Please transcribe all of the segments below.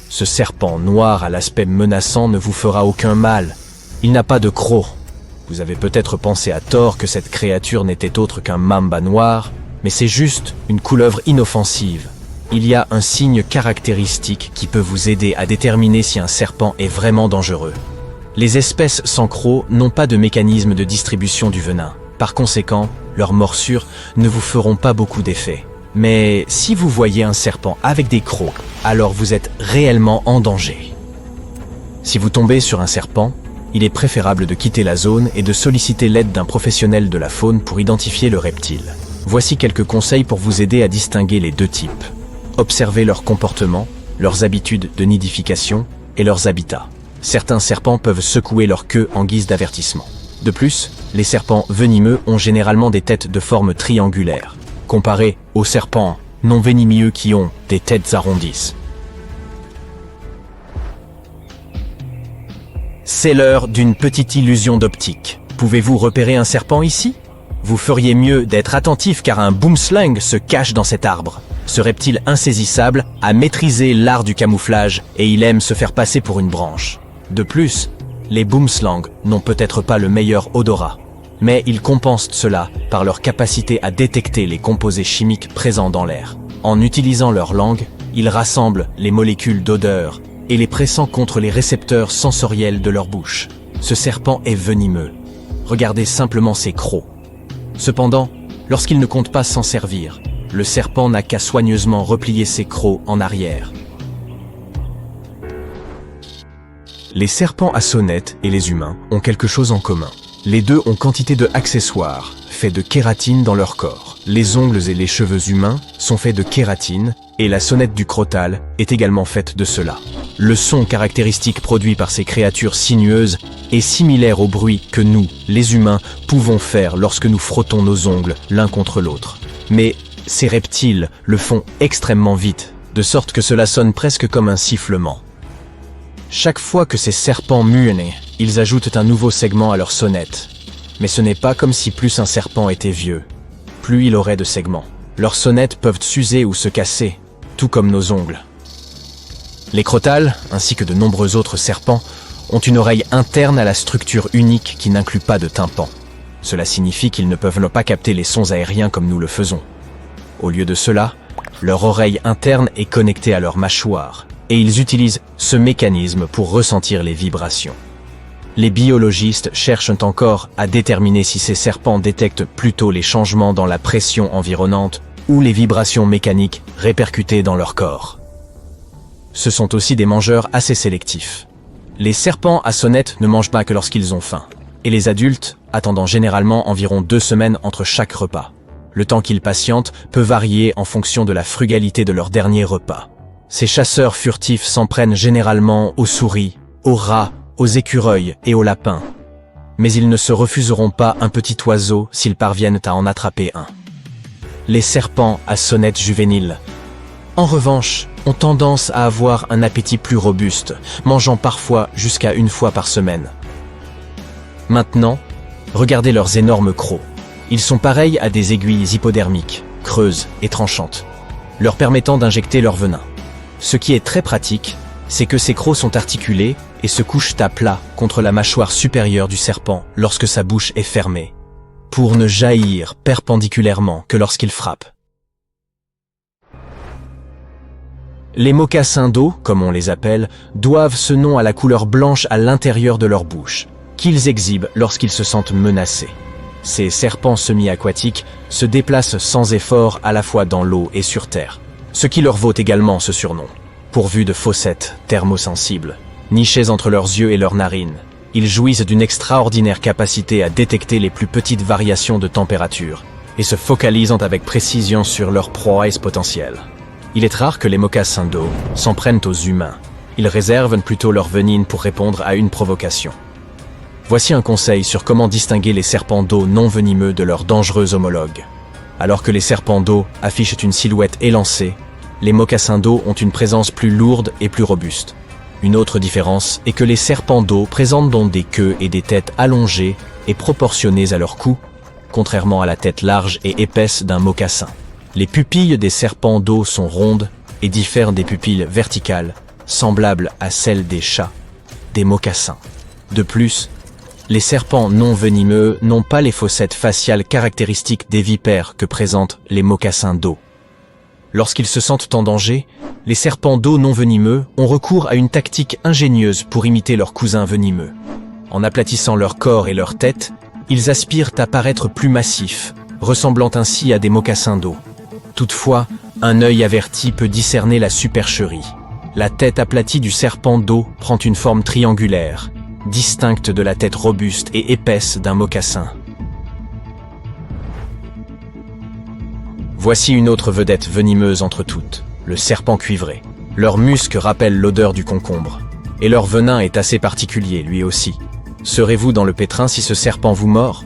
Ce serpent noir à l'aspect menaçant ne vous fera aucun mal. Il n'a pas de croc. Vous avez peut-être pensé à tort que cette créature n'était autre qu'un mamba noir, mais c'est juste une couleuvre inoffensive. Il y a un signe caractéristique qui peut vous aider à déterminer si un serpent est vraiment dangereux. Les espèces sans croc n'ont pas de mécanisme de distribution du venin. Par conséquent, leurs morsures ne vous feront pas beaucoup d'effet. Mais si vous voyez un serpent avec des crocs, alors vous êtes réellement en danger. Si vous tombez sur un serpent, il est préférable de quitter la zone et de solliciter l'aide d'un professionnel de la faune pour identifier le reptile. Voici quelques conseils pour vous aider à distinguer les deux types. Observez leur comportement, leurs habitudes de nidification et leurs habitats. Certains serpents peuvent secouer leur queue en guise d'avertissement. De plus, les serpents venimeux ont généralement des têtes de forme triangulaire, comparés aux serpents non venimeux qui ont des têtes arrondies. C'est l'heure d'une petite illusion d'optique. Pouvez-vous repérer un serpent ici? Vous feriez mieux d'être attentif car un boomslang se cache dans cet arbre. Ce reptile insaisissable a maîtrisé l'art du camouflage et il aime se faire passer pour une branche. De plus, les boomslangs n'ont peut-être pas le meilleur odorat, mais ils compensent cela par leur capacité à détecter les composés chimiques présents dans l'air. En utilisant leur langue, ils rassemblent les molécules d'odeur et les pressant contre les récepteurs sensoriels de leur bouche. Ce serpent est venimeux. Regardez simplement ses crocs. Cependant, lorsqu'il ne compte pas s'en servir, le serpent n'a qu'à soigneusement replier ses crocs en arrière. Les serpents à sonnette et les humains ont quelque chose en commun. Les deux ont quantité de accessoires, faits de kératine dans leur corps. Les ongles et les cheveux humains sont faits de kératine, et la sonnette du crotal est également faite de cela. Le son caractéristique produit par ces créatures sinueuses est similaire au bruit que nous, les humains, pouvons faire lorsque nous frottons nos ongles l'un contre l'autre. Mais ces reptiles le font extrêmement vite, de sorte que cela sonne presque comme un sifflement. Chaque fois que ces serpents muennent, ils ajoutent un nouveau segment à leur sonnette. Mais ce n'est pas comme si plus un serpent était vieux, plus il aurait de segments. Leurs sonnettes peuvent s'user ou se casser, tout comme nos ongles. Les crotales, ainsi que de nombreux autres serpents, ont une oreille interne à la structure unique qui n'inclut pas de tympan. Cela signifie qu'ils ne peuvent pas capter les sons aériens comme nous le faisons. Au lieu de cela, leur oreille interne est connectée à leur mâchoire, et ils utilisent ce mécanisme pour ressentir les vibrations. Les biologistes cherchent encore à déterminer si ces serpents détectent plutôt les changements dans la pression environnante ou les vibrations mécaniques répercutées dans leur corps. Ce sont aussi des mangeurs assez sélectifs. Les serpents à sonnette ne mangent pas que lorsqu'ils ont faim, et les adultes attendant généralement environ 2 semaines entre chaque repas. Le temps qu'ils patientent peut varier en fonction de la frugalité de leur dernier repas. Ces chasseurs furtifs s'en prennent généralement aux souris, aux rats, aux écureuils et aux lapins. Mais ils ne se refuseront pas un petit oiseau s'ils parviennent à en attraper un. Les serpents à sonnette juvéniles, en revanche, ont tendance à avoir un appétit plus robuste, mangeant parfois jusqu'à 1 fois par semaine. Maintenant, regardez leurs énormes crocs. Ils sont pareils à des aiguilles hypodermiques, creuses et tranchantes, leur permettant d'injecter leur venin. Ce qui est très pratique, c'est que ces crocs sont articulés et se couchent à plat contre la mâchoire supérieure du serpent lorsque sa bouche est fermée, pour ne jaillir perpendiculairement que lorsqu'il frappe. Les mocassins d'eau, comme on les appelle, doivent ce nom à la couleur blanche à l'intérieur de leur bouche, qu'ils exhibent lorsqu'ils se sentent menacés. Ces serpents semi-aquatiques se déplacent sans effort à la fois dans l'eau et sur terre, ce qui leur vaut également ce surnom. Pourvus de fossettes thermosensibles, nichés entre leurs yeux et leurs narines, ils jouissent d'une extraordinaire capacité à détecter les plus petites variations de température et se focalisant avec précision sur leur proie potentielle. Il est rare que les mocassins d'eau s'en prennent aux humains. Ils réservent plutôt leur venin pour répondre à une provocation. Voici un conseil sur comment distinguer les serpents d'eau non venimeux de leurs dangereux homologues. Alors que les serpents d'eau affichent une silhouette élancée, les mocassins d'eau ont une présence plus lourde et plus robuste. Une autre différence est que les serpents d'eau présentent donc des queues et des têtes allongées et proportionnées à leur cou, contrairement à la tête large et épaisse d'un mocassin. Les pupilles des serpents d'eau sont rondes et diffèrent des pupilles verticales, semblable à celle des chats, des mocassins. De plus, les serpents non venimeux n'ont pas les fossettes faciales caractéristiques des vipères que présentent les mocassins d'eau. Lorsqu'ils se sentent en danger, les serpents d'eau non venimeux ont recours à une tactique ingénieuse pour imiter leurs cousins venimeux. En aplatissant leur corps et leur tête, ils aspirent à paraître plus massifs, ressemblant ainsi à des mocassins d'eau. Toutefois, un œil averti peut discerner la supercherie. La tête aplatie du serpent d'eau prend une forme triangulaire, distincte de la tête robuste et épaisse d'un mocassin. Voici une autre vedette venimeuse entre toutes, le serpent cuivré. Leur musc rappelle l'odeur du concombre, et leur venin est assez particulier lui aussi. Serez-vous dans le pétrin si ce serpent vous mord?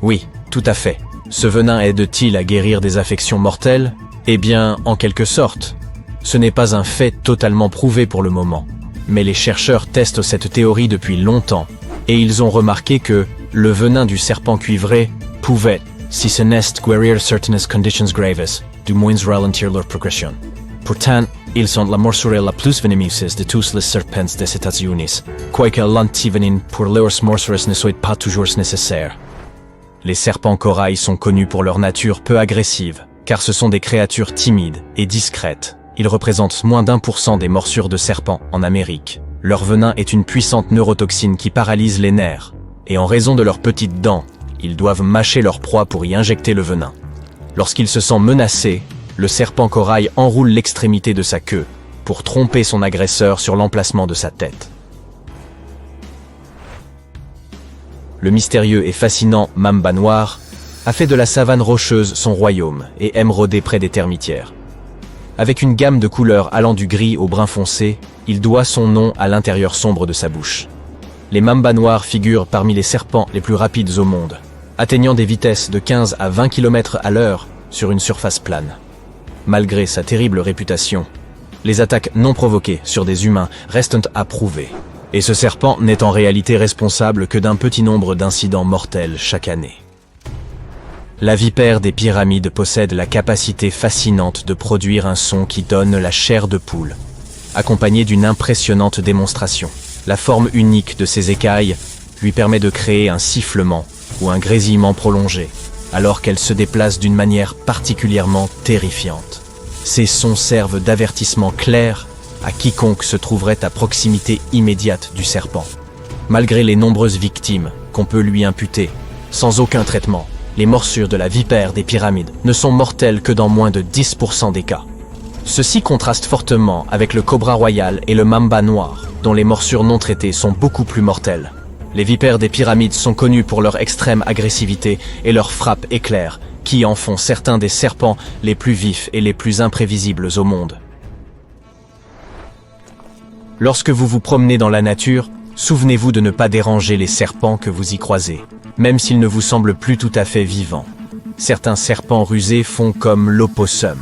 Oui, tout à fait. Ce venin aide-t-il à guérir des affections mortelles? Eh bien, en quelque sorte. Ce n'est pas un fait totalement prouvé pour le moment. Mais les chercheurs testent cette théorie depuis longtemps, et ils ont remarqué que le venin du serpent cuivré pouvait, si ce n'est guérir certaines conditions graves, du moins ralentir leur progression. Pourtant, ils sont la morsure la plus vénémeuse de tous les serpents des États-Unis, quoique l'antivenin pour leurs morsures ne soit pas toujours nécessaire. Les serpents corail sont connus pour leur nature peu agressive, car ce sont des créatures timides et discrètes. Ils représentent moins d'1% des morsures de serpents en Amérique. Leur venin est une puissante neurotoxine qui paralyse les nerfs, et en raison de leurs petites dents, ils doivent mâcher leur proie pour y injecter le venin. Lorsqu'il se sent menacé, le serpent corail enroule l'extrémité de sa queue pour tromper son agresseur sur l'emplacement de sa tête. Le mystérieux et fascinant mamba noir a fait de la savane rocheuse son royaume et aime rôder près des termitières. Avec une gamme de couleurs allant du gris au brun foncé, il doit son nom à l'intérieur sombre de sa bouche. Les mambas noirs figurent parmi les serpents les plus rapides au monde, atteignant des vitesses de 15 à 20 km à l'heure sur une surface plane. Malgré sa terrible réputation, les attaques non provoquées sur des humains restent à prouver, et ce serpent n'est en réalité responsable que d'un petit nombre d'incidents mortels chaque année. La vipère des pyramides possède la capacité fascinante de produire un son qui donne la chair de poule, accompagné d'une impressionnante démonstration. La forme unique de ses écailles lui permet de créer un sifflement ou un grésillement prolongé, alors qu'elle se déplace d'une manière particulièrement terrifiante. Ces sons servent d'avertissement clair à quiconque se trouverait à proximité immédiate du serpent. Malgré les nombreuses victimes qu'on peut lui imputer, sans aucun traitement, les morsures de la vipère des pyramides ne sont mortelles que dans moins de 10% des cas. Ceci contraste fortement avec le cobra royal et le mamba noir, dont les morsures non traitées sont beaucoup plus mortelles. Les vipères des pyramides sont connues pour leur extrême agressivité et leurs frappes éclairs, qui en font certains des serpents les plus vifs et les plus imprévisibles au monde. Lorsque vous vous promenez dans la nature, souvenez-vous de ne pas déranger les serpents que vous y croisez, même s'ils ne vous semblent plus tout à fait vivants. Certains serpents rusés font comme l'opossum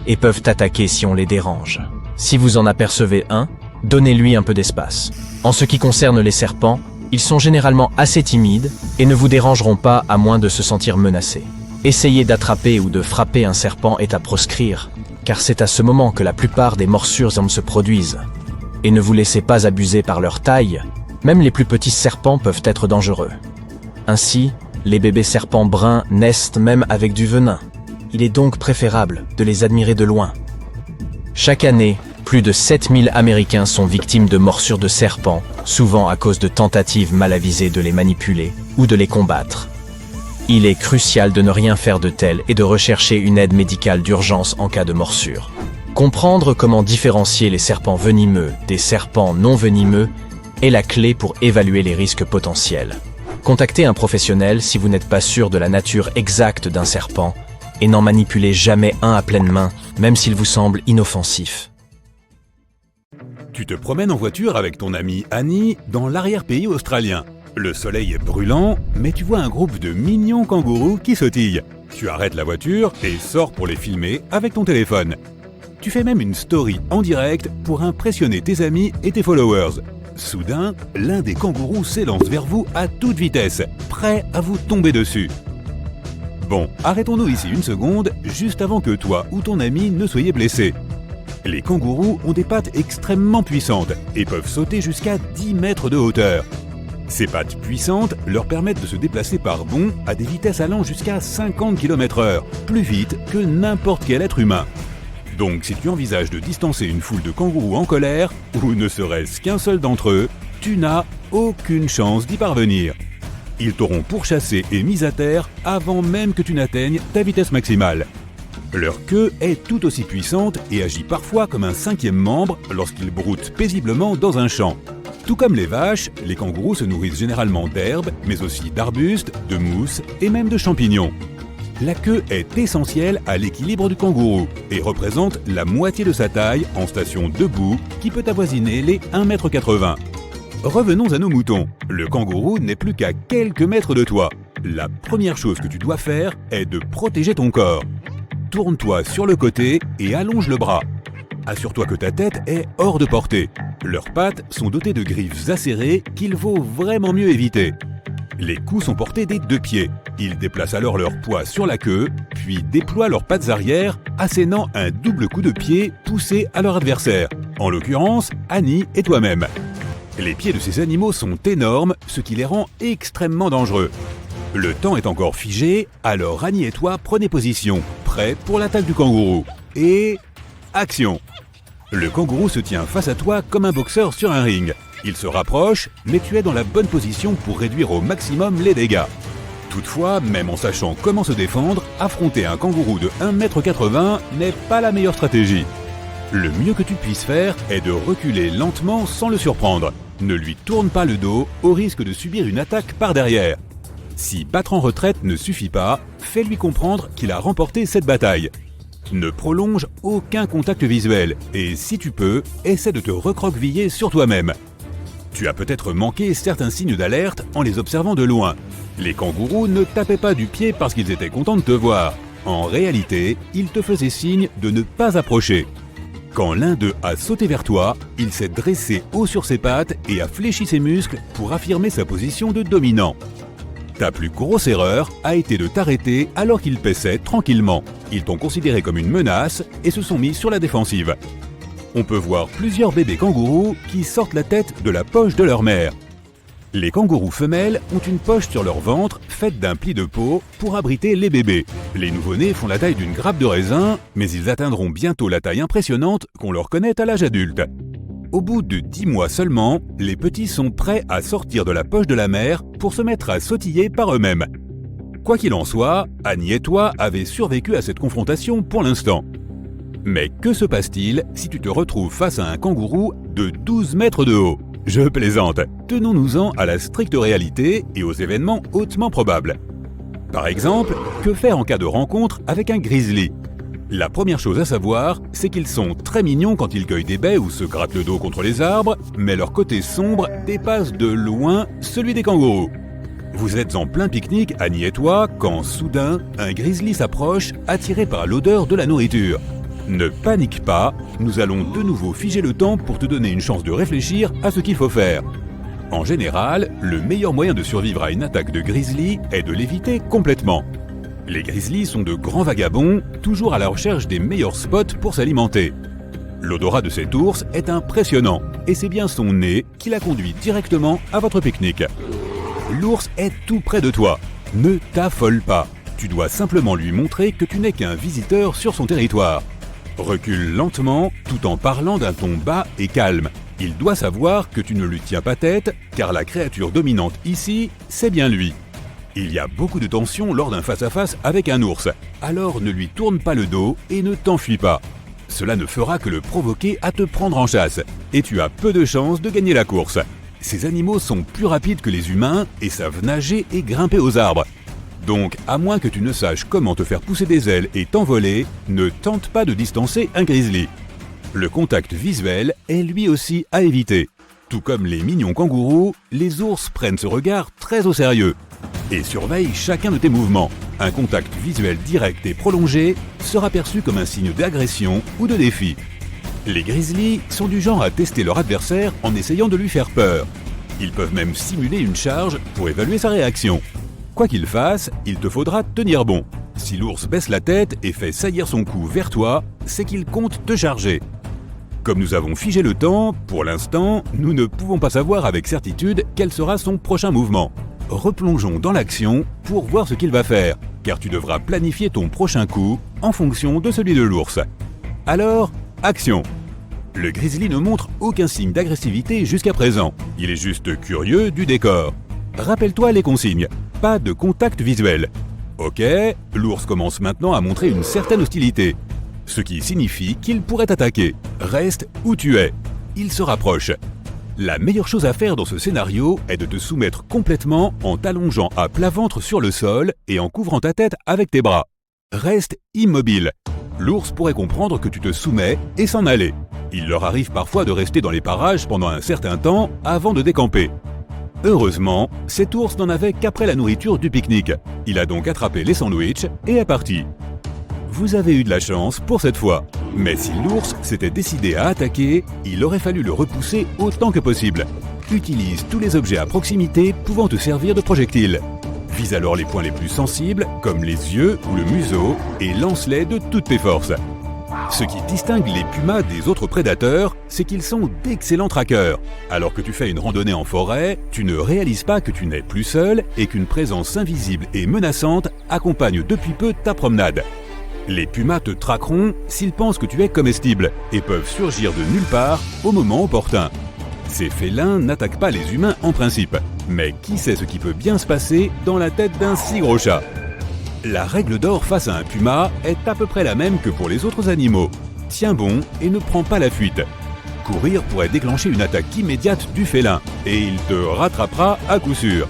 et peuvent attaquer si on les dérange. Si vous en apercevez un, donnez-lui un peu d'espace. En ce qui concerne les serpents, ils sont généralement assez timides et ne vous dérangeront pas à moins de se sentir menacés. Essayer d'attraper ou de frapper un serpent est à proscrire, car c'est à ce moment que la plupart des morsures se produisent. Et ne vous laissez pas abuser par leur taille, même les plus petits serpents peuvent être dangereux. Ainsi, les bébés serpents bruns naissent même avec du venin. Il est donc préférable de les admirer de loin. Chaque année, plus de 7000 Américains sont victimes de morsures de serpents, souvent à cause de tentatives mal avisées de les manipuler ou de les combattre. Il est crucial de ne rien faire de tel et de rechercher une aide médicale d'urgence en cas de morsure. Comprendre comment différencier les serpents venimeux des serpents non venimeux est la clé pour évaluer les risques potentiels. Contactez un professionnel si vous n'êtes pas sûr de la nature exacte d'un serpent et n'en manipulez jamais un à pleine main, même s'il vous semble inoffensif. Tu te promènes en voiture avec ton amie Annie dans l'arrière-pays australien. Le soleil est brûlant, mais tu vois un groupe de mignons kangourous qui sautillent. Tu arrêtes la voiture et sors pour les filmer avec ton téléphone. Tu fais même une story en direct pour impressionner tes amis et tes followers. Soudain, l'un des kangourous s'élance vers vous à toute vitesse, prêt à vous tomber dessus. Bon, arrêtons-nous ici une seconde, juste avant que toi ou ton ami ne soyez blessés. Les kangourous ont des pattes extrêmement puissantes et peuvent sauter jusqu'à 10 mètres de hauteur. Ces pattes puissantes leur permettent de se déplacer par bonds à des vitesses allant jusqu'à 50 km/h, plus vite que n'importe quel être humain. Donc si tu envisages de distancer une foule de kangourous en colère, ou ne serait-ce qu'un seul d'entre eux, tu n'as aucune chance d'y parvenir. Ils t'auront pourchassé et mis à terre avant même que tu n'atteignes ta vitesse maximale. Leur queue est tout aussi puissante et agit parfois comme un cinquième membre lorsqu'ils broutent paisiblement dans un champ. Tout comme les vaches, les kangourous se nourrissent généralement d'herbes, mais aussi d'arbustes, de mousses et même de champignons. La queue est essentielle à l'équilibre du kangourou et représente la moitié de sa taille en station debout qui peut avoisiner les 1,80 m. Revenons à nos moutons. Le kangourou n'est plus qu'à quelques mètres de toi. La première chose que tu dois faire est de protéger ton corps. Tourne-toi sur le côté et allonge le bras. Assure-toi que ta tête est hors de portée. Leurs pattes sont dotées de griffes acérées qu'il vaut vraiment mieux éviter. Les coups sont portés des deux pieds. Ils déplacent alors leur poids sur la queue, puis déploient leurs pattes arrière, assénant un double coup de pied poussé à leur adversaire, en l'occurrence Annie et toi-même. Les pieds de ces animaux sont énormes, ce qui les rend extrêmement dangereux. Le temps est encore figé, alors Annie et toi prenez position, prêts pour l'attaque du kangourou. Et... action! Le kangourou se tient face à toi comme un boxeur sur un ring. Il se rapproche, mais tu es dans la bonne position pour réduire au maximum les dégâts. Toutefois, même en sachant comment se défendre, affronter un kangourou de 1,80 m n'est pas la meilleure stratégie. Le mieux que tu puisses faire est de reculer lentement sans le surprendre. Ne lui tourne pas le dos au risque de subir une attaque par derrière. Si battre en retraite ne suffit pas, fais-lui comprendre qu'il a remporté cette bataille. Ne prolonge aucun contact visuel et si tu peux, essaie de te recroqueviller sur toi-même. Tu as peut-être manqué certains signes d'alerte en les observant de loin. Les kangourous ne tapaient pas du pied parce qu'ils étaient contents de te voir. En réalité, ils te faisaient signe de ne pas approcher. Quand l'un d'eux a sauté vers toi, il s'est dressé haut sur ses pattes et a fléchi ses muscles pour affirmer sa position de dominant. Ta plus grosse erreur a été de t'arrêter alors qu'ils paissaient tranquillement. Ils t'ont considéré comme une menace et se sont mis sur la défensive. On peut voir plusieurs bébés kangourous qui sortent la tête de la poche de leur mère. Les kangourous femelles ont une poche sur leur ventre faite d'un pli de peau pour abriter les bébés. Les nouveau-nés font la taille d'une grappe de raisin, mais ils atteindront bientôt la taille impressionnante qu'on leur connaît à l'âge adulte. Au bout de 10 mois seulement, les petits sont prêts à sortir de la poche de la mère pour se mettre à sautiller par eux-mêmes. Quoi qu'il en soit, Annie et toi avez survécu à cette confrontation pour l'instant. Mais que se passe-t-il si tu te retrouves face à un kangourou de 12 mètres de haut? Je plaisante, tenons-nous-en à la stricte réalité et aux événements hautement probables. Par exemple, que faire en cas de rencontre avec un grizzly? La première chose à savoir, c'est qu'ils sont très mignons quand ils cueillent des baies ou se grattent le dos contre les arbres, mais leur côté sombre dépasse de loin celui des kangourous. Vous êtes en plein pique-nique, Annie et toi, quand soudain, un grizzly s'approche, attiré par l'odeur de la nourriture. Ne panique pas, nous allons de nouveau figer le temps pour te donner une chance de réfléchir à ce qu'il faut faire. En général, le meilleur moyen de survivre à une attaque de grizzly est de l'éviter complètement. Les grizzlies sont de grands vagabonds, toujours à la recherche des meilleurs spots pour s'alimenter. L'odorat de cet ours est impressionnant, et c'est bien son nez qui l'a conduit directement à votre pique-nique. L'ours est tout près de toi. Ne t'affole pas. Tu dois simplement lui montrer que tu n'es qu'un visiteur sur son territoire. Recule lentement tout en parlant d'un ton bas et calme. Il doit savoir que tu ne lui tiens pas tête, car la créature dominante ici, c'est bien lui. Il y a beaucoup de tension lors d'un face-à-face avec un ours, alors ne lui tourne pas le dos et ne t'enfuis pas. Cela ne fera que le provoquer à te prendre en chasse, et tu as peu de chances de gagner la course. Ces animaux sont plus rapides que les humains et savent nager et grimper aux arbres. Donc, à moins que tu ne saches comment te faire pousser des ailes et t'envoler, ne tente pas de distancer un grizzly. Le contact visuel est lui aussi à éviter. Tout comme les mignons kangourous, les ours prennent ce regard très au sérieux et surveillent chacun de tes mouvements. Un contact visuel direct et prolongé sera perçu comme un signe d'agression ou de défi. Les grizzlies sont du genre à tester leur adversaire en essayant de lui faire peur. Ils peuvent même simuler une charge pour évaluer sa réaction. Quoi qu'il fasse, il te faudra tenir bon. Si l'ours baisse la tête et fait saillir son cou vers toi, c'est qu'il compte te charger. Comme nous avons figé le temps, pour l'instant, nous ne pouvons pas savoir avec certitude quel sera son prochain mouvement. Replongeons dans l'action pour voir ce qu'il va faire, car tu devras planifier ton prochain coup en fonction de celui de l'ours. Alors, action! Le grizzly ne montre aucun signe d'agressivité jusqu'à présent. Il est juste curieux du décor. Rappelle-toi les consignes. Pas de contact visuel. Ok, l'ours commence maintenant à montrer une certaine hostilité. Ce qui signifie qu'il pourrait t'attaquer. Reste où tu es. Il se rapproche. La meilleure chose à faire dans ce scénario est de te soumettre complètement en t'allongeant à plat ventre sur le sol et en couvrant ta tête avec tes bras. Reste immobile. L'ours pourrait comprendre que tu te soumets et s'en aller. Il leur arrive parfois de rester dans les parages pendant un certain temps avant de décamper. Heureusement, cet ours n'en avait qu'après la nourriture du pique-nique. Il a donc attrapé les sandwichs et est parti. Vous avez eu de la chance pour cette fois. Mais si l'ours s'était décidé à attaquer, il aurait fallu le repousser autant que possible. Utilise tous les objets à proximité pouvant te servir de projectile. Vise alors les points les plus sensibles, comme les yeux ou le museau, et lance-les de toutes tes forces. Ce qui distingue les pumas des autres prédateurs, c'est qu'ils sont d'excellents traqueurs. Alors que tu fais une randonnée en forêt, tu ne réalises pas que tu n'es plus seul et qu'une présence invisible et menaçante accompagne depuis peu ta promenade. Les pumas te traqueront s'ils pensent que tu es comestible et peuvent surgir de nulle part au moment opportun. Ces félins n'attaquent pas les humains en principe, mais qui sait ce qui peut bien se passer dans la tête d'un si gros chat? La règle d'or face à un puma est à peu près la même que pour les autres animaux. Tiens bon et ne prends pas la fuite. Courir pourrait déclencher une attaque immédiate du félin et il te rattrapera à coup sûr.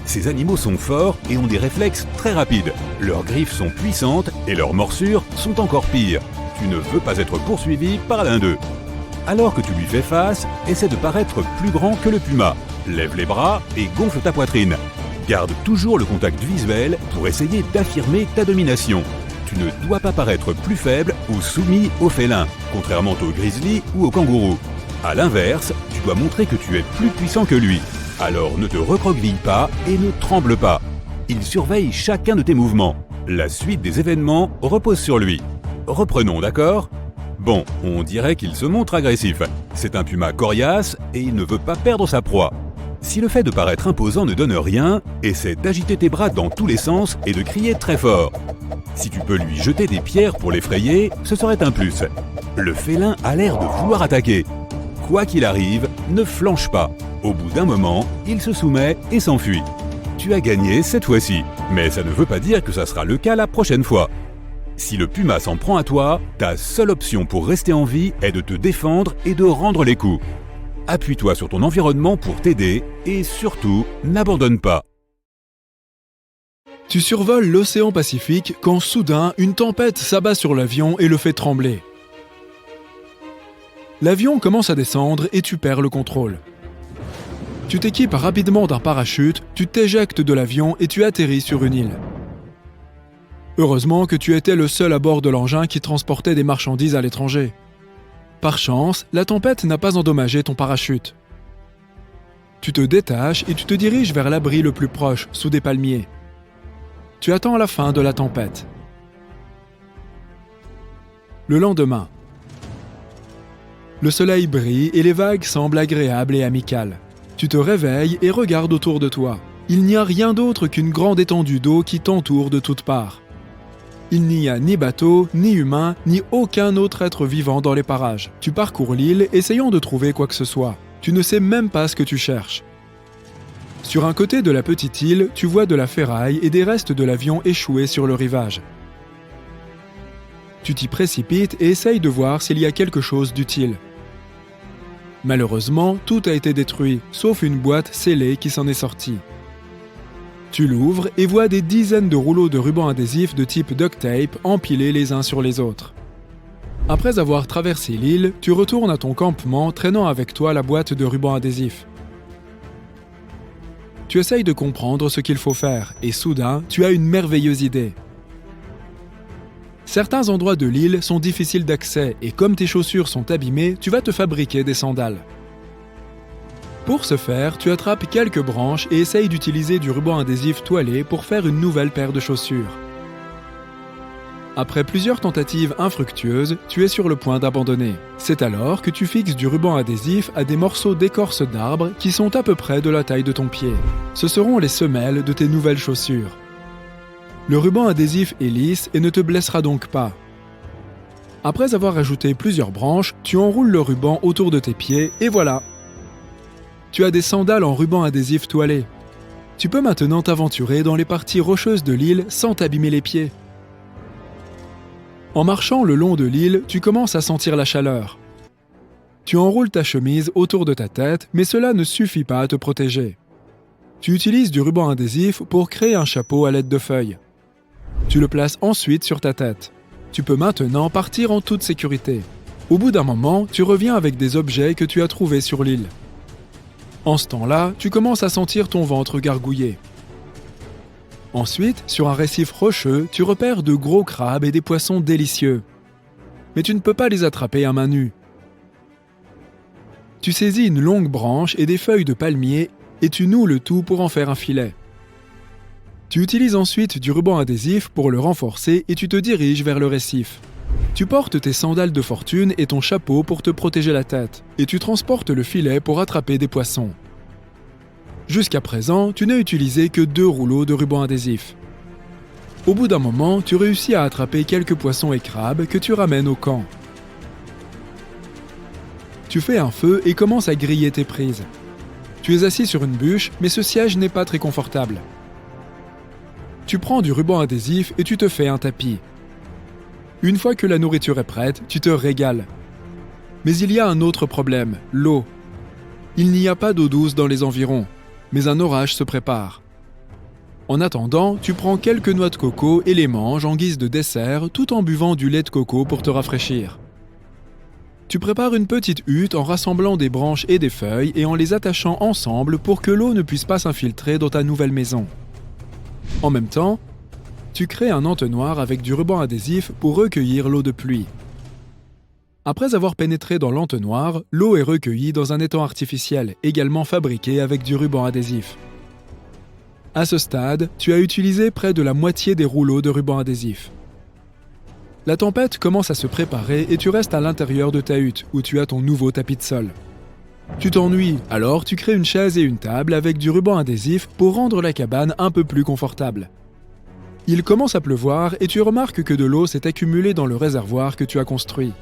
Ces animaux sont forts et ont des réflexes très rapides. Leurs griffes sont puissantes et leurs morsures sont encore pires. Tu ne veux pas être poursuivi par l'un d'eux. Alors que tu lui fais face, essaie de paraître plus grand que le puma. Lève les bras et gonfle ta poitrine. Garde toujours le contact visuel pour essayer d'affirmer ta domination. Tu ne dois pas paraître plus faible ou soumis au félin, contrairement au grizzly ou au kangourou. A l'inverse, tu dois montrer que tu es plus puissant que lui. Alors ne te recroqueville pas et ne tremble pas. Il surveille chacun de tes mouvements. La suite des événements repose sur lui. Reprenons, d'accord ? Bon, on dirait qu'il se montre agressif. C'est un puma coriace et il ne veut pas perdre sa proie. Si le fait de paraître imposant ne donne rien, essaie d'agiter tes bras dans tous les sens et de crier très fort. Si tu peux lui jeter des pierres pour l'effrayer, ce serait un plus. Le félin a l'air de vouloir attaquer. Quoi qu'il arrive, ne flanche pas. Au bout d'un moment, il se soumet et s'enfuit. Tu as gagné cette fois-ci, mais ça ne veut pas dire que ça sera le cas la prochaine fois. Si le puma s'en prend à toi, ta seule option pour rester en vie est de te défendre et de rendre les coups. Appuie-toi sur ton environnement pour t'aider et surtout, n'abandonne pas. Tu survoles l'océan Pacifique quand soudain une tempête s'abat sur l'avion et le fait trembler. L'avion commence à descendre et tu perds le contrôle. Tu t'équipes rapidement d'un parachute, tu t'éjectes de l'avion et tu atterris sur une île. Heureusement que tu étais le seul à bord de l'engin qui transportait des marchandises à l'étranger. Par chance, la tempête n'a pas endommagé ton parachute. Tu te détaches et tu te diriges vers l'abri le plus proche, sous des palmiers. Tu attends la fin de la tempête. Le lendemain, le soleil brille et les vagues semblent agréables et amicales. Tu te réveilles et regardes autour de toi. Il n'y a rien d'autre qu'une grande étendue d'eau qui t'entoure de toutes parts. Il n'y a ni bateau, ni humain, ni aucun autre être vivant dans les parages. Tu parcours l'île, essayant de trouver quoi que ce soit. Tu ne sais même pas ce que tu cherches. Sur un côté de la petite île, tu vois de la ferraille et des restes de l'avion échoués sur le rivage. Tu t'y précipites et essayes de voir s'il y a quelque chose d'utile. Malheureusement, tout a été détruit, sauf une boîte scellée qui s'en est sortie. Tu l'ouvres et vois des dizaines de rouleaux de ruban adhésif de type duct tape empilés les uns sur les autres. Après avoir traversé l'île, tu retournes à ton campement traînant avec toi la boîte de ruban adhésif. Tu essayes de comprendre ce qu'il faut faire et soudain, tu as une merveilleuse idée. Certains endroits de l'île sont difficiles d'accès et comme tes chaussures sont abîmées, tu vas te fabriquer des sandales. Pour ce faire, tu attrapes quelques branches et essayes d'utiliser du ruban adhésif toilé pour faire une nouvelle paire de chaussures. Après plusieurs tentatives infructueuses, tu es sur le point d'abandonner. C'est alors que tu fixes du ruban adhésif à des morceaux d'écorce d'arbre qui sont à peu près de la taille de ton pied. Ce seront les semelles de tes nouvelles chaussures. Le ruban adhésif est lisse et ne te blessera donc pas. Après avoir ajouté plusieurs branches, tu enroules le ruban autour de tes pieds et voilà! Tu as des sandales en ruban adhésif toilé. Tu peux maintenant t'aventurer dans les parties rocheuses de l'île sans t'abîmer les pieds. En marchant le long de l'île, tu commences à sentir la chaleur. Tu enroules ta chemise autour de ta tête, mais cela ne suffit pas à te protéger. Tu utilises du ruban adhésif pour créer un chapeau à l'aide de feuilles. Tu le places ensuite sur ta tête. Tu peux maintenant partir en toute sécurité. Au bout d'un moment, tu reviens avec des objets que tu as trouvés sur l'île. En ce temps-là, tu commences à sentir ton ventre gargouiller. Ensuite, sur un récif rocheux, tu repères de gros crabes et des poissons délicieux. Mais tu ne peux pas les attraper à main nue. Tu saisis une longue branche et des feuilles de palmier et tu noues le tout pour en faire un filet. Tu utilises ensuite du ruban adhésif pour le renforcer et tu te diriges vers le récif. Tu portes tes sandales de fortune et ton chapeau pour te protéger la tête, et tu transportes le filet pour attraper des poissons. Jusqu'à présent, tu n'as utilisé que 2 rouleaux de ruban adhésif. Au bout d'un moment, tu réussis à attraper quelques poissons et crabes que tu ramènes au camp. Tu fais un feu et commences à griller tes prises. Tu es assis sur une bûche, mais ce siège n'est pas très confortable. Tu prends du ruban adhésif et tu te fais un tapis. Une fois que la nourriture est prête, tu te régales. Mais il y a un autre problème, l'eau. Il n'y a pas d'eau douce dans les environs, mais un orage se prépare. En attendant, tu prends quelques noix de coco et les manges en guise de dessert tout en buvant du lait de coco pour te rafraîchir. Tu prépares une petite hutte en rassemblant des branches et des feuilles et en les attachant ensemble pour que l'eau ne puisse pas s'infiltrer dans ta nouvelle maison. En même temps, tu crées un entonnoir avec du ruban adhésif pour recueillir l'eau de pluie. Après avoir pénétré dans l'entonnoir, l'eau est recueillie dans un étang artificiel, également fabriqué avec du ruban adhésif. À ce stade, tu as utilisé près de la moitié des rouleaux de ruban adhésif. La tempête commence à se préparer et tu restes à l'intérieur de ta hutte, où tu as ton nouveau tapis de sol. Tu t'ennuies, alors tu crées une chaise et une table avec du ruban adhésif pour rendre la cabane un peu plus confortable. Il commence à pleuvoir et tu remarques que de l'eau s'est accumulée dans le réservoir que tu as construit.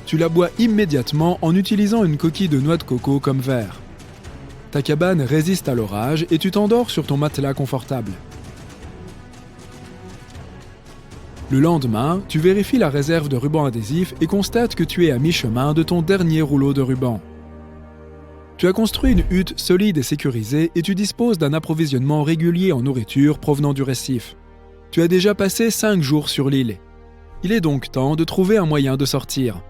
Tu la bois immédiatement en utilisant une coquille de noix de coco comme verre. Ta cabane résiste à l'orage et tu t'endors sur ton matelas confortable. Le lendemain, tu vérifies la réserve de ruban adhésif et constates que tu es à mi-chemin de ton dernier rouleau de ruban. Tu as construit une hutte solide et sécurisée et tu disposes d'un approvisionnement régulier en nourriture provenant du récif. Tu as déjà passé 5 jours sur l'île. Il est donc temps de trouver un moyen de sortir.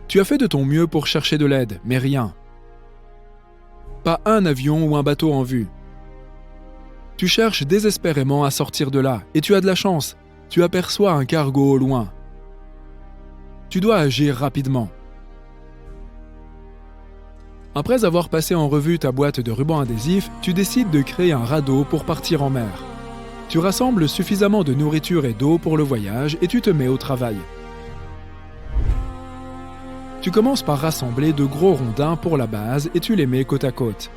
Tu as fait de ton mieux pour chercher de l'aide, mais rien. Pas un avion ou un bateau en vue. Tu cherches désespérément à sortir de là, et tu as de la chance. Tu aperçois un cargo au loin. Tu dois agir rapidement. Après avoir passé en revue ta boîte de ruban adhésif, tu décides de créer un radeau pour partir en mer. Tu rassembles suffisamment de nourriture et d'eau pour le voyage et tu te mets au travail. Tu commences par rassembler de gros rondins pour la base et tu les mets côte à côte.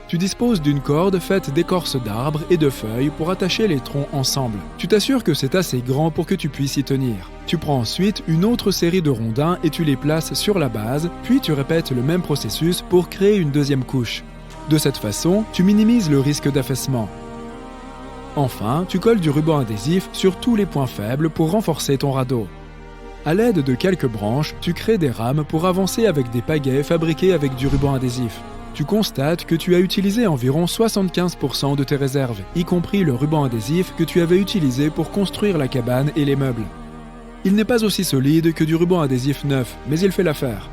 Tu disposes d'une corde faite d'écorce d'arbres et de feuilles pour attacher les troncs ensemble. Tu t'assures que c'est assez grand pour que tu puisses y tenir. Tu prends ensuite une autre série de rondins et tu les places sur la base, puis tu répètes le même processus pour créer une deuxième couche. De cette façon, tu minimises le risque d'affaissement. Enfin, tu colles du ruban adhésif sur tous les points faibles pour renforcer ton radeau. À l'aide de quelques branches, tu crées des rames pour avancer avec des pagaies fabriquées avec du ruban adhésif. Tu constates que tu as utilisé environ 75% de tes réserves, y compris le ruban adhésif que tu avais utilisé pour construire la cabane et les meubles. Il n'est pas aussi solide que du ruban adhésif neuf, mais il fait l'affaire.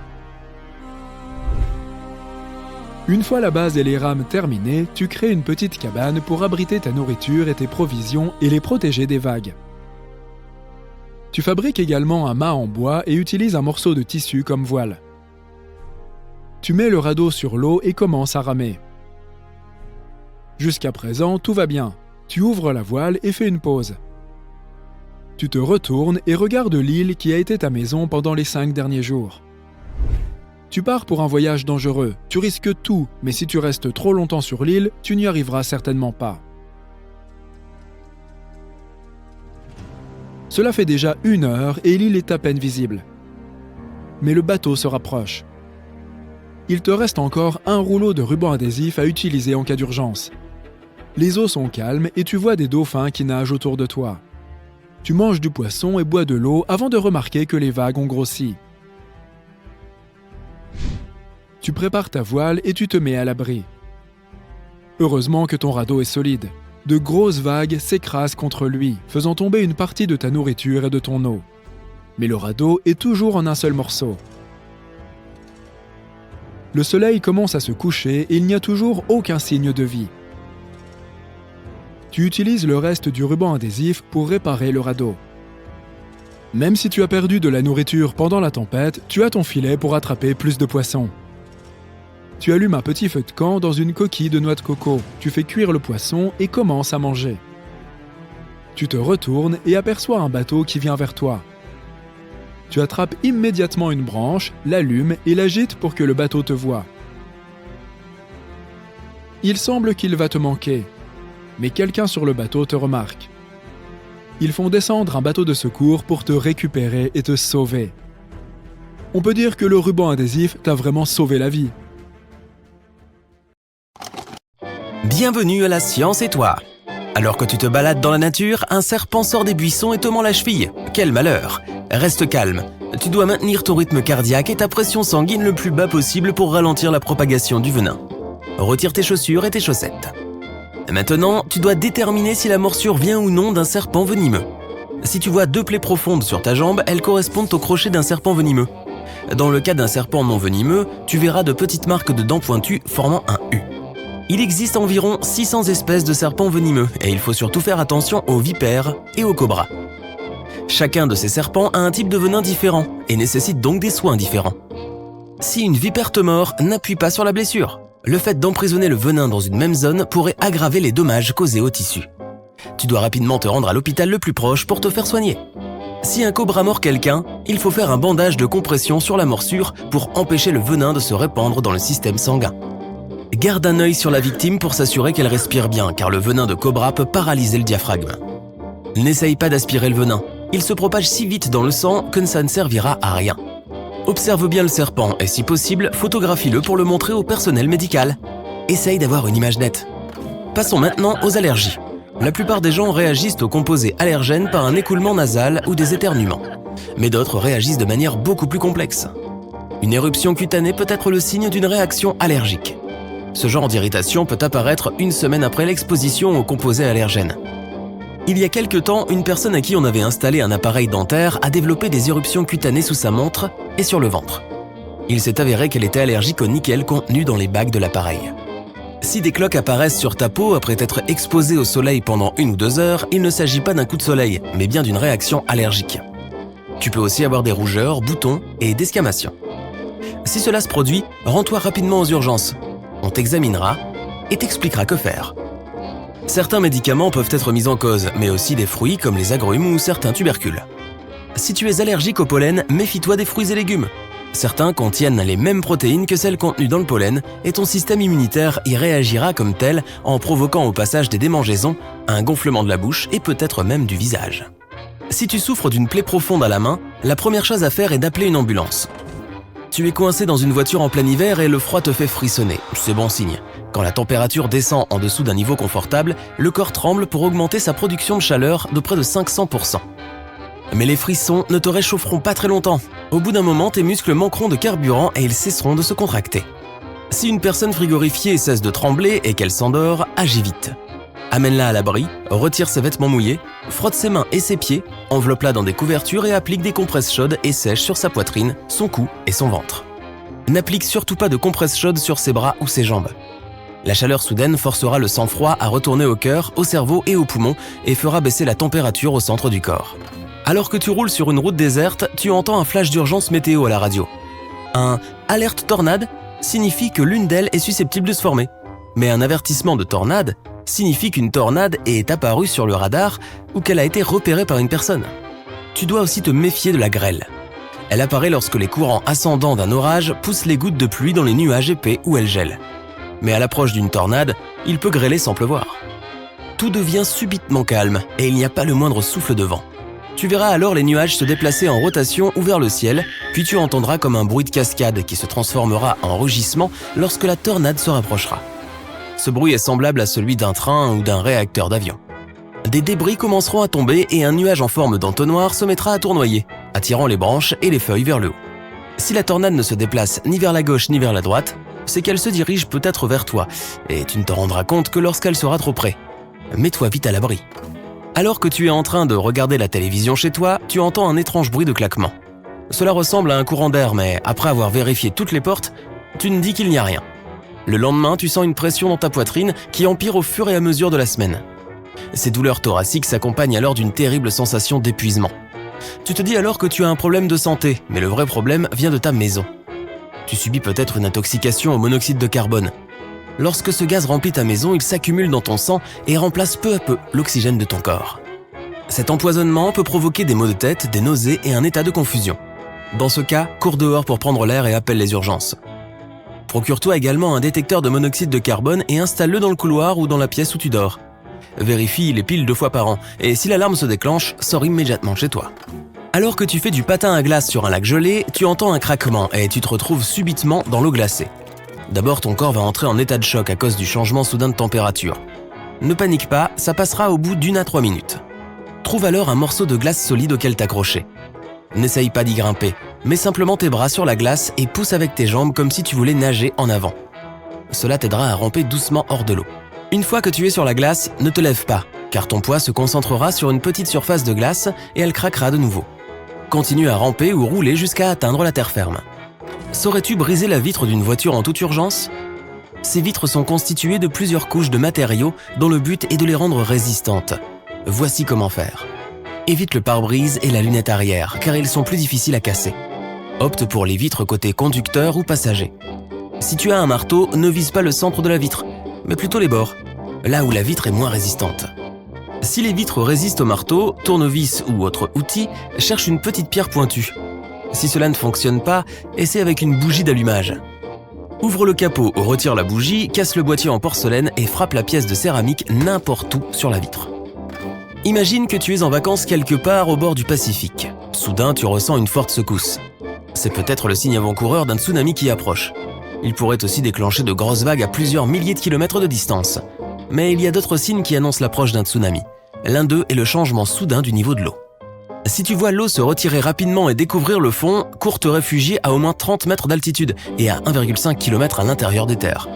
Une fois la base et les rames terminées, tu crées une petite cabane pour abriter ta nourriture et tes provisions et les protéger des vagues. Tu fabriques également un mât en bois et utilises un morceau de tissu comme voile. Tu mets le radeau sur l'eau et commences à ramer. Jusqu'à présent, tout va bien. Tu ouvres la voile et fais une pause. Tu te retournes et regardes l'île qui a été ta maison pendant les 5 derniers jours. Tu pars pour un voyage dangereux, tu risques tout, mais si tu restes trop longtemps sur l'île, tu n'y arriveras certainement pas. Cela fait déjà 1 heure et l'île est à peine visible. Mais le bateau se rapproche. Il te reste encore un rouleau de ruban adhésif à utiliser en cas d'urgence. Les eaux sont calmes et tu vois des dauphins qui nagent autour de toi. Tu manges du poisson et bois de l'eau avant de remarquer que les vagues ont grossi. Tu prépares ta voile et tu te mets à l'abri. Heureusement que ton radeau est solide. De grosses vagues s'écrasent contre lui, faisant tomber une partie de ta nourriture et de ton eau. Mais le radeau est toujours en un seul morceau. Le soleil commence à se coucher et il n'y a toujours aucun signe de vie. Tu utilises le reste du ruban adhésif pour réparer le radeau. Même si tu as perdu de la nourriture pendant la tempête, tu as ton filet pour attraper plus de poissons. Tu allumes un petit feu de camp dans une coquille de noix de coco, tu fais cuire le poisson et commences à manger. Tu te retournes et aperçois un bateau qui vient vers toi. Tu attrapes immédiatement une branche, l'allumes et l'agites pour que le bateau te voie. Il semble qu'il va te manquer, mais quelqu'un sur le bateau te remarque. Ils font descendre un bateau de secours pour te récupérer et te sauver. On peut dire que le ruban adhésif t'a vraiment sauvé la vie. Bienvenue à La Science et Toi. Alors que tu te balades dans la nature, un serpent sort des buissons et te mord la cheville. Quel malheur! Reste calme. Tu dois maintenir ton rythme cardiaque et ta pression sanguine le plus bas possible pour ralentir la propagation du venin. Retire tes chaussures et tes chaussettes. Maintenant, tu dois déterminer si la morsure vient ou non d'un serpent venimeux. Si tu vois 2 plaies profondes sur ta jambe, elles correspondent au crochet d'un serpent venimeux. Dans le cas d'un serpent non venimeux, tu verras de petites marques de dents pointues formant un U. Il existe environ 600 espèces de serpents venimeux et il faut surtout faire attention aux vipères et aux cobras. Chacun de ces serpents a un type de venin différent et nécessite donc des soins différents. Si une vipère te mord, n'appuie pas sur la blessure. Le fait d'emprisonner le venin dans une même zone pourrait aggraver les dommages causés au tissu. Tu dois rapidement te rendre à l'hôpital le plus proche pour te faire soigner. Si un cobra mord quelqu'un, il faut faire un bandage de compression sur la morsure pour empêcher le venin de se répandre dans le système sanguin. Garde un œil sur la victime pour s'assurer qu'elle respire bien, car le venin de cobra peut paralyser le diaphragme. N'essaye pas d'aspirer le venin. Il se propage si vite dans le sang que ça ne servira à rien. Observe bien le serpent et si possible, photographie-le pour le montrer au personnel médical. Essaye d'avoir une image nette. Passons maintenant aux allergies. La plupart des gens réagissent aux composés allergènes par un écoulement nasal ou des éternuements. Mais d'autres réagissent de manière beaucoup plus complexe. Une éruption cutanée peut être le signe d'une réaction allergique. Ce genre d'irritation peut apparaître 1 semaine après l'exposition aux composés allergènes. Il y a quelque temps, une personne à qui on avait installé un appareil dentaire a développé des éruptions cutanées sous sa montre et sur le ventre. Il s'est avéré qu'elle était allergique au nickel contenu dans les bagues de l'appareil. Si des cloques apparaissent sur ta peau après être exposée au soleil pendant 1 ou 2 heures, il ne s'agit pas d'un coup de soleil, mais bien d'une réaction allergique. Tu peux aussi avoir des rougeurs, boutons et desquamations. Si cela se produit, rends-toi rapidement aux urgences. On t'examinera et t'expliquera que faire. Certains médicaments peuvent être mis en cause, mais aussi des fruits comme les agrumes ou certains tubercules. Si tu es allergique au pollen, méfie-toi des fruits et légumes. Certains contiennent les mêmes protéines que celles contenues dans le pollen et ton système immunitaire y réagira comme tel en provoquant au passage des démangeaisons, un gonflement de la bouche et peut-être même du visage. Si tu souffres d'une plaie profonde à la main, la première chose à faire est d'appeler une ambulance. Tu es coincé dans une voiture en plein hiver et le froid te fait frissonner, c'est bon signe. Quand la température descend en dessous d'un niveau confortable, le corps tremble pour augmenter sa production de chaleur de près de 500%. Mais les frissons ne te réchaufferont pas très longtemps. Au bout d'un moment, tes muscles manqueront de carburant et ils cesseront de se contracter. Si une personne frigorifiée cesse de trembler et qu'elle s'endort, agis vite. Amène-la à l'abri, retire ses vêtements mouillés, frotte ses mains et ses pieds, enveloppe-la dans des couvertures et applique des compresses chaudes et sèches sur sa poitrine, son cou et son ventre. N'applique surtout pas de compresses chaudes sur ses bras ou ses jambes. La chaleur soudaine forcera le sang-froid à retourner au cœur, au cerveau et aux poumons et fera baisser la température au centre du corps. Alors que tu roules sur une route déserte, tu entends un flash d'urgence météo à la radio. Un « alerte tornade » signifie que l'une d'elles est susceptible de se former. Mais un avertissement de tornade signifie qu'une tornade est apparue sur le radar ou qu'elle a été repérée par une personne. Tu dois aussi te méfier de la grêle. Elle apparaît lorsque les courants ascendants d'un orage poussent les gouttes de pluie dans les nuages épais où elles gèlent. Mais à l'approche d'une tornade, il peut grêler sans pleuvoir. Tout devient subitement calme et il n'y a pas le moindre souffle de vent. Tu verras alors les nuages se déplacer en rotation ou vers le ciel, puis tu entendras comme un bruit de cascade qui se transformera en rugissement lorsque la tornade se rapprochera. Ce bruit est semblable à celui d'un train ou d'un réacteur d'avion. Des débris commenceront à tomber et un nuage en forme d'entonnoir se mettra à tournoyer, attirant les branches et les feuilles vers le haut. Si la tornade ne se déplace ni vers la gauche ni vers la droite, c'est qu'elle se dirige peut-être vers toi, et tu ne te rendras compte que lorsqu'elle sera trop près. Mets-toi vite à l'abri. Alors que tu es en train de regarder la télévision chez toi, tu entends un étrange bruit de claquement. Cela ressemble à un courant d'air, mais après avoir vérifié toutes les portes, tu ne dis qu'il n'y a rien. Le lendemain, tu sens une pression dans ta poitrine qui empire au fur et à mesure de la semaine. Ces douleurs thoraciques s'accompagnent alors d'une terrible sensation d'épuisement. Tu te dis alors que tu as un problème de santé, mais le vrai problème vient de ta maison. Tu subis peut-être une intoxication au monoxyde de carbone. Lorsque ce gaz remplit ta maison, il s'accumule dans ton sang et remplace peu à peu l'oxygène de ton corps. Cet empoisonnement peut provoquer des maux de tête, des nausées et un état de confusion. Dans ce cas, cours dehors pour prendre l'air et appelle les urgences. Procure-toi également un détecteur de monoxyde de carbone et installe-le dans le couloir ou dans la pièce où tu dors. Vérifie les piles 2 fois par an et si l'alarme se déclenche, sors immédiatement chez toi. Alors que tu fais du patin à glace sur un lac gelé, tu entends un craquement et tu te retrouves subitement dans l'eau glacée. D'abord, ton corps va entrer en état de choc à cause du changement soudain de température. Ne panique pas, ça passera au bout d'1 à 3 minutes. Trouve alors un morceau de glace solide auquel t'accrocher. N'essaye pas d'y grimper, mets simplement tes bras sur la glace et pousse avec tes jambes comme si tu voulais nager en avant. Cela t'aidera à ramper doucement hors de l'eau. Une fois que tu es sur la glace, ne te lève pas, car ton poids se concentrera sur une petite surface de glace et elle craquera de nouveau. Continue à ramper ou rouler jusqu'à atteindre la terre ferme. Saurais-tu briser la vitre d'une voiture en toute urgence ? Ces vitres sont constituées de plusieurs couches de matériaux dont le but est de les rendre résistantes. Voici comment faire. Évite le pare-brise et la lunette arrière, car ils sont plus difficiles à casser. Opte pour les vitres côté conducteur ou passager. Si tu as un marteau, ne vise pas le centre de la vitre, mais plutôt les bords, là où la vitre est moins résistante. Si les vitres résistent au marteau, tournevis ou autre outil, cherche une petite pierre pointue. Si cela ne fonctionne pas, essaie avec une bougie d'allumage. Ouvre le capot, retire la bougie, casse le boîtier en porcelaine et frappe la pièce de céramique n'importe où sur la vitre. Imagine que tu es en vacances quelque part au bord du Pacifique. Soudain, tu ressens une forte secousse. C'est peut-être le signe avant-coureur d'un tsunami qui approche. Il pourrait aussi déclencher de grosses vagues à plusieurs milliers de kilomètres de distance. Mais il y a d'autres signes qui annoncent l'approche d'un tsunami. L'un d'eux est le changement soudain du niveau de l'eau. Si tu vois l'eau se retirer rapidement et découvrir le fond, cours te réfugier à au moins 30 mètres d'altitude et à 1,5 km à l'intérieur des terres.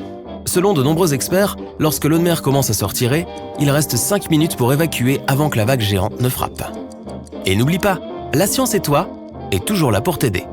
Selon de nombreux experts, lorsque l'eau de mer commence à se retirer, il reste 5 minutes pour évacuer avant que la vague géante ne frappe. Et n'oublie pas, la science et toi est toujours là pour t'aider.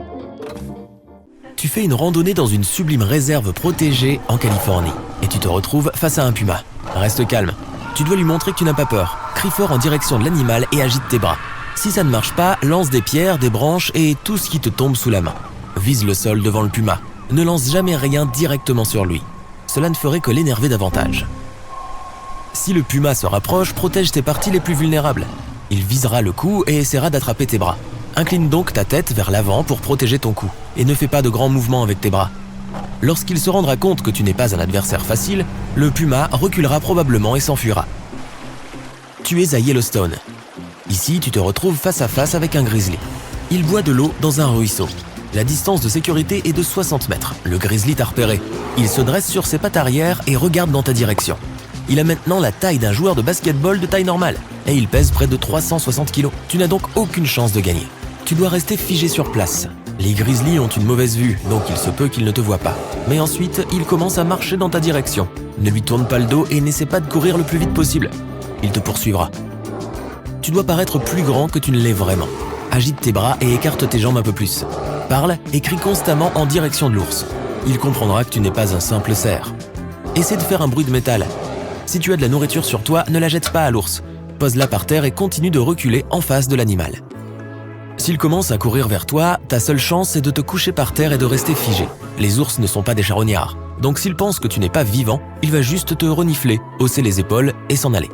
Tu fais une randonnée dans une sublime réserve protégée en Californie et tu te retrouves face à un puma. Reste calme, tu dois lui montrer que tu n'as pas peur. Crie fort en direction de l'animal et agite tes bras. Si ça ne marche pas, lance des pierres, des branches et tout ce qui te tombe sous la main. Vise le sol devant le puma. Ne lance jamais rien directement sur lui. Cela ne ferait que l'énerver davantage. Si le puma se rapproche, protège tes parties les plus vulnérables. Il visera le cou et essaiera d'attraper tes bras. Incline donc ta tête vers l'avant pour protéger ton cou et ne fais pas de grands mouvements avec tes bras. Lorsqu'il se rendra compte que tu n'es pas un adversaire facile, le puma reculera probablement et s'enfuira. Tu es à Yellowstone. Ici, tu te retrouves face à face avec un grizzly. Il boit de l'eau dans un ruisseau. La distance de sécurité est de 60 mètres. Le grizzly t'a repéré. Il se dresse sur ses pattes arrière et regarde dans ta direction. Il a maintenant la taille d'un joueur de basketball de taille normale et il pèse près de 360 kg. Tu n'as donc aucune chance de gagner. Tu dois rester figé sur place. Les grizzlies ont une mauvaise vue, donc il se peut qu'ils ne te voient pas. Mais ensuite, il commence à marcher dans ta direction. Ne lui tourne pas le dos et n'essaie pas de courir le plus vite possible. Il te poursuivra. Tu dois paraître plus grand que tu ne l'es vraiment. Agite tes bras et écarte tes jambes un peu plus. Parle et crie constamment en direction de l'ours. Il comprendra que tu n'es pas un simple cerf. Essaie de faire un bruit de métal. Si tu as de la nourriture sur toi, ne la jette pas à l'ours. Pose-la par terre et continue de reculer en face de l'animal. S'il commence à courir vers toi, ta seule chance est de te coucher par terre et de rester figé. Les ours ne sont pas des charognards. Donc s'il pense que tu n'es pas vivant, il va juste te renifler, hausser les épaules et s'en aller.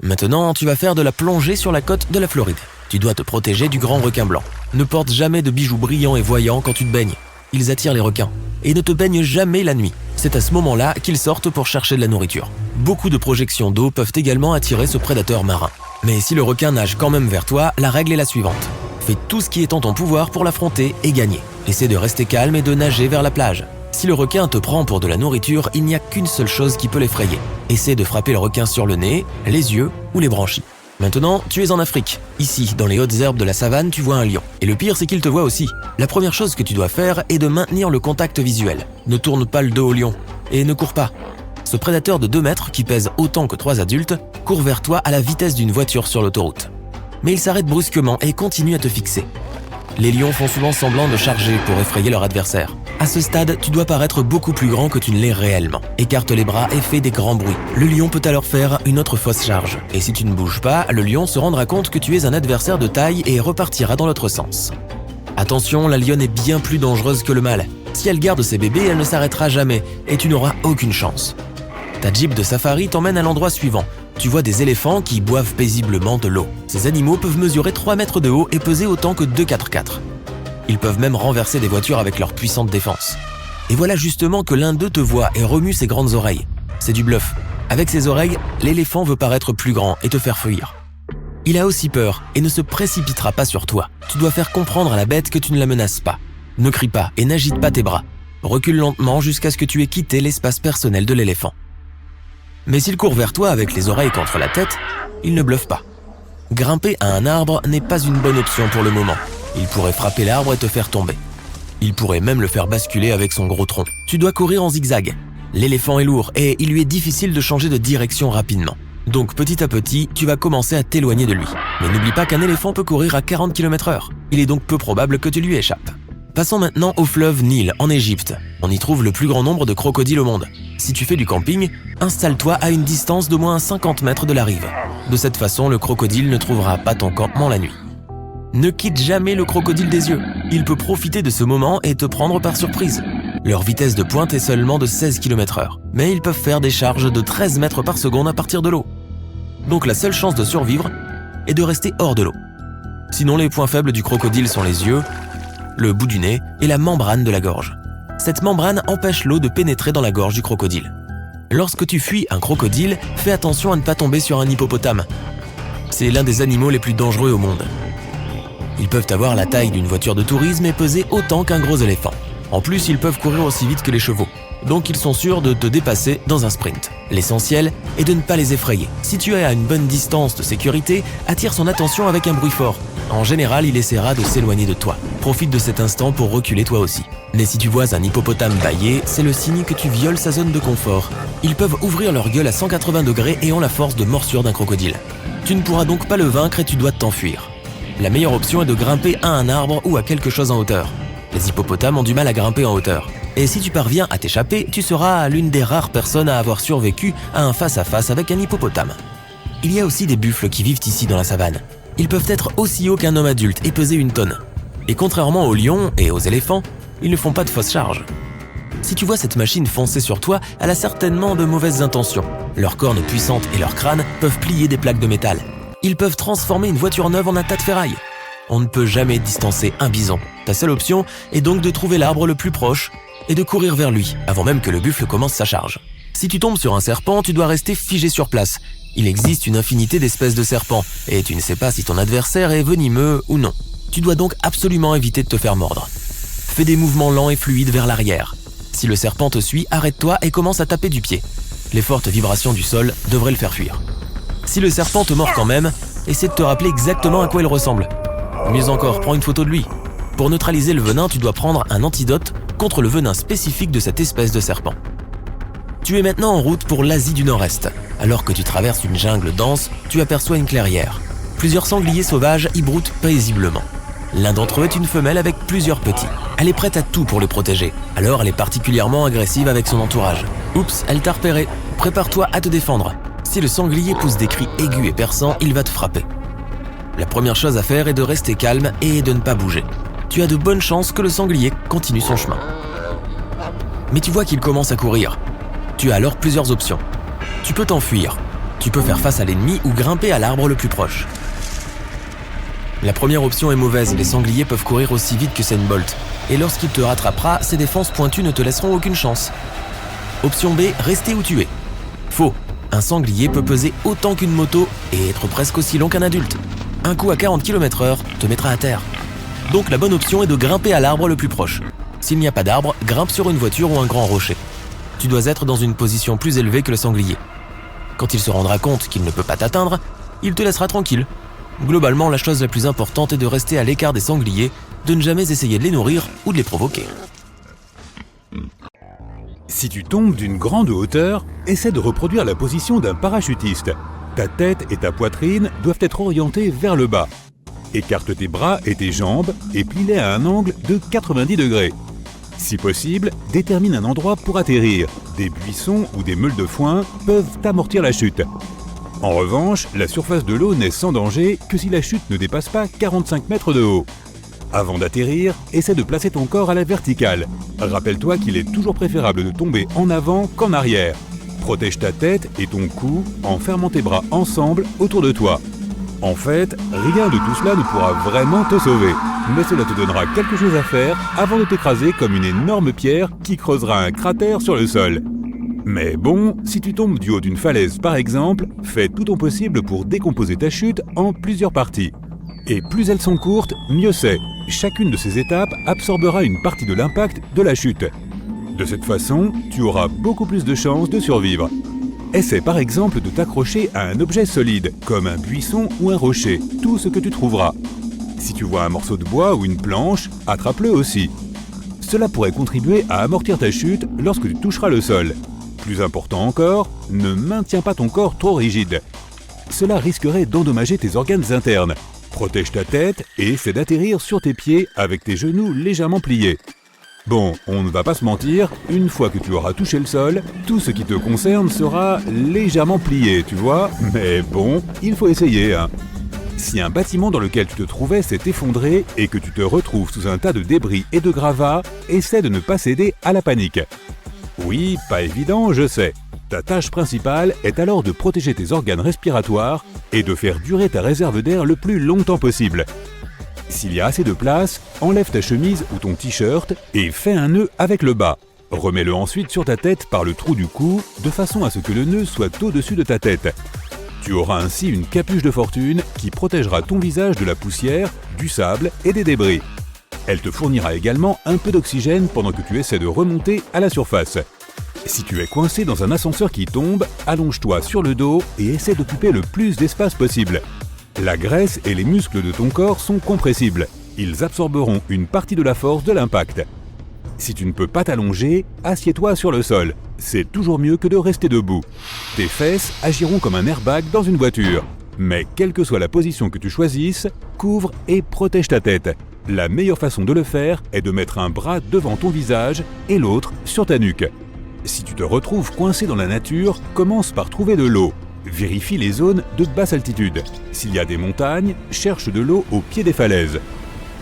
Maintenant, tu vas faire de la plongée sur la côte de la Floride. Tu dois te protéger du grand requin blanc. Ne porte jamais de bijoux brillants et voyants quand tu te baignes. Ils attirent les requins. Et ne te baigne jamais la nuit. C'est à ce moment-là qu'ils sortent pour chercher de la nourriture. Beaucoup de projections d'eau peuvent également attirer ce prédateur marin. Mais si le requin nage quand même vers toi, la règle est la suivante. Fais tout ce qui est en ton pouvoir pour l'affronter et gagner. Essaie de rester calme et de nager vers la plage. Si le requin te prend pour de la nourriture, il n'y a qu'une seule chose qui peut l'effrayer. Essaie de frapper le requin sur le nez, les yeux ou les branchies. Maintenant, tu es en Afrique. Ici, dans les hautes herbes de la savane, tu vois un lion. Et le pire, c'est qu'il te voit aussi. La première chose que tu dois faire est de maintenir le contact visuel. Ne tourne pas le dos au lion. Et ne cours pas. Ce prédateur de 2 mètres, qui pèse autant que 3 adultes, court vers toi à la vitesse d'une voiture sur l'autoroute. Mais il s'arrête brusquement et continue à te fixer. Les lions font souvent semblant de charger pour effrayer leur adversaire. À ce stade, tu dois paraître beaucoup plus grand que tu ne l'es réellement. Écarte les bras et fais des grands bruits. Le lion peut alors faire une autre fausse charge. Et si tu ne bouges pas, le lion se rendra compte que tu es un adversaire de taille et repartira dans l'autre sens. Attention, la lionne est bien plus dangereuse que le mâle. Si elle garde ses bébés, elle ne s'arrêtera jamais et tu n'auras aucune chance. Ta Jeep de safari t'emmène à l'endroit suivant. Tu vois des éléphants qui boivent paisiblement de l'eau. Ces animaux peuvent mesurer 3 mètres de haut et peser autant que 2 4x4. Ils peuvent même renverser des voitures avec leur puissante défense. Et voilà justement que l'un d'eux te voit et remue ses grandes oreilles. C'est du bluff. Avec ses oreilles, l'éléphant veut paraître plus grand et te faire fuir. Il a aussi peur et ne se précipitera pas sur toi. Tu dois faire comprendre à la bête que tu ne la menaces pas. Ne crie pas et n'agite pas tes bras. Recule lentement jusqu'à ce que tu aies quitté l'espace personnel de l'éléphant. Mais s'il court vers toi avec les oreilles contre la tête, il ne bluffe pas. Grimper à un arbre n'est pas une bonne option pour le moment. Il pourrait frapper l'arbre et te faire tomber. Il pourrait même le faire basculer avec son gros tronc. Tu dois courir en zigzag. L'éléphant est lourd et il lui est difficile de changer de direction rapidement. Donc petit à petit, tu vas commencer à t'éloigner de lui. Mais n'oublie pas qu'un éléphant peut courir à 40 km/h. Il est donc peu probable que tu lui échappes. Passons maintenant au fleuve Nil, en Égypte. On y trouve le plus grand nombre de crocodiles au monde. Si tu fais du camping, installe-toi à une distance d'au moins 50 mètres de la rive. De cette façon, le crocodile ne trouvera pas ton campement la nuit. Ne quitte jamais le crocodile des yeux. Il peut profiter de ce moment et te prendre par surprise. Leur vitesse de pointe est seulement de 16 km/h, mais ils peuvent faire des charges de 13 mètres par seconde à partir de l'eau. Donc la seule chance de survivre est de rester hors de l'eau. Sinon, les points faibles du crocodile sont les yeux, le bout du nez et la membrane de la gorge. Cette membrane empêche l'eau de pénétrer dans la gorge du crocodile. Lorsque tu fuis un crocodile, fais attention à ne pas tomber sur un hippopotame. C'est l'un des animaux les plus dangereux au monde. Ils peuvent avoir la taille d'une voiture de tourisme et peser autant qu'un gros éléphant. En plus, ils peuvent courir aussi vite que les chevaux. Donc ils sont sûrs de te dépasser dans un sprint. L'essentiel est de ne pas les effrayer. Si tu es à une bonne distance de sécurité, attire son attention avec un bruit fort. En général, il essaiera de s'éloigner de toi. Profite de cet instant pour reculer toi aussi. Mais si tu vois un hippopotame bâiller, c'est le signe que tu violes sa zone de confort. Ils peuvent ouvrir leur gueule à 180 degrés et ont la force de morsure d'un crocodile. Tu ne pourras donc pas le vaincre et tu dois t'enfuir. La meilleure option est de grimper à un arbre ou à quelque chose en hauteur. Les hippopotames ont du mal à grimper en hauteur. Et si tu parviens à t'échapper, tu seras l'une des rares personnes à avoir survécu à un face-à-face avec un hippopotame. Il y a aussi des buffles qui vivent ici dans la savane. Ils peuvent être aussi hauts qu'un homme adulte et peser 1 tonne. Et contrairement aux lions et aux éléphants, ils ne font pas de fausses charges. Si tu vois cette machine foncer sur toi, elle a certainement de mauvaises intentions. Leurs cornes puissantes et leurs crânes peuvent plier des plaques de métal. Ils peuvent transformer une voiture neuve en un tas de ferraille. On ne peut jamais distancer un bison. Ta seule option est donc de trouver l'arbre le plus proche et de courir vers lui, avant même que le buffle commence sa charge. Si tu tombes sur un serpent, tu dois rester figé sur place. Il existe une infinité d'espèces de serpents, et tu ne sais pas si ton adversaire est venimeux ou non. Tu dois donc absolument éviter de te faire mordre. Fais des mouvements lents et fluides vers l'arrière. Si le serpent te suit, arrête-toi et commence à taper du pied. Les fortes vibrations du sol devraient le faire fuir. Si le serpent te mord quand même, essaie de te rappeler exactement à quoi il ressemble. Mieux encore, prends une photo de lui. Pour neutraliser le venin, tu dois prendre un antidote contre le venin spécifique de cette espèce de serpent. Tu es maintenant en route pour l'Asie du Nord-Est. Alors que tu traverses une jungle dense, tu aperçois une clairière. Plusieurs sangliers sauvages y broutent paisiblement. L'un d'entre eux est une femelle avec plusieurs petits. Elle est prête à tout pour les protéger. Alors elle est particulièrement agressive avec son entourage. Oups, elle t'a repéré. Prépare-toi à te défendre. Si le sanglier pousse des cris aigus et perçants, il va te frapper. La première chose à faire est de rester calme et de ne pas bouger. Tu as de bonnes chances que le sanglier continue son chemin. Mais tu vois qu'il commence à courir. Tu as alors plusieurs options. Tu peux t'enfuir. Tu peux faire face à l'ennemi ou grimper à l'arbre le plus proche. La première option est mauvaise, les sangliers peuvent courir aussi vite que Usain Bolt. Et lorsqu'il te rattrapera, ses défenses pointues ne te laisseront aucune chance. Option B, rester où tu es. Faux. Un sanglier peut peser autant qu'une moto et être presque aussi long qu'un adulte. Un coup à 40 km/h te mettra à terre. Donc la bonne option est de grimper à l'arbre le plus proche. S'il n'y a pas d'arbre, grimpe sur une voiture ou un grand rocher. Tu dois être dans une position plus élevée que le sanglier. Quand il se rendra compte qu'il ne peut pas t'atteindre, il te laissera tranquille. Globalement, la chose la plus importante est de rester à l'écart des sangliers, de ne jamais essayer de les nourrir ou de les provoquer. Si tu tombes d'une grande hauteur, essaie de reproduire la position d'un parachutiste. Ta tête et ta poitrine doivent être orientées vers le bas. Écarte tes bras et tes jambes et plie-les à un angle de 90 degrés. Si possible, détermine un endroit pour atterrir. Des buissons ou des meules de foin peuvent amortir la chute. En revanche, la surface de l'eau n'est sans danger que si la chute ne dépasse pas 45 mètres de haut. Avant d'atterrir, essaie de placer ton corps à la verticale. Rappelle-toi qu'il est toujours préférable de tomber en avant qu'en arrière. Protège ta tête et ton cou en fermant tes bras ensemble autour de toi. En fait, rien de tout cela ne pourra vraiment te sauver, mais cela te donnera quelque chose à faire avant de t'écraser comme une énorme pierre qui creusera un cratère sur le sol. Mais bon, si tu tombes du haut d'une falaise par exemple, fais tout ton possible pour décomposer ta chute en plusieurs parties. Et plus elles sont courtes, mieux c'est. Chacune de ces étapes absorbera une partie de l'impact de la chute. De cette façon, tu auras beaucoup plus de chances de survivre. Essaie par exemple de t'accrocher à un objet solide, comme un buisson ou un rocher, tout ce que tu trouveras. Si tu vois un morceau de bois ou une planche, attrape-le aussi. Cela pourrait contribuer à amortir ta chute lorsque tu toucheras le sol. Plus important encore, ne maintiens pas ton corps trop rigide. Cela risquerait d'endommager tes organes internes. Protège ta tête et essaie d'atterrir sur tes pieds avec tes genoux légèrement pliés. Bon, on ne va pas se mentir, une fois que tu auras touché le sol, tout ce qui te concerne sera légèrement plié, tu vois, mais bon, il faut essayer, hein. Si un bâtiment dans lequel tu te trouvais s'est effondré et que tu te retrouves sous un tas de débris et de gravats, essaie de ne pas céder à la panique. Oui, pas évident, je sais. Ta tâche principale est alors de protéger tes organes respiratoires et de faire durer ta réserve d'air le plus longtemps possible. S'il y a assez de place, enlève ta chemise ou ton t-shirt et fais un nœud avec le bas. Remets-le ensuite sur ta tête par le trou du cou, de façon à ce que le nœud soit au-dessus de ta tête. Tu auras ainsi une capuche de fortune qui protégera ton visage de la poussière, du sable et des débris. Elle te fournira également un peu d'oxygène pendant que tu essaies de remonter à la surface. Si tu es coincé dans un ascenseur qui tombe, allonge-toi sur le dos et essaie d'occuper le plus d'espace possible. La graisse et les muscles de ton corps sont compressibles. Ils absorberont une partie de la force de l'impact. Si tu ne peux pas t'allonger, assieds-toi sur le sol. C'est toujours mieux que de rester debout. Tes fesses agiront comme un airbag dans une voiture. Mais quelle que soit la position que tu choisisses, couvre et protège ta tête. La meilleure façon de le faire est de mettre un bras devant ton visage et l'autre sur ta nuque. Si tu te retrouves coincé dans la nature, commence par trouver de l'eau. Vérifie les zones de basse altitude. S'il y a des montagnes, cherche de l'eau au pied des falaises.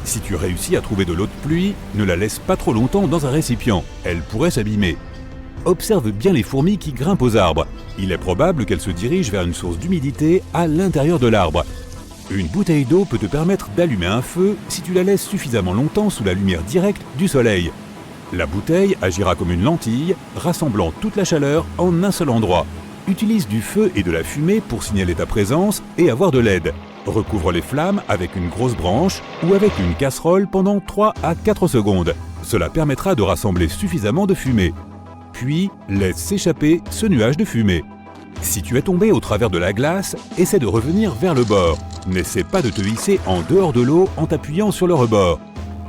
Si tu réussis à trouver de l'eau de pluie, ne la laisse pas trop longtemps dans un récipient, elle pourrait s'abîmer. Observe bien les fourmis qui grimpent aux arbres. Il est probable qu'elles se dirigent vers une source d'humidité à l'intérieur de l'arbre. Une bouteille d'eau peut te permettre d'allumer un feu si tu la laisses suffisamment longtemps sous la lumière directe du soleil. La bouteille agira comme une lentille, rassemblant toute la chaleur en un seul endroit. Utilise du feu et de la fumée pour signaler ta présence et avoir de l'aide. Recouvre les flammes avec une grosse branche ou avec une casserole pendant 3 à 4 secondes. Cela permettra de rassembler suffisamment de fumée. Puis, laisse s'échapper ce nuage de fumée. Si tu es tombé au travers de la glace, essaie de revenir vers le bord. N'essaie pas de te hisser en dehors de l'eau en t'appuyant sur le rebord.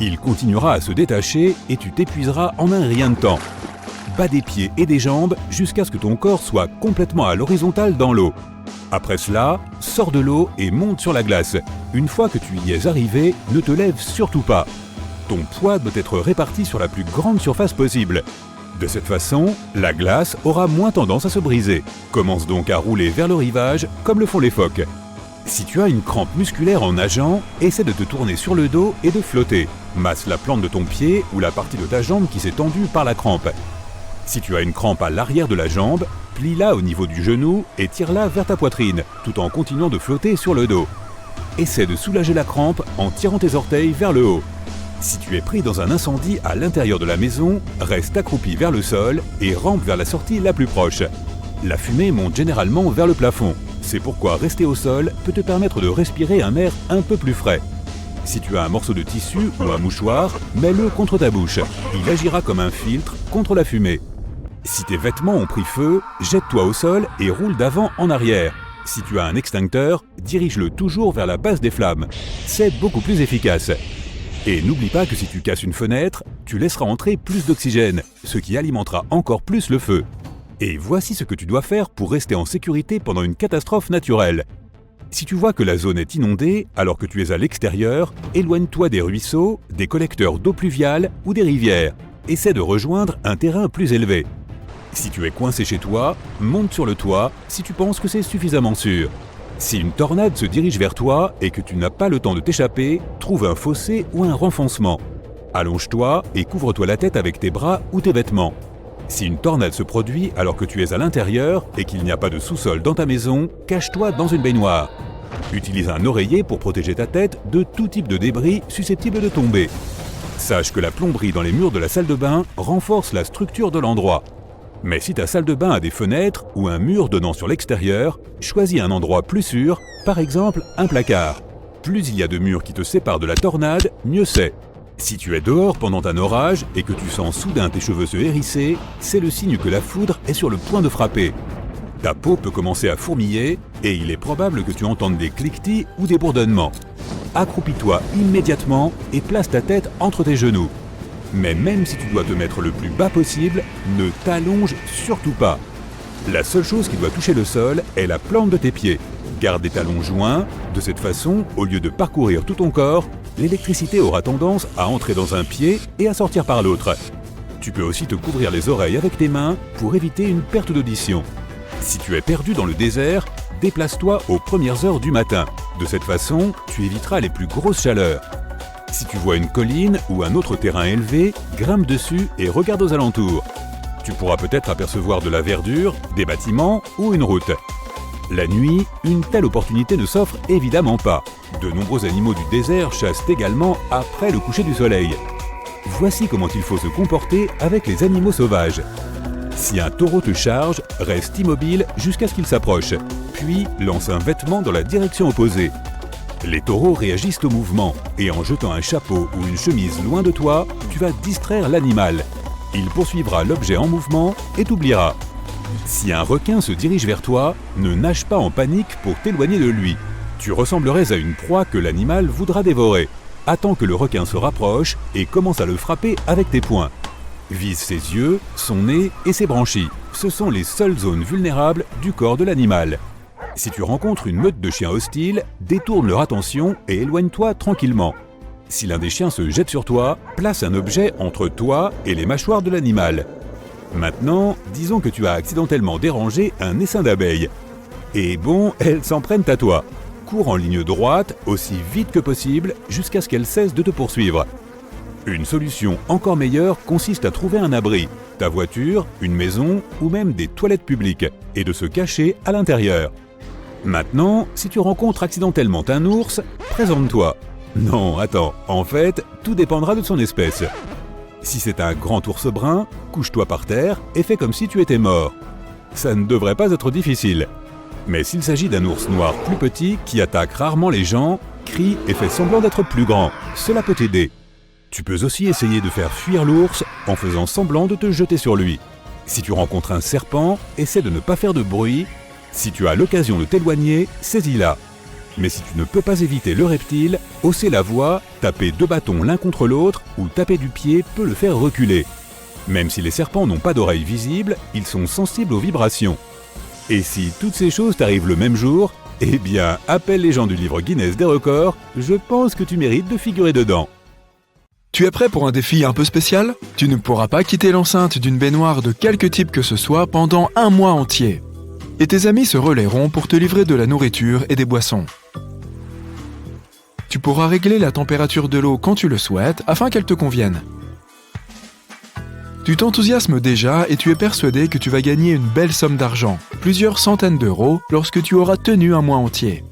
Il continuera à se détacher et tu t'épuiseras en un rien de temps. Bats des pieds et des jambes jusqu'à ce que ton corps soit complètement à l'horizontale dans l'eau. Après cela, sors de l'eau et monte sur la glace. Une fois que tu y es arrivé, ne te lève surtout pas. Ton poids doit être réparti sur la plus grande surface possible. De cette façon, la glace aura moins tendance à se briser. Commence donc à rouler vers le rivage comme le font les phoques. Si tu as une crampe musculaire en nageant, essaie de te tourner sur le dos et de flotter. Masse la plante de ton pied ou la partie de ta jambe qui s'est tendue par la crampe. Si tu as une crampe à l'arrière de la jambe, plie-la au niveau du genou et tire-la vers ta poitrine, tout en continuant de flotter sur le dos. essaie de soulager la crampe en tirant tes orteils vers le haut. Si tu es pris dans un incendie à l'intérieur de la maison, reste accroupi vers le sol et rampe vers la sortie la plus proche. La fumée monte généralement vers le plafond. C'est pourquoi rester au sol peut te permettre de respirer un air un peu plus frais. Si tu as un morceau de tissu ou un mouchoir, mets-le contre ta bouche. Il agira comme un filtre contre la fumée. Si tes vêtements ont pris feu, jette-toi au sol et roule d'avant en arrière. Si tu as un extincteur, dirige-le toujours vers la base des flammes. C'est beaucoup plus efficace. Et n'oublie pas que si tu casses une fenêtre, tu laisseras entrer plus d'oxygène, ce qui alimentera encore plus le feu. Et voici ce que tu dois faire pour rester en sécurité pendant une catastrophe naturelle. Si tu vois que la zone est inondée alors que tu es à l'extérieur, éloigne-toi des ruisseaux, des collecteurs d'eau pluviale ou des rivières. Essaie de rejoindre un terrain plus élevé. Si tu es coincé chez toi, monte sur le toit si tu penses que c'est suffisamment sûr. Si une tornade se dirige vers toi et que tu n'as pas le temps de t'échapper, trouve un fossé ou un renfoncement. Allonge-toi et couvre-toi la tête avec tes bras ou tes vêtements. Si une tornade se produit alors que tu es à l'intérieur et qu'il n'y a pas de sous-sol dans ta maison, cache-toi dans une baignoire. Utilise un oreiller pour protéger ta tête de tout type de débris susceptibles de tomber. Sache que la plomberie dans les murs de la salle de bain renforce la structure de l'endroit. Mais si ta salle de bain a des fenêtres ou un mur donnant sur l'extérieur, choisis un endroit plus sûr, par exemple un placard. Plus il y a de murs qui te séparent de la tornade, mieux c'est. Si tu es dehors pendant un orage et que tu sens soudain tes cheveux se hérisser, c'est le signe que la foudre est sur le point de frapper. Ta peau peut commencer à fourmiller et il est probable que tu entendes des cliquetis ou des bourdonnements. Accroupis-toi immédiatement et place ta tête entre tes genoux. Mais même si tu dois te mettre le plus bas possible, ne t'allonge surtout pas. La seule chose qui doit toucher le sol est la plante de tes pieds. Garde les talons joints, de cette façon, au lieu de parcourir tout ton corps, l'électricité aura tendance à entrer dans un pied et à sortir par l'autre. Tu peux aussi te couvrir les oreilles avec tes mains pour éviter une perte d'audition. Si tu es perdu dans le désert, déplace-toi aux premières heures du matin. De cette façon, tu éviteras les plus grosses chaleurs. Si tu vois une colline ou un autre terrain élevé, grimpe dessus et regarde aux alentours. Tu pourras peut-être apercevoir de la verdure, des bâtiments ou une route. La nuit, une telle opportunité ne s'offre évidemment pas. De nombreux animaux du désert chassent également après le coucher du soleil. Voici comment il faut se comporter avec les animaux sauvages. Si un taureau te charge, reste immobile jusqu'à ce qu'il s'approche, puis lance un vêtement dans la direction opposée. Les taureaux réagissent au mouvement, et en jetant un chapeau ou une chemise loin de toi, tu vas distraire l'animal. Il poursuivra l'objet en mouvement et t'oubliera. Si un requin se dirige vers toi, ne nage pas en panique pour t'éloigner de lui. Tu ressemblerais à une proie que l'animal voudra dévorer. Attends que le requin se rapproche et commence à le frapper avec tes poings. Vise ses yeux, son nez et ses branchies. Ce sont les seules zones vulnérables du corps de l'animal. Si tu rencontres une meute de chiens hostiles, détourne leur attention et éloigne-toi tranquillement. Si l'un des chiens se jette sur toi, place un objet entre toi et les mâchoires de l'animal. Maintenant, disons que tu as accidentellement dérangé un essaim d'abeilles. Et bon, elles s'en prennent à toi. Cours en ligne droite, aussi vite que possible, jusqu'à ce qu'elles cessent de te poursuivre. Une solution encore meilleure consiste à trouver un abri, ta voiture, une maison ou même des toilettes publiques, et de se cacher à l'intérieur. Maintenant, si tu rencontres accidentellement un ours, présente-toi. Non, attends, en fait, tout dépendra de son espèce. Si c'est un grand ours brun, couche-toi par terre et fais comme si tu étais mort. Ça ne devrait pas être difficile. Mais s'il s'agit d'un ours noir plus petit qui attaque rarement les gens, crie et fait semblant d'être plus grand, cela peut t'aider. Tu peux aussi essayer de faire fuir l'ours en faisant semblant de te jeter sur lui. Si tu rencontres un serpent, essaie de ne pas faire de bruit. Si tu as l'occasion de t'éloigner, saisis-la. Mais si tu ne peux pas éviter le reptile, hausser la voix, taper 2 bâtons l'un contre l'autre ou taper du pied peut le faire reculer. Même si les serpents n'ont pas d'oreilles visibles, ils sont sensibles aux vibrations. Et si toutes ces choses t'arrivent le même jour, eh bien, appelle les gens du livre Guinness des records, je pense que tu mérites de figurer dedans. Tu es prêt pour un défi un peu spécial ? Tu ne pourras pas quitter l'enceinte d'une baignoire de quelque type que ce soit pendant 1 mois entier. Et tes amis se relaieront pour te livrer de la nourriture et des boissons. Tu pourras régler la température de l'eau quand tu le souhaites afin qu'elle te convienne. Tu t'enthousiasmes déjà et tu es persuadé que tu vas gagner une belle somme d'argent, plusieurs centaines d'euros, lorsque tu auras tenu 1 mois entier.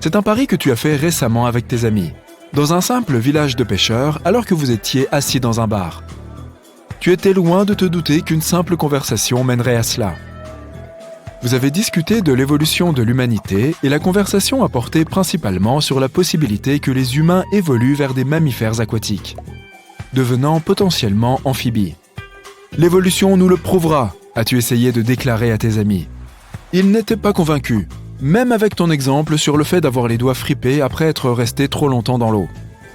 C'est un pari que tu as fait récemment avec tes amis, dans un simple village de pêcheurs alors que vous étiez assis dans un bar. Tu étais loin de te douter qu'une simple conversation mènerait à cela. Vous avez discuté de l'évolution de l'humanité et la conversation a porté principalement sur la possibilité que les humains évoluent vers des mammifères aquatiques, devenant potentiellement amphibies. L'évolution nous le prouvera, as-tu essayé de déclarer à tes amis. Ils n'étaient pas convaincus, même avec ton exemple sur le fait d'avoir les doigts fripés après être resté trop longtemps dans l'eau.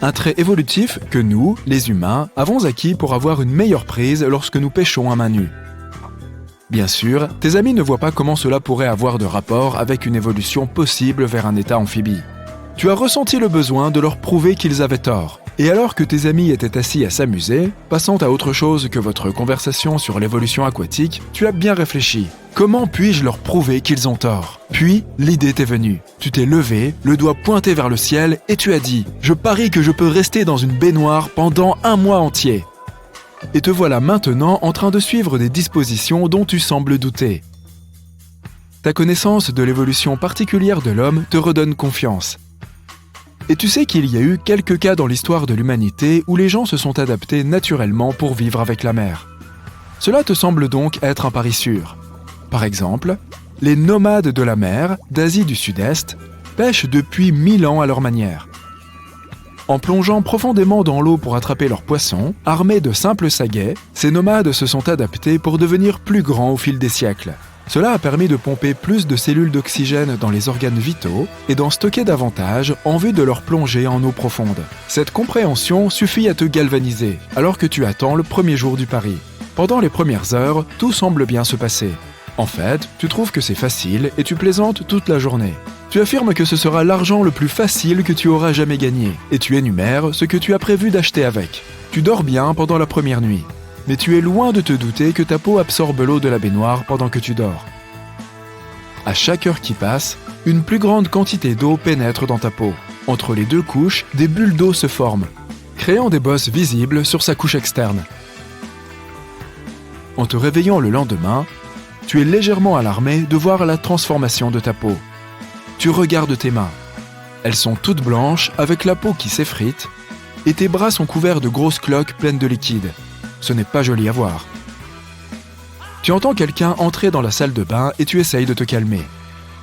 Un trait évolutif que nous, les humains, avons acquis pour avoir une meilleure prise lorsque nous pêchons à main nue. Bien sûr, tes amis ne voient pas comment cela pourrait avoir de rapport avec une évolution possible vers un état amphibie. Tu as ressenti le besoin de leur prouver qu'ils avaient tort. Et alors que tes amis étaient assis à s'amuser, passant à autre chose que votre conversation sur l'évolution aquatique, tu as bien réfléchi. Comment puis-je leur prouver qu'ils ont tort? Puis, l'idée t'est venue. Tu t'es levé, le doigt pointé vers le ciel, et tu as dit « Je parie que je peux rester dans une baignoire pendant 1 mois entier. » Et te voilà maintenant en train de suivre des dispositions dont tu sembles douter. Ta connaissance de l'évolution particulière de l'homme te redonne confiance. Et tu sais qu'il y a eu quelques cas dans l'histoire de l'humanité où les gens se sont adaptés naturellement pour vivre avec la mer. Cela te semble donc être un pari sûr. Par exemple, les nomades de la mer, d'Asie du Sud-Est, pêchent depuis 1000 ans à leur manière. En plongeant profondément dans l'eau pour attraper leurs poissons, armés de simples saguets, ces nomades se sont adaptés pour devenir plus grands au fil des siècles. Cela a permis de pomper plus de cellules d'oxygène dans les organes vitaux et d'en stocker davantage en vue de leur plonger en eau profonde. Cette compréhension suffit à te galvaniser, alors que tu attends le premier jour du pari. Pendant les premières heures, tout semble bien se passer. En fait, tu trouves que c'est facile et tu plaisantes toute la journée. Tu affirmes que ce sera l'argent le plus facile que tu auras jamais gagné, et tu énumères ce que tu as prévu d'acheter avec. Tu dors bien pendant la première nuit, mais tu es loin de te douter que ta peau absorbe l'eau de la baignoire pendant que tu dors. À chaque heure qui passe, une plus grande quantité d'eau pénètre dans ta peau. Entre les 2 couches, des bulles d'eau se forment, créant des bosses visibles sur sa couche externe. En te réveillant le lendemain, tu es légèrement alarmé de voir la transformation de ta peau. Tu regardes tes mains. Elles sont toutes blanches avec la peau qui s'effrite et tes bras sont couverts de grosses cloques pleines de liquide. Ce n'est pas joli à voir. Tu entends quelqu'un entrer dans la salle de bain et tu essayes de te calmer.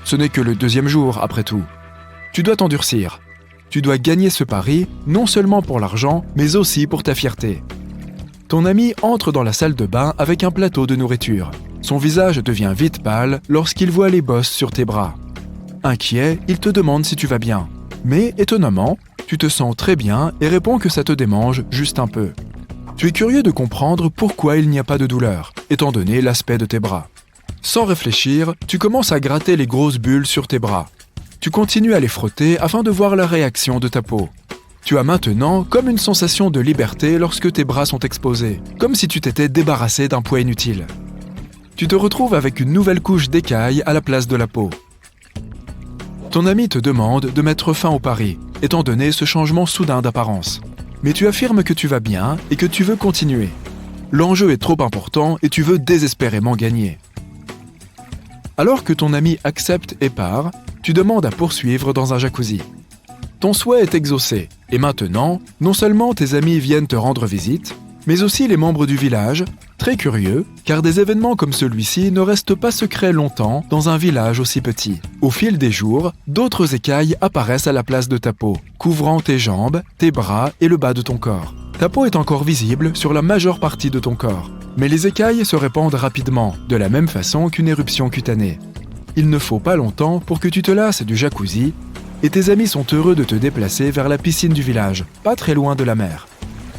Ce n'est que le 2e jour, après tout. Tu dois t'endurcir. Tu dois gagner ce pari, non seulement pour l'argent, mais aussi pour ta fierté. Ton ami entre dans la salle de bain avec un plateau de nourriture. Son visage devient vite pâle lorsqu'il voit les bosses sur tes bras. Inquiet, il te demande si tu vas bien. Mais, étonnamment, tu te sens très bien et réponds que ça te démange juste un peu. Tu es curieux de comprendre pourquoi il n'y a pas de douleur, étant donné l'aspect de tes bras. Sans réfléchir, tu commences à gratter les grosses bulles sur tes bras. Tu continues à les frotter afin de voir la réaction de ta peau. Tu as maintenant comme une sensation de liberté lorsque tes bras sont exposés, comme si tu t'étais débarrassé d'un poids inutile. Tu te retrouves avec une nouvelle couche d'écailles à la place de la peau. Ton ami te demande de mettre fin au pari, étant donné ce changement soudain d'apparence. Mais tu affirmes que tu vas bien et que tu veux continuer. L'enjeu est trop important et tu veux désespérément gagner. Alors que ton ami accepte et part, tu demandes à poursuivre dans un jacuzzi. Ton souhait est exaucé, et maintenant, non seulement tes amis viennent te rendre visite, mais aussi les membres du village, très curieux, car des événements comme celui-ci ne restent pas secrets longtemps dans un village aussi petit. Au fil des jours, d'autres écailles apparaissent à la place de ta peau, couvrant tes jambes, tes bras et le bas de ton corps. Ta peau est encore visible sur la majeure partie de ton corps, mais les écailles se répandent rapidement, de la même façon qu'une éruption cutanée. Il ne faut pas longtemps pour que tu te lasses du jacuzzi, et tes amis sont heureux de te déplacer vers la piscine du village, pas très loin de la mer.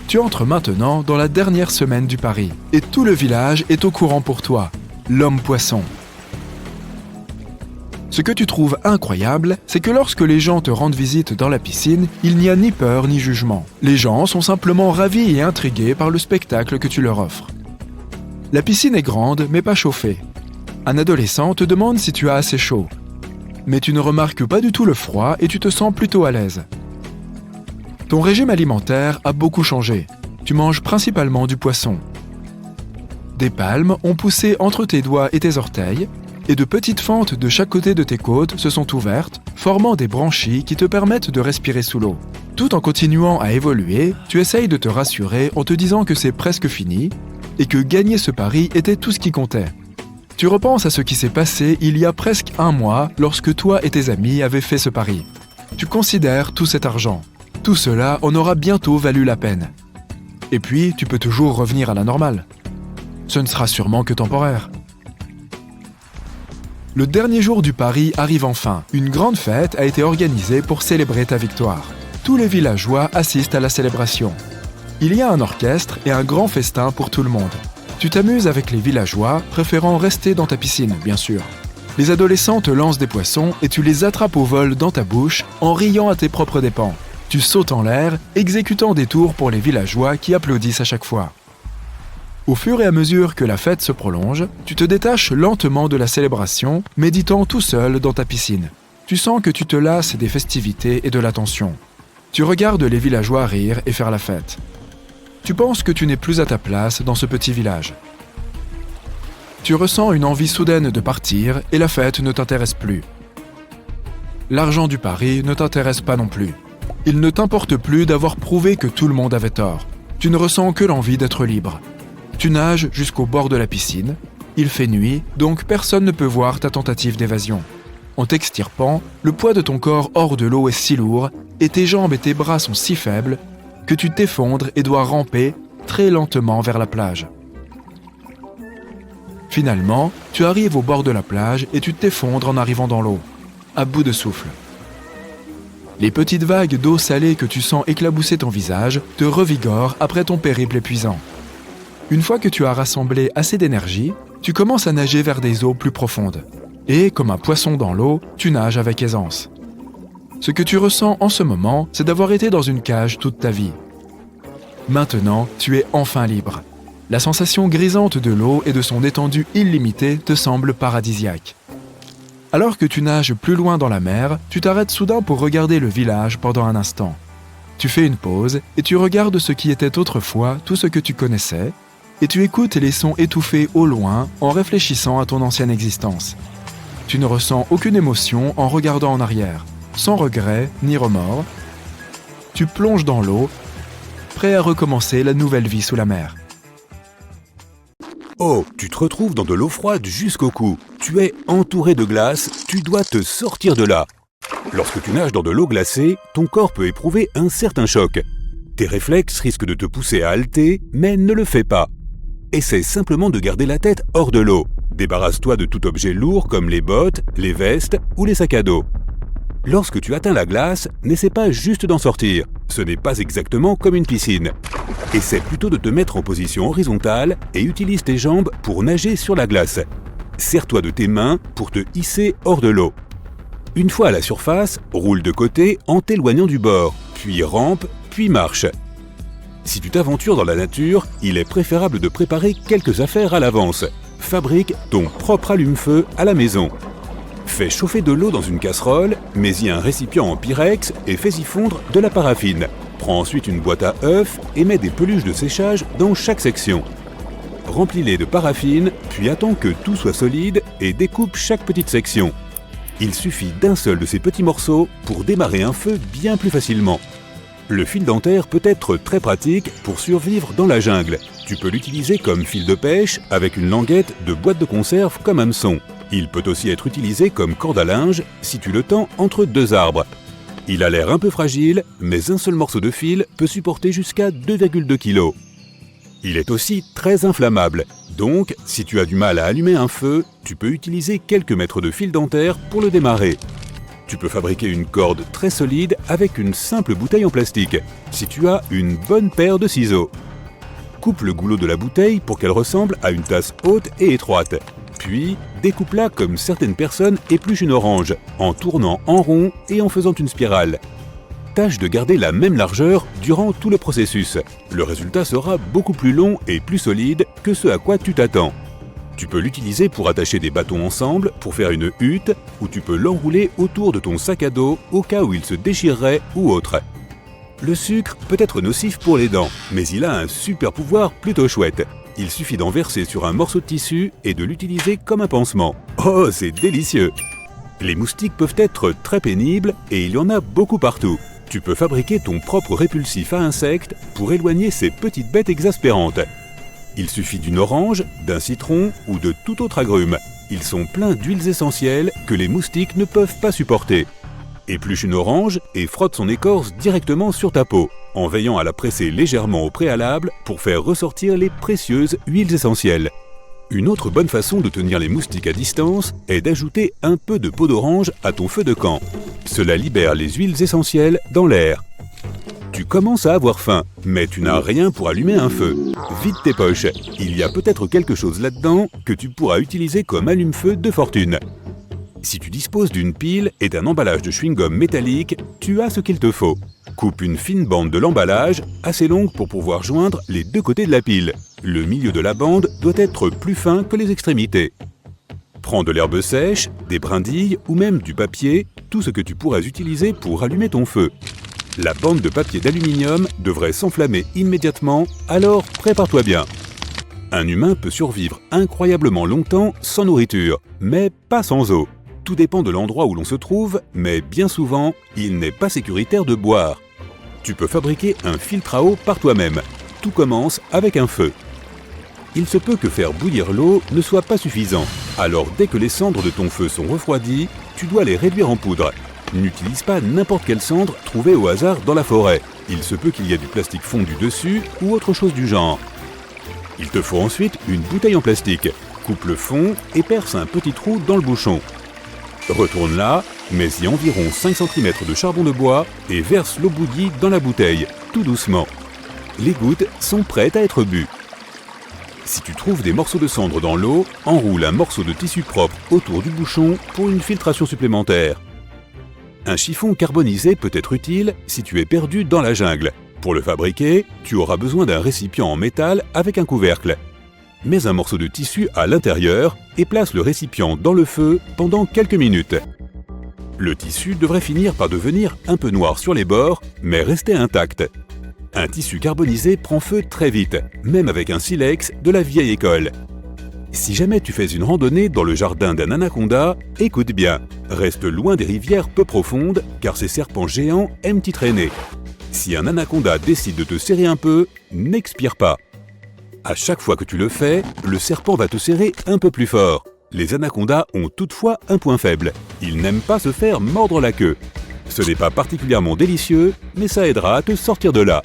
Tu entres maintenant dans la dernière semaine du pari, et tout le village est au courant pour toi, l'homme-poisson. Ce que tu trouves incroyable, c'est que lorsque les gens te rendent visite dans la piscine, il n'y a ni peur ni jugement. Les gens sont simplement ravis et intrigués par le spectacle que tu leur offres. La piscine est grande, mais pas chauffée. Un adolescent te demande si tu as assez chaud. Mais tu ne remarques pas du tout le froid et tu te sens plutôt à l'aise. Ton régime alimentaire a beaucoup changé. Tu manges principalement du poisson. Des palmes ont poussé entre tes doigts et tes orteils, et de petites fentes de chaque côté de tes côtes se sont ouvertes, formant des branchies qui te permettent de respirer sous l'eau. Tout en continuant à évoluer, tu essayes de te rassurer en te disant que c'est presque fini et que gagner ce pari était tout ce qui comptait. Tu repenses à ce qui s'est passé il y a presque un mois lorsque toi et tes amis avaient fait ce pari. Tu considères tout cet argent. Tout cela en aura bientôt valu la peine. Et puis, tu peux toujours revenir à la normale. Ce ne sera sûrement que temporaire. Le dernier jour du pari arrive enfin. Une grande fête a été organisée pour célébrer ta victoire. Tous les villageois assistent à la célébration. Il y a un orchestre et un grand festin pour tout le monde. Tu t'amuses avec les villageois, préférant rester dans ta piscine, bien sûr. Les adolescents te lancent des poissons et tu les attrapes au vol dans ta bouche en riant à tes propres dépens. Tu sautes en l'air, exécutant des tours pour les villageois qui applaudissent à chaque fois. Au fur et à mesure que la fête se prolonge, tu te détaches lentement de la célébration, méditant tout seul dans ta piscine. Tu sens que tu te lasses des festivités et de l'attention. Tu regardes les villageois rire et faire la fête. Tu penses que tu n'es plus à ta place dans ce petit village. Tu ressens une envie soudaine de partir et la fête ne t'intéresse plus. L'argent du pari ne t'intéresse pas non plus. Il ne t'importe plus d'avoir prouvé que tout le monde avait tort. Tu ne ressens que l'envie d'être libre. Tu nages jusqu'au bord de la piscine. Il fait nuit, donc personne ne peut voir ta tentative d'évasion. En t'extirpant, le poids de ton corps hors de l'eau est si lourd et tes jambes et tes bras sont si faibles que tu t'effondres et dois ramper très lentement vers la plage. Finalement, tu arrives au bord de la plage et tu t'effondres en arrivant dans l'eau, à bout de souffle. Les petites vagues d'eau salée que tu sens éclabousser ton visage te revigorent après ton périple épuisant. Une fois que tu as rassemblé assez d'énergie, tu commences à nager vers des eaux plus profondes. Et, comme un poisson dans l'eau, tu nages avec aisance. Ce que tu ressens en ce moment, c'est d'avoir été dans une cage toute ta vie. Maintenant, tu es enfin libre. La sensation grisante de l'eau et de son étendue illimitée te semble paradisiaque. Alors que tu nages plus loin dans la mer, tu t'arrêtes soudain pour regarder le village pendant un instant. Tu fais une pause et tu regardes ce qui était autrefois tout ce que tu connaissais, et tu écoutes les sons étouffés au loin en réfléchissant à ton ancienne existence. Tu ne ressens aucune émotion en regardant en arrière, sans regret ni remords. Tu plonges dans l'eau, prêt à recommencer la nouvelle vie sous la mer. Oh, tu te retrouves dans de l'eau froide jusqu'au cou. Tu es entouré de glace, tu dois te sortir de là. Lorsque tu nages dans de l'eau glacée, ton corps peut éprouver un certain choc. Tes réflexes risquent de te pousser à halter, mais ne le fais pas. Essaie simplement de garder la tête hors de l'eau. Débarrasse-toi de tout objet lourd comme les bottes, les vestes ou les sacs à dos. Lorsque tu atteins la glace, n'essaie pas juste d'en sortir. Ce n'est pas exactement comme une piscine. Essaie plutôt de te mettre en position horizontale et utilise tes jambes pour nager sur la glace. Serre-toi de tes mains pour te hisser hors de l'eau. Une fois à la surface, roule de côté en t'éloignant du bord, puis rampe, puis marche. Si tu t'aventures dans la nature, il est préférable de préparer quelques affaires à l'avance. Fabrique ton propre allume-feu à la maison. Fais chauffer de l'eau dans une casserole, mets-y un récipient en pyrex et fais-y fondre de la paraffine. Prends ensuite une boîte à œufs et mets des peluches de séchage dans chaque section. Remplis-les de paraffine, puis attends que tout soit solide et découpe chaque petite section. Il suffit d'un seul de ces petits morceaux pour démarrer un feu bien plus facilement. Le fil dentaire peut être très pratique pour survivre dans la jungle. Tu peux l'utiliser comme fil de pêche avec une languette de boîte de conserve comme hameçon. Il peut aussi être utilisé comme corde à linge si tu le tends entre deux arbres. Il a l'air un peu fragile, mais un seul morceau de fil peut supporter jusqu'à 2,2 kg. Il est aussi très inflammable, donc si tu as du mal à allumer un feu, tu peux utiliser quelques mètres de fil dentaire pour le démarrer. Tu peux fabriquer une corde très solide avec une simple bouteille en plastique, si tu as une bonne paire de ciseaux. Coupe le goulot de la bouteille pour qu'elle ressemble à une tasse haute et étroite. Puis, découpe-la comme certaines personnes épluchent une orange, en tournant en rond et en faisant une spirale. Tâche de garder la même largeur durant tout le processus. Le résultat sera beaucoup plus long et plus solide que ce à quoi tu t'attends. Tu peux l'utiliser pour attacher des bâtons ensemble, pour faire une hutte, ou tu peux l'enrouler autour de ton sac à dos au cas où il se déchirerait ou autre. Le sucre peut être nocif pour les dents, mais il a un super pouvoir plutôt chouette. Il suffit d'en verser sur un morceau de tissu et de l'utiliser comme un pansement. Oh, c'est délicieux! Les moustiques peuvent être très pénibles et il y en a beaucoup partout. Tu peux fabriquer ton propre répulsif à insectes pour éloigner ces petites bêtes exaspérantes. Il suffit d'une orange, d'un citron ou de tout autre agrume. Ils sont pleins d'huiles essentielles que les moustiques ne peuvent pas supporter. Épluche une orange et frotte son écorce directement sur ta peau, en veillant à la presser légèrement au préalable pour faire ressortir les précieuses huiles essentielles. Une autre bonne façon de tenir les moustiques à distance est d'ajouter un peu de peau d'orange à ton feu de camp. Cela libère les huiles essentielles dans l'air. Tu commences à avoir faim, mais tu n'as rien pour allumer un feu. Vide tes poches, il y a peut-être quelque chose là-dedans que tu pourras utiliser comme allume-feu de fortune. Si tu disposes d'une pile et d'un emballage de chewing-gum métallique, tu as ce qu'il te faut. Coupe une fine bande de l'emballage, assez longue pour pouvoir joindre les deux côtés de la pile. Le milieu de la bande doit être plus fin que les extrémités. Prends de l'herbe sèche, des brindilles ou même du papier, tout ce que tu pourras utiliser pour allumer ton feu. La bande de papier d'aluminium devrait s'enflammer immédiatement, alors prépare-toi bien. Un humain peut survivre incroyablement longtemps sans nourriture, mais pas sans eau. Tout dépend de l'endroit où l'on se trouve, mais bien souvent, il n'est pas sécuritaire de boire. Tu peux fabriquer un filtre à eau par toi-même. Tout commence avec un feu. Il se peut que faire bouillir l'eau ne soit pas suffisant. Alors dès que les cendres de ton feu sont refroidies, tu dois les réduire en poudre. N'utilise pas n'importe quelle cendre trouvée au hasard dans la forêt. Il se peut qu'il y ait du plastique fondu dessus ou autre chose du genre. Il te faut ensuite une bouteille en plastique. Coupe le fond et perce un petit trou dans le bouchon. Retourne-la, mets-y environ 5 cm de charbon de bois et verse l'eau bouillie dans la bouteille, tout doucement. Les gouttes sont prêtes à être bues. Si tu trouves des morceaux de cendre dans l'eau, enroule un morceau de tissu propre autour du bouchon pour une filtration supplémentaire. Un chiffon carbonisé peut être utile si tu es perdu dans la jungle. Pour le fabriquer, tu auras besoin d'un récipient en métal avec un couvercle. Mets un morceau de tissu à l'intérieur et place le récipient dans le feu pendant quelques minutes. Le tissu devrait finir par devenir un peu noir sur les bords, mais rester intact. Un tissu carbonisé prend feu très vite, même avec un silex de la vieille école. Si jamais tu fais une randonnée dans le jardin d'un anaconda, écoute bien, reste loin des rivières peu profondes car ces serpents géants aiment y traîner. Si un anaconda décide de te serrer un peu, n'expire pas. À chaque fois que tu le fais, le serpent va te serrer un peu plus fort. Les anacondas ont toutefois un point faible. Ils n'aiment pas se faire mordre la queue. Ce n'est pas particulièrement délicieux, mais ça aidera à te sortir de là.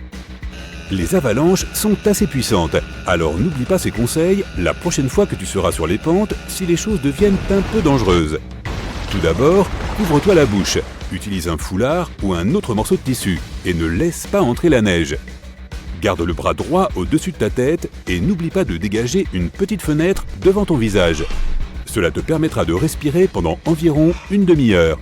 Les avalanches sont assez puissantes, alors n'oublie pas ces conseils la prochaine fois que tu seras sur les pentes si les choses deviennent un peu dangereuses. Tout d'abord, couvre-toi la bouche. Utilise un foulard ou un autre morceau de tissu et ne laisse pas entrer la neige. Garde le bras droit au-dessus de ta tête et n'oublie pas de dégager une petite fenêtre devant ton visage. Cela te permettra de respirer pendant environ une demi-heure.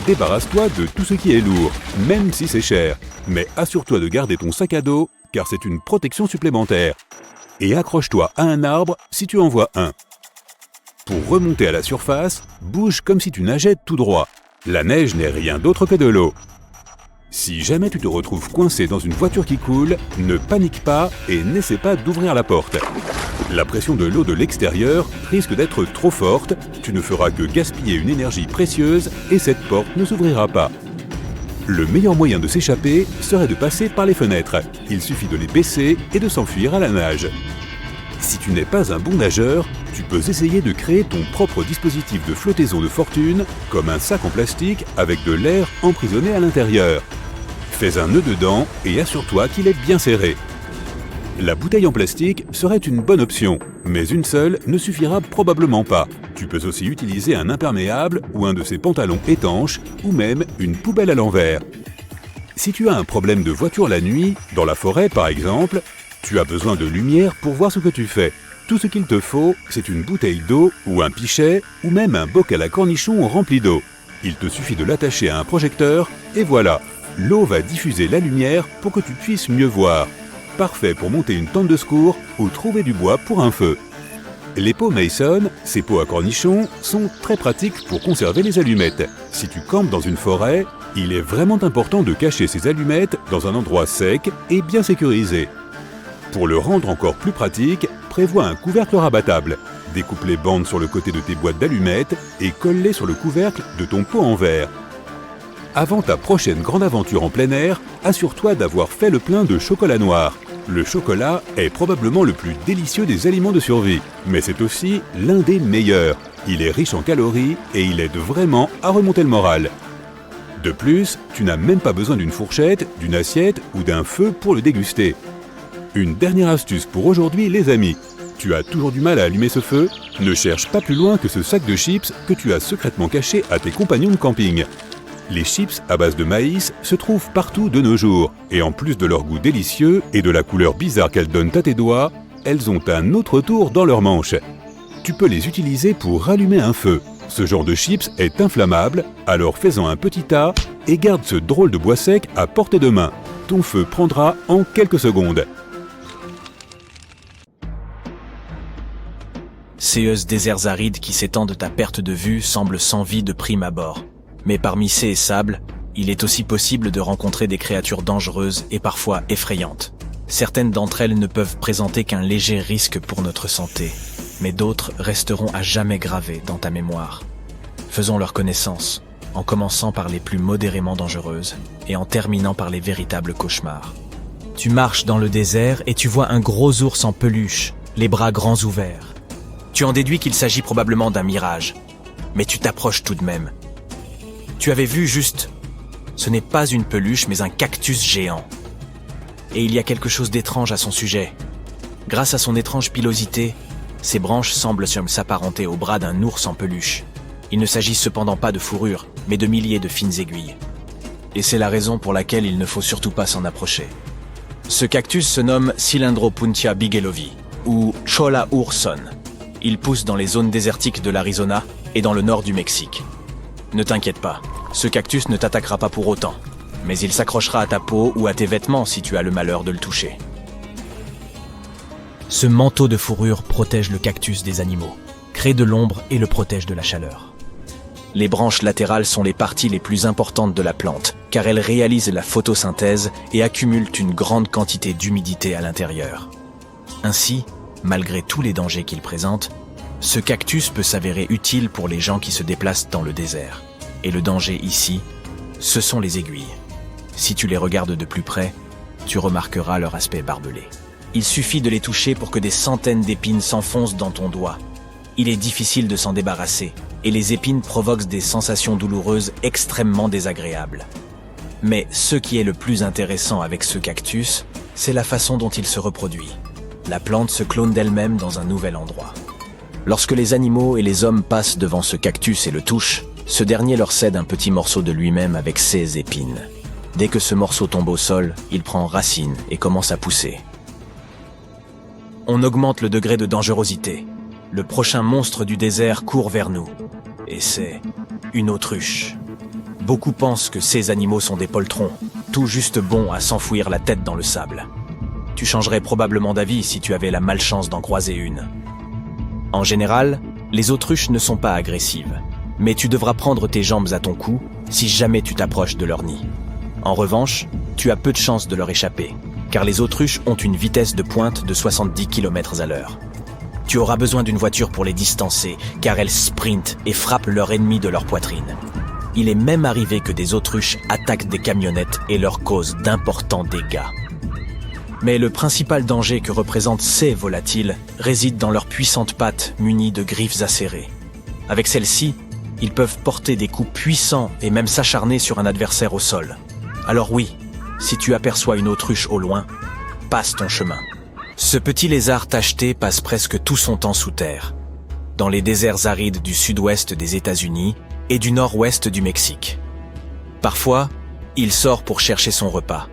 Débarrasse-toi de tout ce qui est lourd, même si c'est cher, mais assure-toi de garder ton sac à dos car c'est une protection supplémentaire. Et accroche-toi à un arbre si tu en vois un. Pour remonter à la surface, bouge comme si tu nageais tout droit. La neige n'est rien d'autre que de l'eau. Si jamais tu te retrouves coincé dans une voiture qui coule, ne panique pas et n'essaie pas d'ouvrir la porte. La pression de l'eau de l'extérieur risque d'être trop forte, tu ne feras que gaspiller une énergie précieuse et cette porte ne s'ouvrira pas. Le meilleur moyen de s'échapper serait de passer par les fenêtres. Il suffit de les baisser et de s'enfuir à la nage. Si tu n'es pas un bon nageur, tu peux essayer de créer ton propre dispositif de flottaison de fortune, comme un sac en plastique avec de l'air emprisonné à l'intérieur. Fais un nœud dedans et assure-toi qu'il est bien serré. La bouteille en plastique serait une bonne option, mais une seule ne suffira probablement pas. Tu peux aussi utiliser un imperméable ou un de ces pantalons étanches, ou même une poubelle à l'envers. Si tu as un problème de voiture la nuit, dans la forêt par exemple, tu as besoin de lumière pour voir ce que tu fais. Tout ce qu'il te faut, c'est une bouteille d'eau ou un pichet, ou même un bocal à cornichons rempli d'eau. Il te suffit de l'attacher à un projecteur, et voilà, l'eau va diffuser la lumière pour que tu puisses mieux voir. Parfait pour monter une tente de secours ou trouver du bois pour un feu. Les pots Mason, ces pots à cornichons, sont très pratiques pour conserver les allumettes. Si tu campes dans une forêt, il est vraiment important de cacher ces allumettes dans un endroit sec et bien sécurisé. Pour le rendre encore plus pratique, prévois un couvercle rabattable. Découpe les bandes sur le côté de tes boîtes d'allumettes et colle-les sur le couvercle de ton pot en verre. Avant ta prochaine grande aventure en plein air, assure-toi d'avoir fait le plein de chocolat noir. Le chocolat est probablement le plus délicieux des aliments de survie, mais c'est aussi l'un des meilleurs. Il est riche en calories et il aide vraiment à remonter le moral. De plus, tu n'as même pas besoin d'une fourchette, d'une assiette ou d'un feu pour le déguster. Une dernière astuce pour aujourd'hui, les amis. Tu as toujours du mal à allumer ce feu? Ne cherche pas plus loin que ce sac de chips que tu as secrètement caché à tes compagnons de camping. Les chips à base de maïs se trouvent partout de nos jours, et en plus de leur goût délicieux et de la couleur bizarre qu'elles donnent à tes doigts, elles ont un autre tour dans leur manche. Tu peux les utiliser pour rallumer un feu. Ce genre de chips est inflammable, alors fais-en un petit tas et garde ce drôle de bois sec à portée de main. Ton feu prendra en quelques secondes. Ces déserts arides qui s'étendent à perte de vue semblent sans vie de prime abord. Mais parmi ces sables, il est aussi possible de rencontrer des créatures dangereuses et parfois effrayantes. Certaines d'entre elles ne peuvent présenter qu'un léger risque pour notre santé, mais d'autres resteront à jamais gravées dans ta mémoire. Faisons leur connaissance, en commençant par les plus modérément dangereuses et en terminant par les véritables cauchemars. Tu marches dans le désert et tu vois un gros ours en peluche, les bras grands ouverts. Tu en déduis qu'il s'agit probablement d'un mirage, mais tu t'approches tout de même. Tu avais vu juste, ce n'est pas une peluche mais un cactus géant. Et il y a quelque chose d'étrange à son sujet. Grâce à son étrange pilosité, ses branches semblent s'apparenter aux bras d'un ours en peluche. Il ne s'agit cependant pas de fourrure, mais de milliers de fines aiguilles. Et c'est la raison pour laquelle il ne faut surtout pas s'en approcher. Ce cactus se nomme Cylindropuntia bigelovi, ou Cholla urson. Il pousse dans les zones désertiques de l'Arizona et dans le nord du Mexique. Ne t'inquiète pas, ce cactus ne t'attaquera pas pour autant, mais il s'accrochera à ta peau ou à tes vêtements si tu as le malheur de le toucher. Ce manteau de fourrure protège le cactus des animaux, crée de l'ombre et le protège de la chaleur. Les branches latérales sont les parties les plus importantes de la plante, car elles réalisent la photosynthèse et accumulent une grande quantité d'humidité à l'intérieur. Ainsi, malgré tous les dangers qu'il présente, ce cactus peut s'avérer utile pour les gens qui se déplacent dans le désert. Et le danger ici, ce sont les aiguilles. Si tu les regardes de plus près, tu remarqueras leur aspect barbelé. Il suffit de les toucher pour que des centaines d'épines s'enfoncent dans ton doigt. Il est difficile de s'en débarrasser, et les épines provoquent des sensations douloureuses extrêmement désagréables. Mais ce qui est le plus intéressant avec ce cactus, c'est la façon dont il se reproduit. La plante se clone d'elle-même dans un nouvel endroit. Lorsque les animaux et les hommes passent devant ce cactus et le touchent, ce dernier leur cède un petit morceau de lui-même avec ses épines. Dès que ce morceau tombe au sol, il prend racine et commence à pousser. On augmente le degré de dangerosité. Le prochain monstre du désert court vers nous. Et c'est une autruche. Beaucoup pensent que ces animaux sont des poltrons, tout juste bons à s'enfouir la tête dans le sable. Tu changerais probablement d'avis si tu avais la malchance d'en croiser une. En général, les autruches ne sont pas agressives, mais tu devras prendre tes jambes à ton cou si jamais tu t'approches de leur nid. En revanche, tu as peu de chances de leur échapper, car les autruches ont une vitesse de pointe de 70 km/h. Tu auras besoin d'une voiture pour les distancer, car elles sprintent et frappent leur ennemi de leur poitrine. Il est même arrivé que des autruches attaquent des camionnettes et leur causent d'importants dégâts. Mais le principal danger que représentent ces volatiles réside dans leurs puissantes pattes munies de griffes acérées. Avec celles-ci, ils peuvent porter des coups puissants et même s'acharner sur un adversaire au sol. Alors oui, si tu aperçois une autruche au loin, passe ton chemin. Ce petit lézard tacheté passe presque tout son temps sous terre, dans les déserts arides du sud-ouest des États-Unis et du nord-ouest du Mexique. Parfois, il sort pour chercher son repas.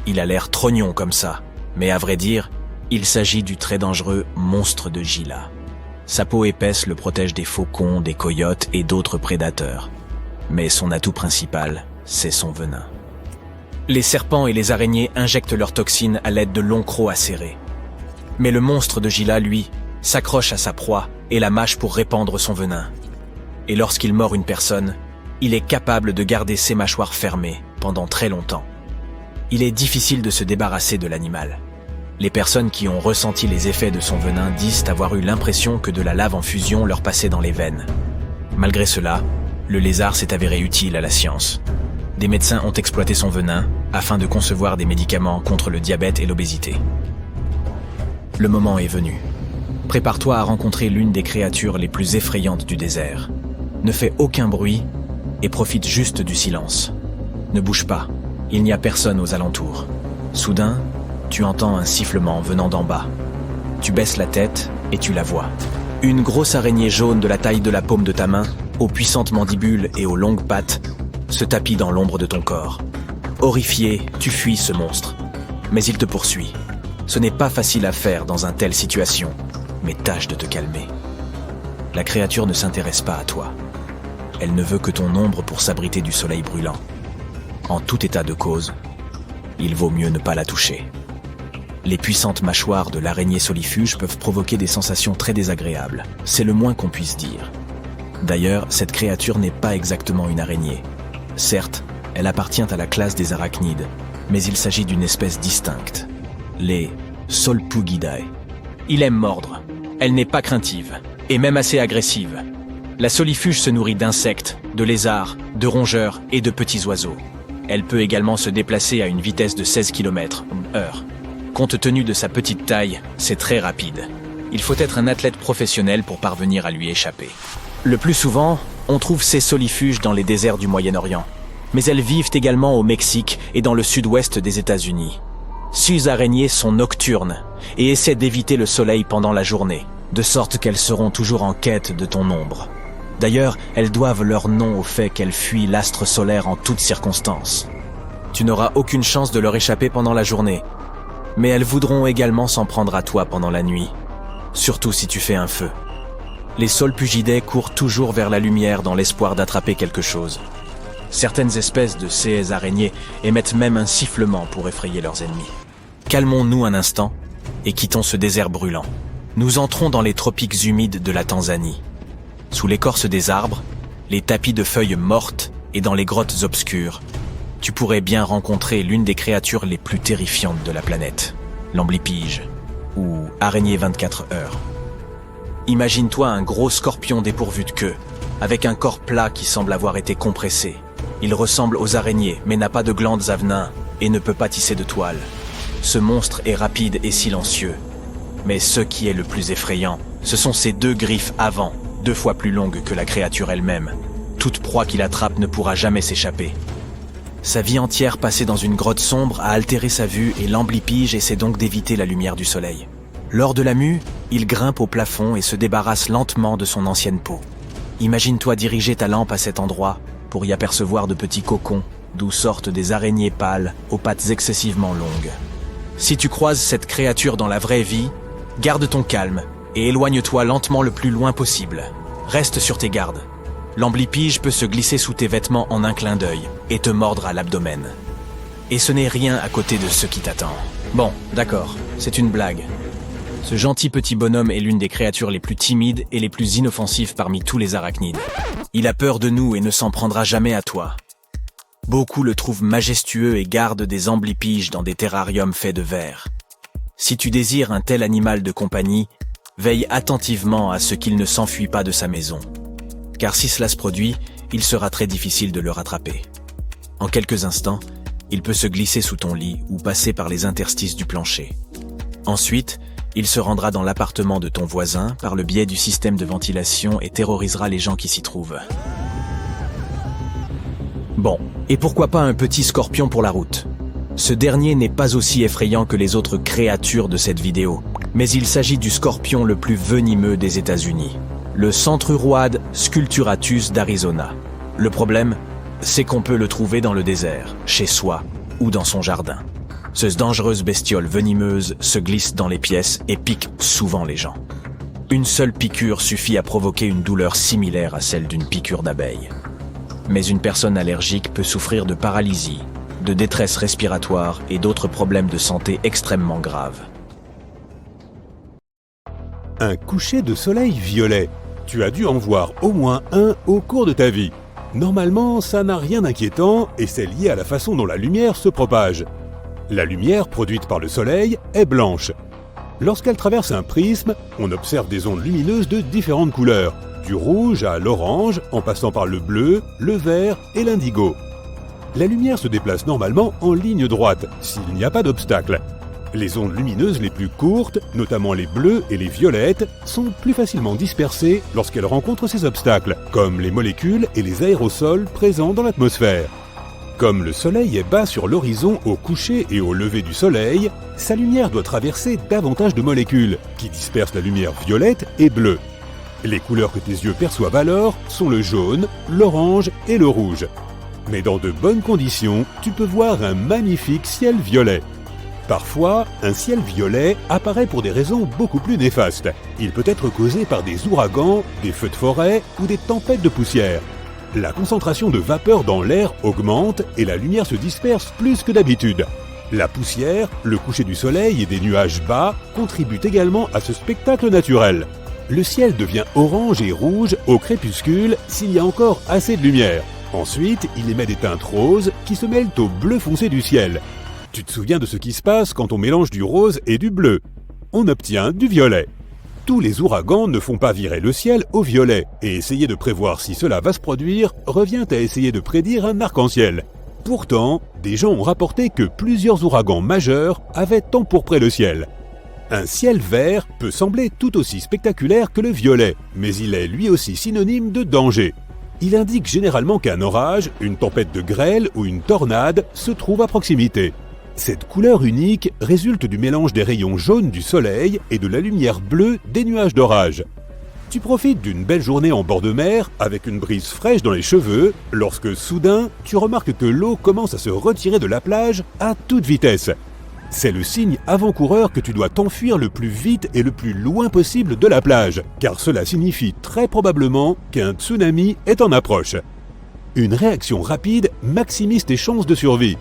Il a l'air trognon comme ça, mais à vrai dire, il s'agit du très dangereux monstre de Gila. Sa peau épaisse le protège des faucons, des coyotes et d'autres prédateurs. Mais son atout principal, c'est son venin. Les serpents et les araignées injectent leurs toxines à l'aide de longs crocs acérés. Mais le monstre de Gila, lui, s'accroche à sa proie et la mâche pour répandre son venin. Et lorsqu'il mord une personne, il est capable de garder ses mâchoires fermées pendant très longtemps. Il est difficile de se débarrasser de l'animal. Les personnes qui ont ressenti les effets de son venin disent avoir eu l'impression que de la lave en fusion leur passait dans les veines. Malgré cela, le lézard s'est avéré utile à la science. Des médecins ont exploité son venin afin de concevoir des médicaments contre le diabète et l'obésité. Le moment est venu. Prépare-toi à rencontrer l'une des créatures les plus effrayantes du désert. Ne fais aucun bruit et profite juste du silence. Ne bouge pas, il n'y a personne aux alentours. Soudain, tu entends un sifflement venant d'en bas. Tu baisses la tête et tu la vois. Une grosse araignée jaune de la taille de la paume de ta main, aux puissantes mandibules et aux longues pattes, se tapit dans l'ombre de ton corps. Horrifié, tu fuis ce monstre. Mais il te poursuit. Ce n'est pas facile à faire dans une telle situation, mais tâche de te calmer. La créature ne s'intéresse pas à toi. Elle ne veut que ton ombre pour s'abriter du soleil brûlant. En tout état de cause, il vaut mieux ne pas la toucher. Les puissantes mâchoires de l'araignée solifuge peuvent provoquer des sensations très désagréables. C'est le moins qu'on puisse dire. D'ailleurs, cette créature n'est pas exactement une araignée. Certes, elle appartient à la classe des arachnides, mais il s'agit d'une espèce distincte. Les Solpugidae. Il aime mordre. Elle n'est pas craintive, et même assez agressive. La solifuge se nourrit d'insectes, de lézards, de rongeurs et de petits oiseaux. Elle peut également se déplacer à une vitesse de 16 km/h. Compte tenu de sa petite taille, c'est très rapide. Il faut être un athlète professionnel pour parvenir à lui échapper. Le plus souvent, on trouve ces solifuges dans les déserts du Moyen-Orient. Mais elles vivent également au Mexique et dans le sud-ouest des États-Unis. Ces araignées sont nocturnes et essaient d'éviter le soleil pendant la journée, de sorte qu'elles seront toujours en quête de ton ombre. D'ailleurs, elles doivent leur nom au fait qu'elles fuient l'astre solaire en toutes circonstances. Tu n'auras aucune chance de leur échapper pendant la journée, mais elles voudront également s'en prendre à toi pendant la nuit, surtout si tu fais un feu. Les Solpugidae courent toujours vers la lumière dans l'espoir d'attraper quelque chose. Certaines espèces de ces araignées émettent même un sifflement pour effrayer leurs ennemis. Calmons-nous un instant et quittons ce désert brûlant. Nous entrons dans les tropiques humides de la Tanzanie. Sous l'écorce des arbres, les tapis de feuilles mortes et dans les grottes obscures, tu pourrais bien rencontrer l'une des créatures les plus terrifiantes de la planète, l'amblypyge, ou araignée 24 heures. Imagine-toi un gros scorpion dépourvu de queue, avec un corps plat qui semble avoir été compressé. Il ressemble aux araignées, mais n'a pas de glandes à venin et ne peut pas tisser de toile. Ce monstre est rapide et silencieux. Mais ce qui est le plus effrayant, ce sont ses 2 griffes avant, 2 fois plus longues que la créature elle-même. Toute proie qu'il attrape ne pourra jamais s'échapper. Sa vie entière passée dans une grotte sombre a altéré sa vue et l'amblypyge essaie donc d'éviter la lumière du soleil. Lors de la mue, il grimpe au plafond et se débarrasse lentement de son ancienne peau. Imagine-toi diriger ta lampe à cet endroit pour y apercevoir de petits cocons, d'où sortent des araignées pâles aux pattes excessivement longues. Si tu croises cette créature dans la vraie vie, garde ton calme et éloigne-toi lentement le plus loin possible. Reste sur tes gardes. L'amblypyge peut se glisser sous tes vêtements en un clin d'œil et te mordre à l'abdomen. Et ce n'est rien à côté de ce qui t'attend. Bon, d'accord, c'est une blague. Ce gentil petit bonhomme est l'une des créatures les plus timides et les plus inoffensives parmi tous les arachnides. Il a peur de nous et ne s'en prendra jamais à toi. Beaucoup le trouvent majestueux et gardent des amblypyges dans des terrariums faits de verre. Si tu désires un tel animal de compagnie, veille attentivement à ce qu'il ne s'enfuit pas de sa maison. Car si cela se produit, il sera très difficile de le rattraper. En quelques instants, il peut se glisser sous ton lit ou passer par les interstices du plancher. Ensuite, il se rendra dans l'appartement de ton voisin par le biais du système de ventilation et terrorisera les gens qui s'y trouvent. Bon, et pourquoi pas un petit scorpion pour la route? Ce dernier n'est pas aussi effrayant que les autres créatures de cette vidéo, mais il s'agit du scorpion le plus venimeux des États-Unis, le Centruroide sculpturatus d'Arizona. Le problème, c'est qu'on peut le trouver dans le désert, chez soi ou dans son jardin. Cette dangereuse bestiole venimeuse se glisse dans les pièces et pique souvent les gens. Une seule piqûre suffit à provoquer une douleur similaire à celle d'une piqûre d'abeille. Mais une personne allergique peut souffrir de paralysie, de détresse respiratoire et d'autres problèmes de santé extrêmement graves. Un coucher de soleil violet. Tu as dû en voir au moins un au cours de ta vie. Normalement, ça n'a rien d'inquiétant et c'est lié à la façon dont la lumière se propage. La lumière produite par le Soleil est blanche. Lorsqu'elle traverse un prisme, on observe des ondes lumineuses de différentes couleurs, du rouge à l'orange, en passant par le bleu, le vert et l'indigo. La lumière se déplace normalement en ligne droite, s'il n'y a pas d'obstacle. Les ondes lumineuses les plus courtes, notamment les bleues et les violettes, sont plus facilement dispersées lorsqu'elles rencontrent ces obstacles, comme les molécules et les aérosols présents dans l'atmosphère. Comme le Soleil est bas sur l'horizon au coucher et au lever du Soleil, sa lumière doit traverser davantage de molécules, qui dispersent la lumière violette et bleue. Les couleurs que tes yeux perçoivent alors sont le jaune, l'orange et le rouge. Mais dans de bonnes conditions, tu peux voir un magnifique ciel violet. Parfois, un ciel violet apparaît pour des raisons beaucoup plus néfastes. Il peut être causé par des ouragans, des feux de forêt ou des tempêtes de poussière. La concentration de vapeur dans l'air augmente et la lumière se disperse plus que d'habitude. La poussière, le coucher du soleil et des nuages bas contribuent également à ce spectacle naturel. Le ciel devient orange et rouge au crépuscule s'il y a encore assez de lumière. Ensuite, il émet des teintes roses qui se mêlent au bleu foncé du ciel. Tu te souviens de ce qui se passe quand on mélange du rose et du bleu? On obtient du violet. Tous les ouragans ne font pas virer le ciel au violet, et essayer de prévoir si cela va se produire revient à essayer de prédire un arc-en-ciel. Pourtant, des gens ont rapporté que plusieurs ouragans majeurs avaient empourpré le ciel. Un ciel vert peut sembler tout aussi spectaculaire que le violet, mais il est lui aussi synonyme de danger. Il indique généralement qu'un orage, une tempête de grêle ou une tornade se trouve à proximité. Cette couleur unique résulte du mélange des rayons jaunes du soleil et de la lumière bleue des nuages d'orage. Tu profites d'une belle journée en bord de mer avec une brise fraîche dans les cheveux lorsque soudain tu remarques que l'eau commence à se retirer de la plage à toute vitesse. C'est le signe avant-coureur que tu dois t'enfuir le plus vite et le plus loin possible de la plage, car cela signifie très probablement qu'un tsunami est en approche. Une réaction rapide maximise tes chances de survie.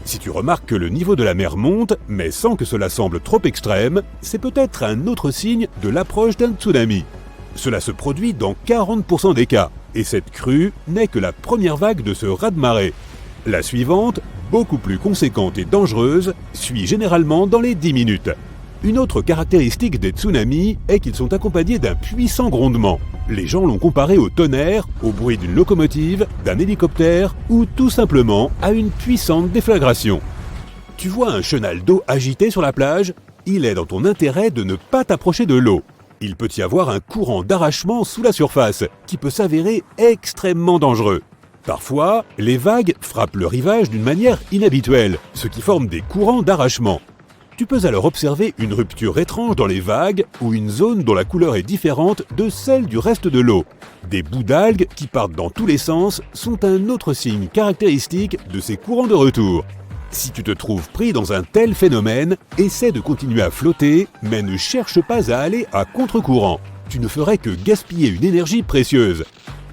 Si tu remarques que le niveau de la mer monte, mais sans que cela semble trop extrême, c'est peut-être un autre signe de l'approche d'un tsunami. Cela se produit dans 40% des cas, et cette crue n'est que la première vague de ce raz-de-marée. La suivante, beaucoup plus conséquente et dangereuse, suit généralement dans les 10 minutes. Une autre caractéristique des tsunamis est qu'ils sont accompagnés d'un puissant grondement. Les gens l'ont comparé au tonnerre, au bruit d'une locomotive, d'un hélicoptère ou tout simplement à une puissante déflagration. Tu vois un chenal d'eau agité sur la plage? Il est dans ton intérêt de ne pas t'approcher de l'eau. Il peut y avoir un courant d'arrachement sous la surface qui peut s'avérer extrêmement dangereux. Parfois, les vagues frappent le rivage d'une manière inhabituelle, ce qui forme des courants d'arrachement. Tu peux alors observer une rupture étrange dans les vagues ou une zone dont la couleur est différente de celle du reste de l'eau. Des bouts d'algues qui partent dans tous les sens sont un autre signe caractéristique de ces courants de retour. Si tu te trouves pris dans un tel phénomène, essaie de continuer à flotter, mais ne cherche pas à aller à contre-courant. Tu ne ferais que gaspiller une énergie précieuse.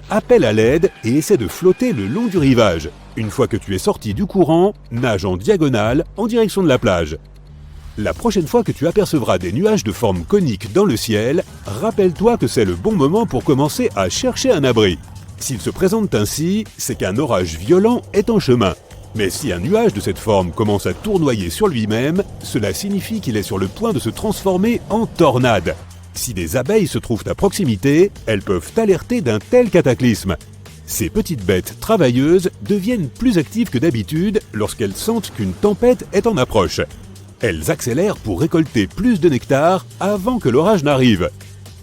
Appelle à l'aide et essaie de flotter le long du rivage. Une fois que tu es sorti du courant, nage en diagonale en direction de la plage. La prochaine fois que tu apercevras des nuages de forme conique dans le ciel, rappelle-toi que c'est le bon moment pour commencer à chercher un abri. S'ils se présentent ainsi, c'est qu'un orage violent est en chemin. Mais si un nuage de cette forme commence à tournoyer sur lui-même, cela signifie qu'il est sur le point de se transformer en tornade. Si des abeilles se trouvent à proximité, elles peuvent alerter d'un tel cataclysme. Ces petites bêtes travailleuses deviennent plus actives que d'habitude lorsqu'elles sentent qu'une tempête est en approche. Elles accélèrent pour récolter plus de nectar avant que l'orage n'arrive.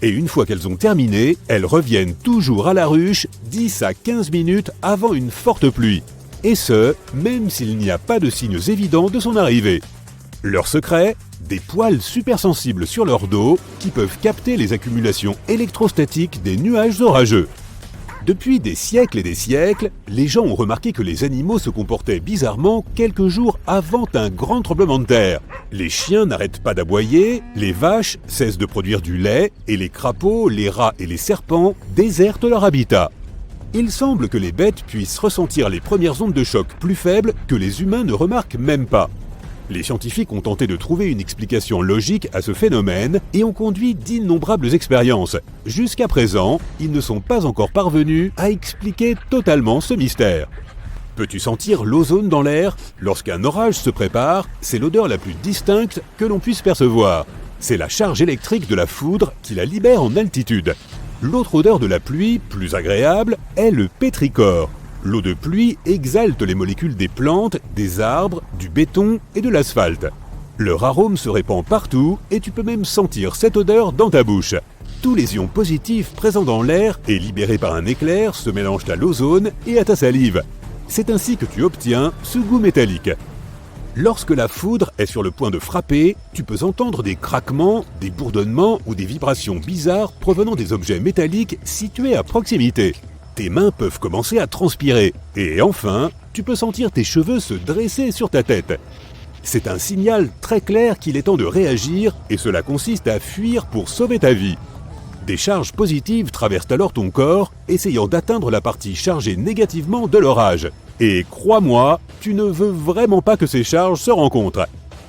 Et une fois qu'elles ont terminé, elles reviennent toujours à la ruche 10 à 15 minutes avant une forte pluie. Et ce, même s'il n'y a pas de signes évidents de son arrivée. Leur secret? Des poils supersensibles sur leur dos qui peuvent capter les accumulations électrostatiques des nuages orageux. Depuis des siècles et des siècles, les gens ont remarqué que les animaux se comportaient bizarrement quelques jours avant un grand tremblement de terre. Les chiens n'arrêtent pas d'aboyer, les vaches cessent de produire du lait, et les crapauds, les rats et les serpents désertent leur habitat. Il semble que les bêtes puissent ressentir les premières ondes de choc plus faibles que les humains ne remarquent même pas. Les scientifiques ont tenté de trouver une explication logique à ce phénomène et ont conduit d'innombrables expériences. Jusqu'à présent, ils ne sont pas encore parvenus à expliquer totalement ce mystère. Peux-tu sentir l'ozone dans l'air? Lorsqu'un orage se prépare, c'est l'odeur la plus distincte que l'on puisse percevoir. C'est la charge électrique de la foudre qui la libère en altitude. L'autre odeur de la pluie, plus agréable, est le pétrichor. L'eau de pluie exalte les molécules des plantes, des arbres, du béton et de l'asphalte. Leur arôme se répand partout et tu peux même sentir cette odeur dans ta bouche. Tous les ions positifs présents dans l'air et libérés par un éclair se mélangent à l'ozone et à ta salive. C'est ainsi que tu obtiens ce goût métallique. Lorsque la foudre est sur le point de frapper, tu peux entendre des craquements, des bourdonnements ou des vibrations bizarres provenant des objets métalliques situés à proximité. Tes mains peuvent commencer à transpirer. Et enfin, tu peux sentir tes cheveux se dresser sur ta tête. C'est un signal très clair qu'il est temps de réagir et cela consiste à fuir pour sauver ta vie. Des charges positives traversent alors ton corps, essayant d'atteindre la partie chargée négativement de l'orage. Et crois-moi, tu ne veux vraiment pas que ces charges se rencontrent.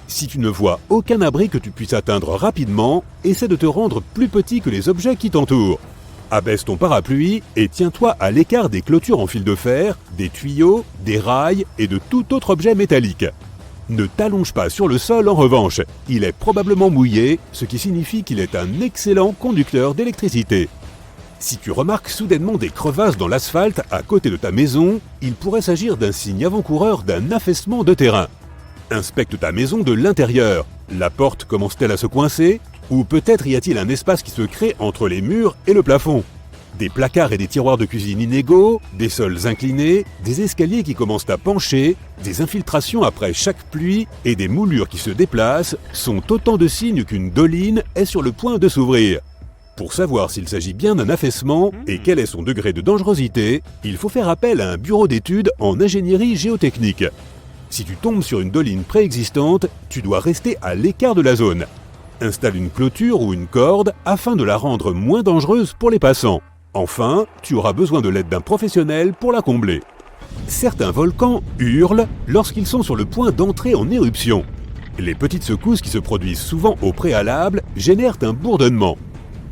Si tu ne vois aucun abri que tu puisses atteindre rapidement, essaie de te rendre plus petit que les objets qui t'entourent. Abaisse ton parapluie et tiens-toi à l'écart des clôtures en fil de fer, des tuyaux, des rails et de tout autre objet métallique. Ne t'allonge pas sur le sol en revanche, il est probablement mouillé, ce qui signifie qu'il est un excellent conducteur d'électricité. Si tu remarques soudainement des crevasses dans l'asphalte à côté de ta maison, il pourrait s'agir d'un signe avant-coureur d'un affaissement de terrain. Inspecte ta maison de l'intérieur. La porte commence-t-elle à se coincer? Ou peut-être y a-t-il un espace qui se crée entre les murs et le plafond? Des placards et des tiroirs de cuisine inégaux, des sols inclinés, des escaliers qui commencent à pencher, des infiltrations après chaque pluie et des moulures qui se déplacent sont autant de signes qu'une doline est sur le point de s'ouvrir. Pour savoir s'il s'agit bien d'un affaissement et quel est son degré de dangerosité, il faut faire appel à un bureau d'études en ingénierie géotechnique. Si tu tombes sur une doline préexistante, tu dois rester à l'écart de la zone. Installe une clôture ou une corde afin de la rendre moins dangereuse pour les passants. Enfin, tu auras besoin de l'aide d'un professionnel pour la combler. Certains volcans hurlent lorsqu'ils sont sur le point d'entrer en éruption. Les petites secousses qui se produisent souvent au préalable génèrent un bourdonnement.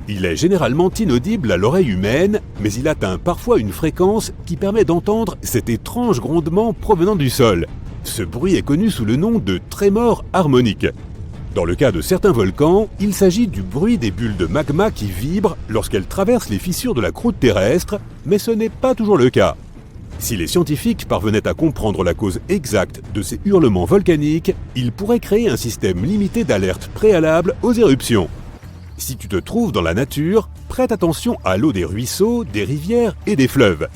Il est généralement inaudible à l'oreille humaine, mais il atteint parfois une fréquence qui permet d'entendre cet étrange grondement provenant du sol. Ce bruit est connu sous le nom de trémor harmonique. Dans le cas de certains volcans, il s'agit du bruit des bulles de magma qui vibrent lorsqu'elles traversent les fissures de la croûte terrestre, mais ce n'est pas toujours le cas. Si les scientifiques parvenaient à comprendre la cause exacte de ces hurlements volcaniques, ils pourraient créer un système limité d'alerte préalable aux éruptions. Si tu te trouves dans la nature, prête attention à l'eau des ruisseaux, des rivières et des fleuves.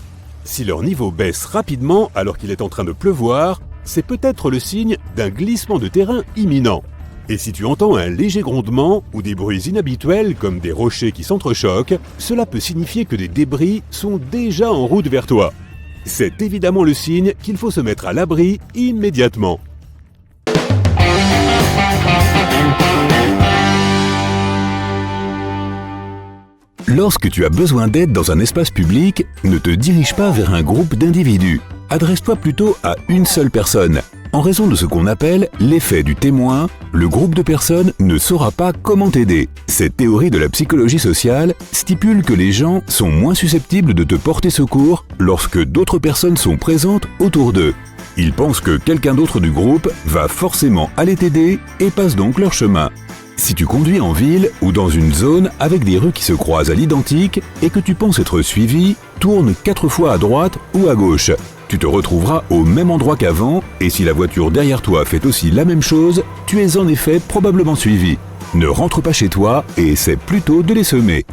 Si leur niveau baisse rapidement alors qu'il est en train de pleuvoir, c'est peut-être le signe d'un glissement de terrain imminent. Et si tu entends un léger grondement ou des bruits inhabituels comme des rochers qui s'entrechoquent, cela peut signifier que des débris sont déjà en route vers toi. C'est évidemment le signe qu'il faut se mettre à l'abri immédiatement. Lorsque tu as besoin d'aide dans un espace public, ne te dirige pas vers un groupe d'individus. Adresse-toi plutôt à une seule personne. En raison de ce qu'on appelle l'effet du témoin, le groupe de personnes ne saura pas comment t'aider. Cette théorie de la psychologie sociale stipule que les gens sont moins susceptibles de te porter secours lorsque d'autres personnes sont présentes autour d'eux. Ils pensent que quelqu'un d'autre du groupe va forcément aller t'aider et passent donc leur chemin. Si tu conduis en ville ou dans une zone avec des rues qui se croisent à l'identique et que tu penses être suivi, tourne 4 fois à droite ou à gauche. Tu te retrouveras au même endroit qu'avant et si la voiture derrière toi fait aussi la même chose, tu es en effet probablement suivi. Ne rentre pas chez toi et essaie plutôt de les semer.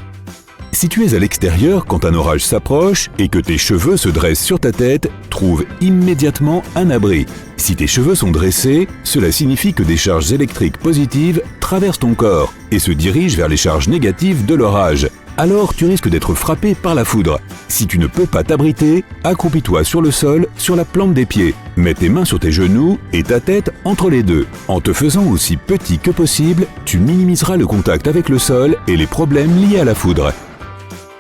Si tu es à l'extérieur quand un orage s'approche et que tes cheveux se dressent sur ta tête, trouve immédiatement un abri. Si tes cheveux sont dressés, cela signifie que des charges électriques positives traversent ton corps et se dirigent vers les charges négatives de l'orage. Alors tu risques d'être frappé par la foudre. Si tu ne peux pas t'abriter, accroupis-toi sur le sol, sur la plante des pieds. Mets tes mains sur tes genoux et ta tête entre les deux. En te faisant aussi petit que possible, tu minimiseras le contact avec le sol et les problèmes liés à la foudre.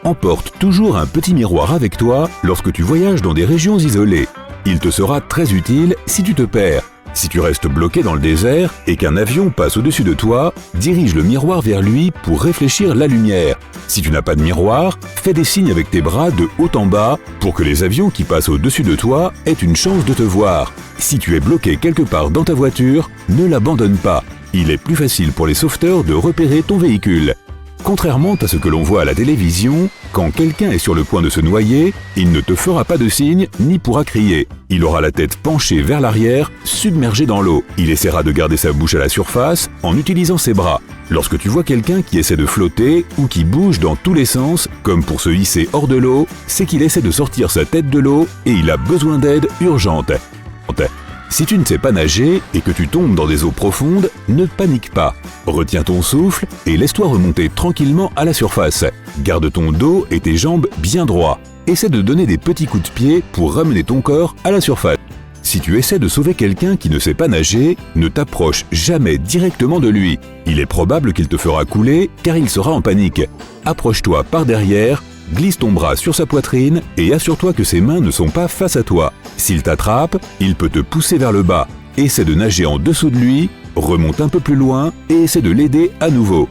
Emporte toujours un petit miroir avec toi lorsque tu voyages dans des régions isolées. Il te sera très utile si tu te perds. Si tu restes bloqué dans le désert et qu'un avion passe au-dessus de toi, dirige le miroir vers lui pour réfléchir la lumière. Si tu n'as pas de miroir, fais des signes avec tes bras de haut en bas pour que les avions qui passent au-dessus de toi aient une chance de te voir. Si tu es bloqué quelque part dans ta voiture, ne l'abandonne pas. Il est plus facile pour les sauveteurs de repérer ton véhicule. Contrairement à ce que l'on voit à la télévision, quand quelqu'un est sur le point de se noyer, il ne te fera pas de signe ni pourra crier. Il aura la tête penchée vers l'arrière, submergé dans l'eau. Il essaiera de garder sa bouche à la surface en utilisant ses bras. Lorsque tu vois quelqu'un qui essaie de flotter ou qui bouge dans tous les sens, comme pour se hisser hors de l'eau, c'est qu'il essaie de sortir sa tête de l'eau et il a besoin d'aide urgente. Si tu ne sais pas nager et que tu tombes dans des eaux profondes, ne panique pas. Retiens ton souffle et laisse-toi remonter tranquillement à la surface. Garde ton dos et tes jambes bien droits. Essaie de donner des petits coups de pied pour ramener ton corps à la surface. Si tu essaies de sauver quelqu'un qui ne sait pas nager, ne t'approche jamais directement de lui. Il est probable qu'il te fera couler car il sera en panique. Approche-toi par derrière, glisse ton bras sur sa poitrine et assure-toi que ses mains ne sont pas face à toi. S'il t'attrape, il peut te pousser vers le bas. Essaie de nager en dessous de lui, remonte un peu plus loin et essaie de l'aider à nouveau.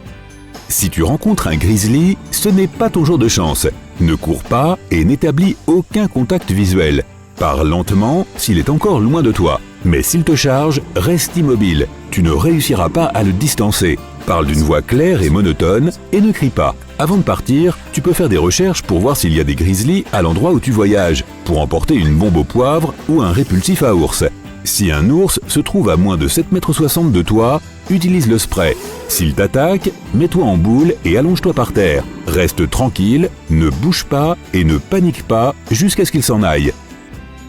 Si tu rencontres un grizzly, ce n'est pas ton jour de chance. Ne cours pas et n'établis aucun contact visuel. Parle lentement s'il est encore loin de toi. Mais s'il te charge, reste immobile. Tu ne réussiras pas à le distancer. Parle d'une voix claire et monotone et ne crie pas. Avant de partir, tu peux faire des recherches pour voir s'il y a des grizzlies à l'endroit où tu voyages, pour emporter une bombe au poivre ou un répulsif à ours. Si un ours se trouve à moins de 7,60 m de toi, utilise le spray. S'il t'attaque, mets-toi en boule et allonge-toi par terre. Reste tranquille, ne bouge pas et ne panique pas jusqu'à ce qu'il s'en aille.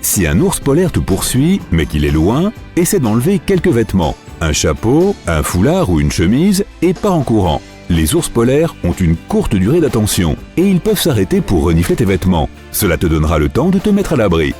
Si un ours polaire te poursuit, mais qu'il est loin, essaie d'enlever quelques vêtements. Un chapeau, un foulard ou une chemise et pars en courant. Les ours polaires ont une courte durée d'attention et ils peuvent s'arrêter pour renifler tes vêtements. Cela te donnera le temps de te mettre à l'abri.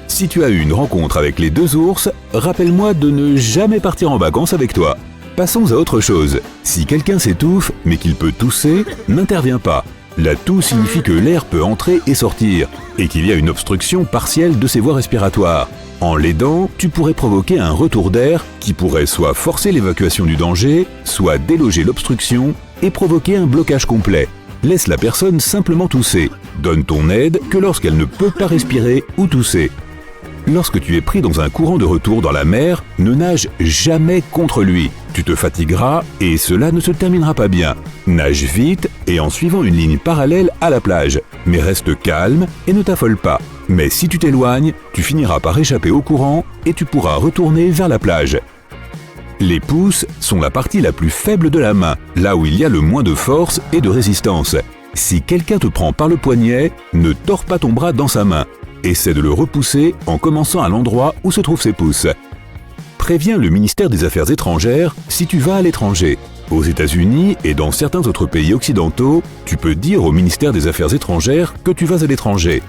Si tu as eu une rencontre avec les deux ours, rappelle-moi de ne jamais partir en vacances avec toi. Passons à autre chose. Si quelqu'un s'étouffe mais qu'il peut tousser, n'interviens pas. La toux signifie que l'air peut entrer et sortir et qu'il y a une obstruction partielle de ses voies respiratoires. En l'aidant, tu pourrais provoquer un retour d'air qui pourrait soit forcer l'évacuation du danger, soit déloger l'obstruction et provoquer un blocage complet. Laisse la personne simplement tousser. Donne ton aide que lorsqu'elle ne peut pas respirer ou tousser. Lorsque tu es pris dans un courant de retour dans la mer, ne nage jamais contre lui. Tu te fatigueras et cela ne se terminera pas bien. Nage vite et en suivant une ligne parallèle à la plage. Mais reste calme et ne t'affole pas. Mais si tu t'éloignes, tu finiras par échapper au courant et tu pourras retourner vers la plage. Les pouces sont la partie la plus faible de la main, là où il y a le moins de force et de résistance. Si quelqu'un te prend par le poignet, ne tords pas ton bras dans sa main. Essaie de le repousser en commençant à l'endroit où se trouvent ses pouces. Préviens le ministère des Affaires étrangères si tu vas à l'étranger. Aux États-Unis et dans certains autres pays occidentaux, tu peux dire au ministère des Affaires étrangères que tu vas à l'étranger.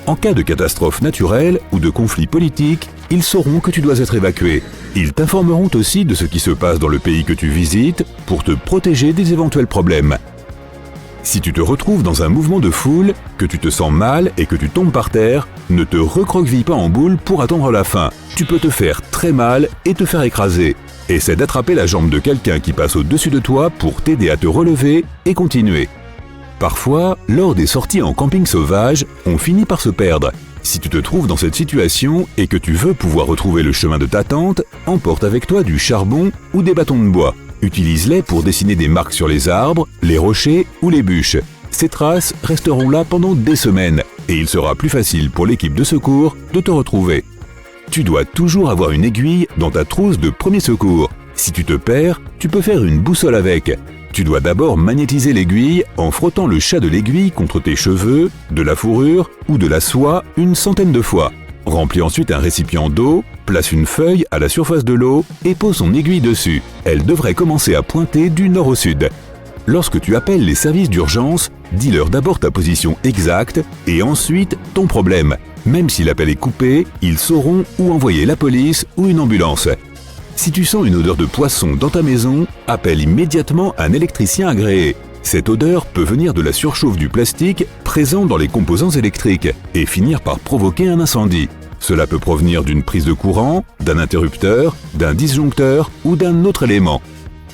En cas de catastrophe naturelle ou de conflit politique, ils sauront que tu dois être évacué. Ils t'informeront aussi de ce qui se passe dans le pays que tu visites pour te protéger des éventuels problèmes. Si tu te retrouves dans un mouvement de foule, que tu te sens mal et que tu tombes par terre, ne te recroqueville pas en boule pour attendre la fin. Tu peux te faire très mal et te faire écraser. Essaie d'attraper la jambe de quelqu'un qui passe au-dessus de toi pour t'aider à te relever et continuer. Parfois, lors des sorties en camping sauvage, on finit par se perdre. Si tu te trouves dans cette situation et que tu veux pouvoir retrouver le chemin de ta tente, emporte avec toi du charbon ou des bâtons de bois. Utilise-les pour dessiner des marques sur les arbres, les rochers ou les bûches. Ces traces resteront là pendant des semaines et il sera plus facile pour l'équipe de secours de te retrouver. Tu dois toujours avoir une aiguille dans ta trousse de premier secours. Si tu te perds, tu peux faire une boussole avec. Tu dois d'abord magnétiser l'aiguille en frottant le chat de l'aiguille contre tes cheveux, de la fourrure ou de la soie une centaine de fois. Remplis ensuite un récipient d'eau, place une feuille à la surface de l'eau et pose son aiguille dessus. Elle devrait commencer à pointer du nord au sud. Lorsque tu appelles les services d'urgence, dis-leur d'abord ta position exacte et ensuite ton problème. Même si l'appel est coupé, ils sauront où envoyer la police ou une ambulance. Si tu sens une odeur de poisson dans ta maison, appelle immédiatement un électricien agréé. Cette odeur peut venir de la surchauffe du plastique présent dans les composants électriques et finir par provoquer un incendie. Cela peut provenir d'une prise de courant, d'un interrupteur, d'un disjoncteur ou d'un autre élément.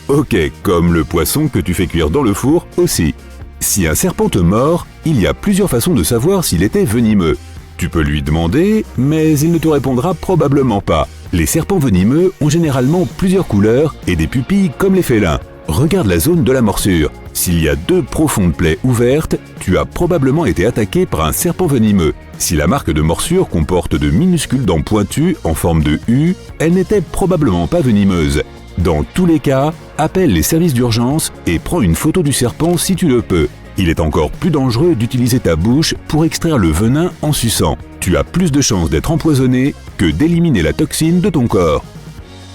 Ok, comme le poisson que tu fais cuire dans le four aussi. Si un serpent te mord, il y a plusieurs façons de savoir s'il était venimeux. Tu peux lui demander, mais il ne te répondra probablement pas. Les serpents venimeux ont généralement plusieurs couleurs et des pupilles comme les félins. Regarde la zone de la morsure. S'il y a 2 profondes plaies ouvertes, tu as probablement été attaqué par un serpent venimeux. Si la marque de morsure comporte de minuscules dents pointues en forme de U, elle n'était probablement pas venimeuse. Dans tous les cas, appelle les services d'urgence et prends une photo du serpent si tu le peux. Il est encore plus dangereux d'utiliser ta bouche pour extraire le venin en suçant. Tu as plus de chances d'être empoisonné que d'éliminer la toxine de ton corps.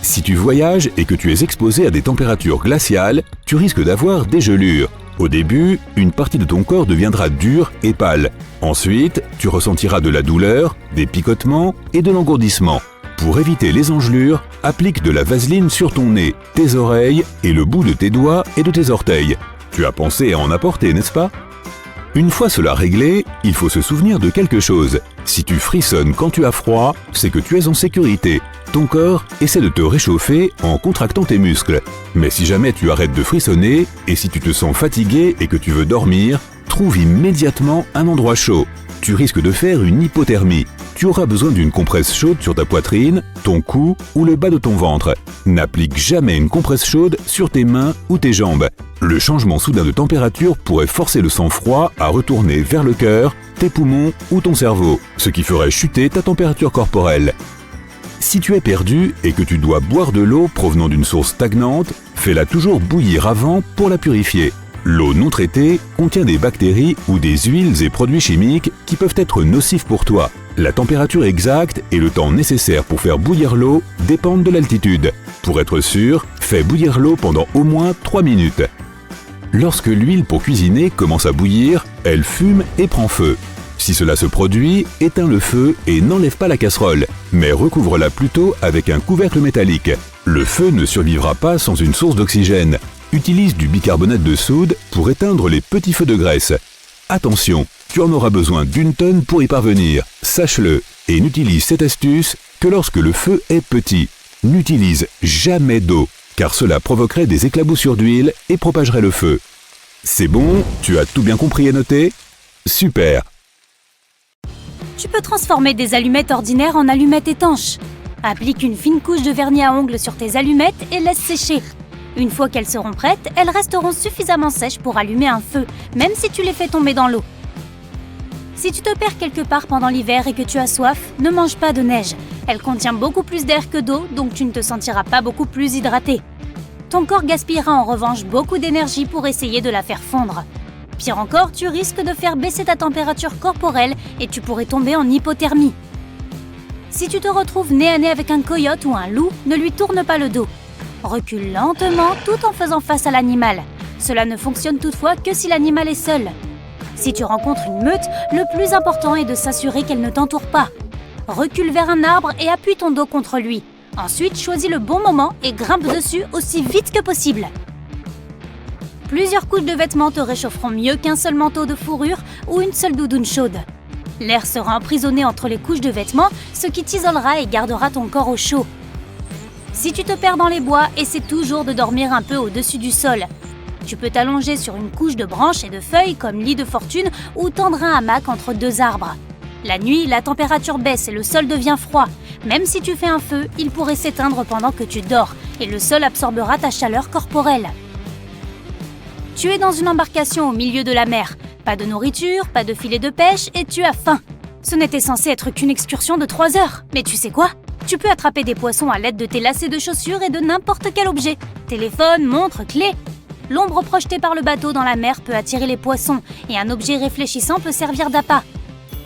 Si tu voyages et que tu es exposé à des températures glaciales, tu risques d'avoir des gelures. Au début, une partie de ton corps deviendra dure et pâle. Ensuite, tu ressentiras de la douleur, des picotements et de l'engourdissement. Pour éviter les engelures, applique de la vaseline sur ton nez, tes oreilles et le bout de tes doigts et de tes orteils. Tu as pensé à en apporter, n'est-ce pas? Une fois cela réglé, il faut se souvenir de quelque chose. Si tu frissonnes quand tu as froid, c'est que tu es en sécurité. Ton corps essaie de te réchauffer en contractant tes muscles. Mais si jamais tu arrêtes de frissonner et si tu te sens fatigué et que tu veux dormir, trouve immédiatement un endroit chaud. Tu risques de faire une hypothermie. Tu auras besoin d'une compresse chaude sur ta poitrine, ton cou ou le bas de ton ventre. N'applique jamais une compresse chaude sur tes mains ou tes jambes. Le changement soudain de température pourrait forcer le sang froid à retourner vers le cœur, tes poumons ou ton cerveau, ce qui ferait chuter ta température corporelle. Si tu es perdu et que tu dois boire de l'eau provenant d'une source stagnante, fais-la toujours bouillir avant pour la purifier. L'eau non traitée contient des bactéries ou des huiles et produits chimiques qui peuvent être nocifs pour toi. La température exacte et le temps nécessaire pour faire bouillir l'eau dépendent de l'altitude. Pour être sûr, fais bouillir l'eau pendant au moins 3 minutes. Lorsque l'huile pour cuisiner commence à bouillir, elle fume et prend feu. Si cela se produit, éteins le feu et n'enlève pas la casserole, mais recouvre-la plutôt avec un couvercle métallique. Le feu ne survivra pas sans une source d'oxygène. Utilise du bicarbonate de soude pour éteindre les petits feux de graisse. Attention, tu en auras besoin d'1 tonne pour y parvenir, sache-le, et n'utilise cette astuce que lorsque le feu est petit. N'utilise jamais d'eau, car cela provoquerait des éclaboussures d'huile et propagerait le feu. C'est bon, tu as tout bien compris et noté? Super! Tu peux transformer des allumettes ordinaires en allumettes étanches. Applique une fine couche de vernis à ongles sur tes allumettes et laisse sécher. Une fois qu'elles seront prêtes, elles resteront suffisamment sèches pour allumer un feu, même si tu les fais tomber dans l'eau. Si tu te perds quelque part pendant l'hiver et que tu as soif, ne mange pas de neige. Elle contient beaucoup plus d'air que d'eau, donc tu ne te sentiras pas beaucoup plus hydraté. Ton corps gaspillera en revanche beaucoup d'énergie pour essayer de la faire fondre. Pire encore, tu risques de faire baisser ta température corporelle et tu pourrais tomber en hypothermie. Si tu te retrouves nez à nez avec un coyote ou un loup, ne lui tourne pas le dos. Recule lentement tout en faisant face à l'animal. Cela ne fonctionne toutefois que si l'animal est seul. Si tu rencontres une meute, le plus important est de s'assurer qu'elle ne t'entoure pas. Recule vers un arbre et appuie ton dos contre lui. Ensuite, choisis le bon moment et grimpe dessus aussi vite que possible. Plusieurs couches de vêtements te réchaufferont mieux qu'un seul manteau de fourrure ou une seule doudoune chaude. L'air sera emprisonné entre les couches de vêtements, ce qui t'isolera et gardera ton corps au chaud. Si tu te perds dans les bois, essaie toujours de dormir un peu au-dessus du sol. Tu peux t'allonger sur une couche de branches et de feuilles comme lit de fortune ou tendre un hamac entre 2 arbres. La nuit, la température baisse et le sol devient froid. Même si tu fais un feu, il pourrait s'éteindre pendant que tu dors et le sol absorbera ta chaleur corporelle. Tu es dans une embarcation au milieu de la mer. Pas de nourriture, pas de filet de pêche et tu as faim. Ce n'était censé être qu'une excursion de 3 heures. Mais tu sais quoi ? Tu peux attraper des poissons à l'aide de tes lacets de chaussures et de n'importe quel objet. Téléphone, montre, clé. L'ombre projetée par le bateau dans la mer peut attirer les poissons et un objet réfléchissant peut servir d'appât.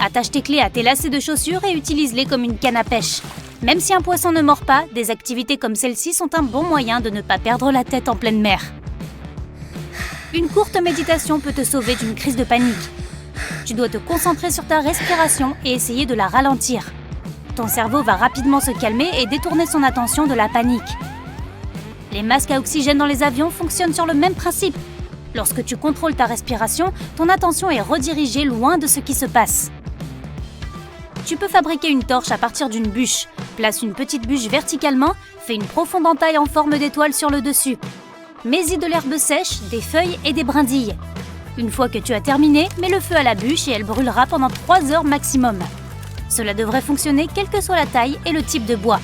Attache tes clés à tes lacets de chaussures et utilise-les comme une canne à pêche. Même si un poisson ne mord pas, des activités comme celle-ci sont un bon moyen de ne pas perdre la tête en pleine mer. Une courte méditation peut te sauver d'une crise de panique. Tu dois te concentrer sur ta respiration et essayer de la ralentir. Ton cerveau va rapidement se calmer et détourner son attention de la panique. Les masques à oxygène dans les avions fonctionnent sur le même principe. Lorsque tu contrôles ta respiration, ton attention est redirigée loin de ce qui se passe. Tu peux fabriquer une torche à partir d'une bûche. Place une petite bûche verticalement, fais une profonde entaille en forme d'étoile sur le dessus. Mets-y de l'herbe sèche, des feuilles et des brindilles. Une fois que tu as terminé, mets le feu à la bûche et elle brûlera pendant 3 heures maximum. Cela devrait fonctionner quelle que soit la taille et le type de bois.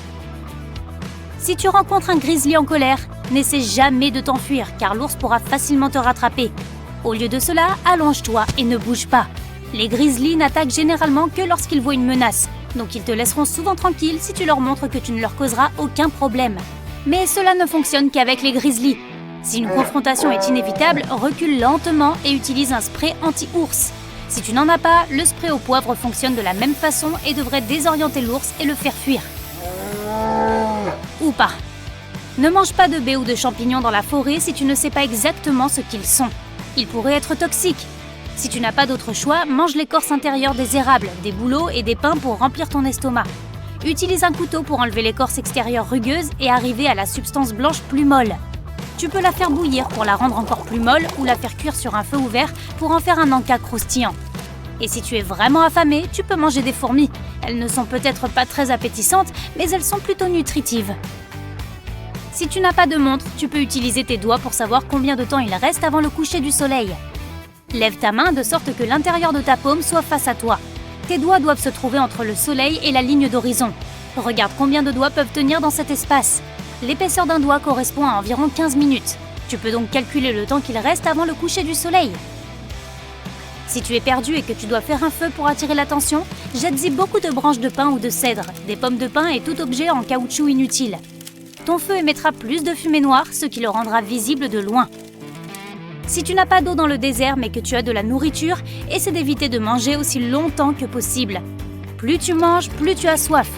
Si tu rencontres un grizzly en colère, n'essaie jamais de t'enfuir car l'ours pourra facilement te rattraper. Au lieu de cela, allonge-toi et ne bouge pas. Les grizzlies n'attaquent généralement que lorsqu'ils voient une menace, donc ils te laisseront souvent tranquille si tu leur montres que tu ne leur causeras aucun problème. Mais cela ne fonctionne qu'avec les grizzlies. Si une confrontation est inévitable, recule lentement et utilise un spray anti-ours. Si tu n'en as pas, le spray au poivre fonctionne de la même façon et devrait désorienter l'ours et le faire fuir. Ou pas. Ne mange pas de baies ou de champignons dans la forêt si tu ne sais pas exactement ce qu'ils sont. Ils pourraient être toxiques. Si tu n'as pas d'autre choix, mange l'écorce intérieure des érables, des bouleaux et des pins pour remplir ton estomac. Utilise un couteau pour enlever l'écorce extérieure rugueuse et arriver à la substance blanche plus molle. Tu peux la faire bouillir pour la rendre encore plus molle ou la faire cuire sur un feu ouvert pour en faire un encas croustillant. Et si tu es vraiment affamé, tu peux manger des fourmis. Elles ne sont peut-être pas très appétissantes, mais elles sont plutôt nutritives. Si tu n'as pas de montre, tu peux utiliser tes doigts pour savoir combien de temps il reste avant le coucher du soleil. Lève ta main de sorte que l'intérieur de ta paume soit face à toi. Tes doigts doivent se trouver entre le soleil et la ligne d'horizon. Regarde combien de doigts peuvent tenir dans cet espace. L'épaisseur d'un doigt correspond à environ 15 minutes. Tu peux donc calculer le temps qu'il reste avant le coucher du soleil. Si tu es perdu et que tu dois faire un feu pour attirer l'attention, jette-y beaucoup de branches de pin ou de cèdre, des pommes de pin et tout objet en caoutchouc inutile. Ton feu émettra plus de fumée noire, ce qui le rendra visible de loin. Si tu n'as pas d'eau dans le désert mais que tu as de la nourriture, essaie d'éviter de manger aussi longtemps que possible. Plus tu manges, plus tu as soif.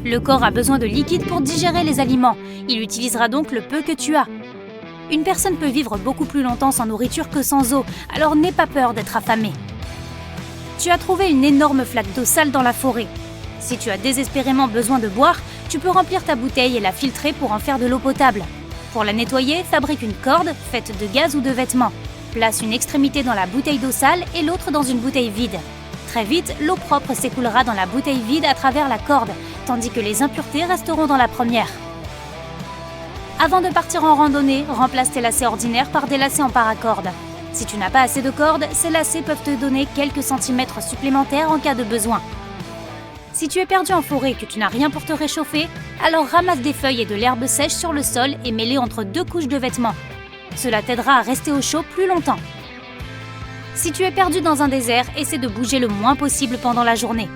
Le corps a besoin de liquide pour digérer les aliments. Il utilisera donc le peu que tu as. Une personne peut vivre beaucoup plus longtemps sans nourriture que sans eau, alors n'aie pas peur d'être affamé. Tu as trouvé une énorme flaque d'eau sale dans la forêt. Si tu as désespérément besoin de boire, tu peux remplir ta bouteille et la filtrer pour en faire de l'eau potable. Pour la nettoyer, fabrique une corde faite de gaz ou de vêtements. Place une extrémité dans la bouteille d'eau sale et l'autre dans une bouteille vide. Très vite, l'eau propre s'écoulera dans la bouteille vide à travers la corde, tandis que les impuretés resteront dans la première. Avant de partir en randonnée, remplace tes lacets ordinaires par des lacets en paracorde. Si tu n'as pas assez de cordes, ces lacets peuvent te donner quelques centimètres supplémentaires en cas de besoin. Si tu es perdu en forêt et que tu n'as rien pour te réchauffer, alors ramasse des feuilles et de l'herbe sèche sur le sol et mets-les entre 2 couches de vêtements. Cela t'aidera à rester au chaud plus longtemps. Si tu es perdu dans un désert, essaie de bouger le moins possible pendant la journée.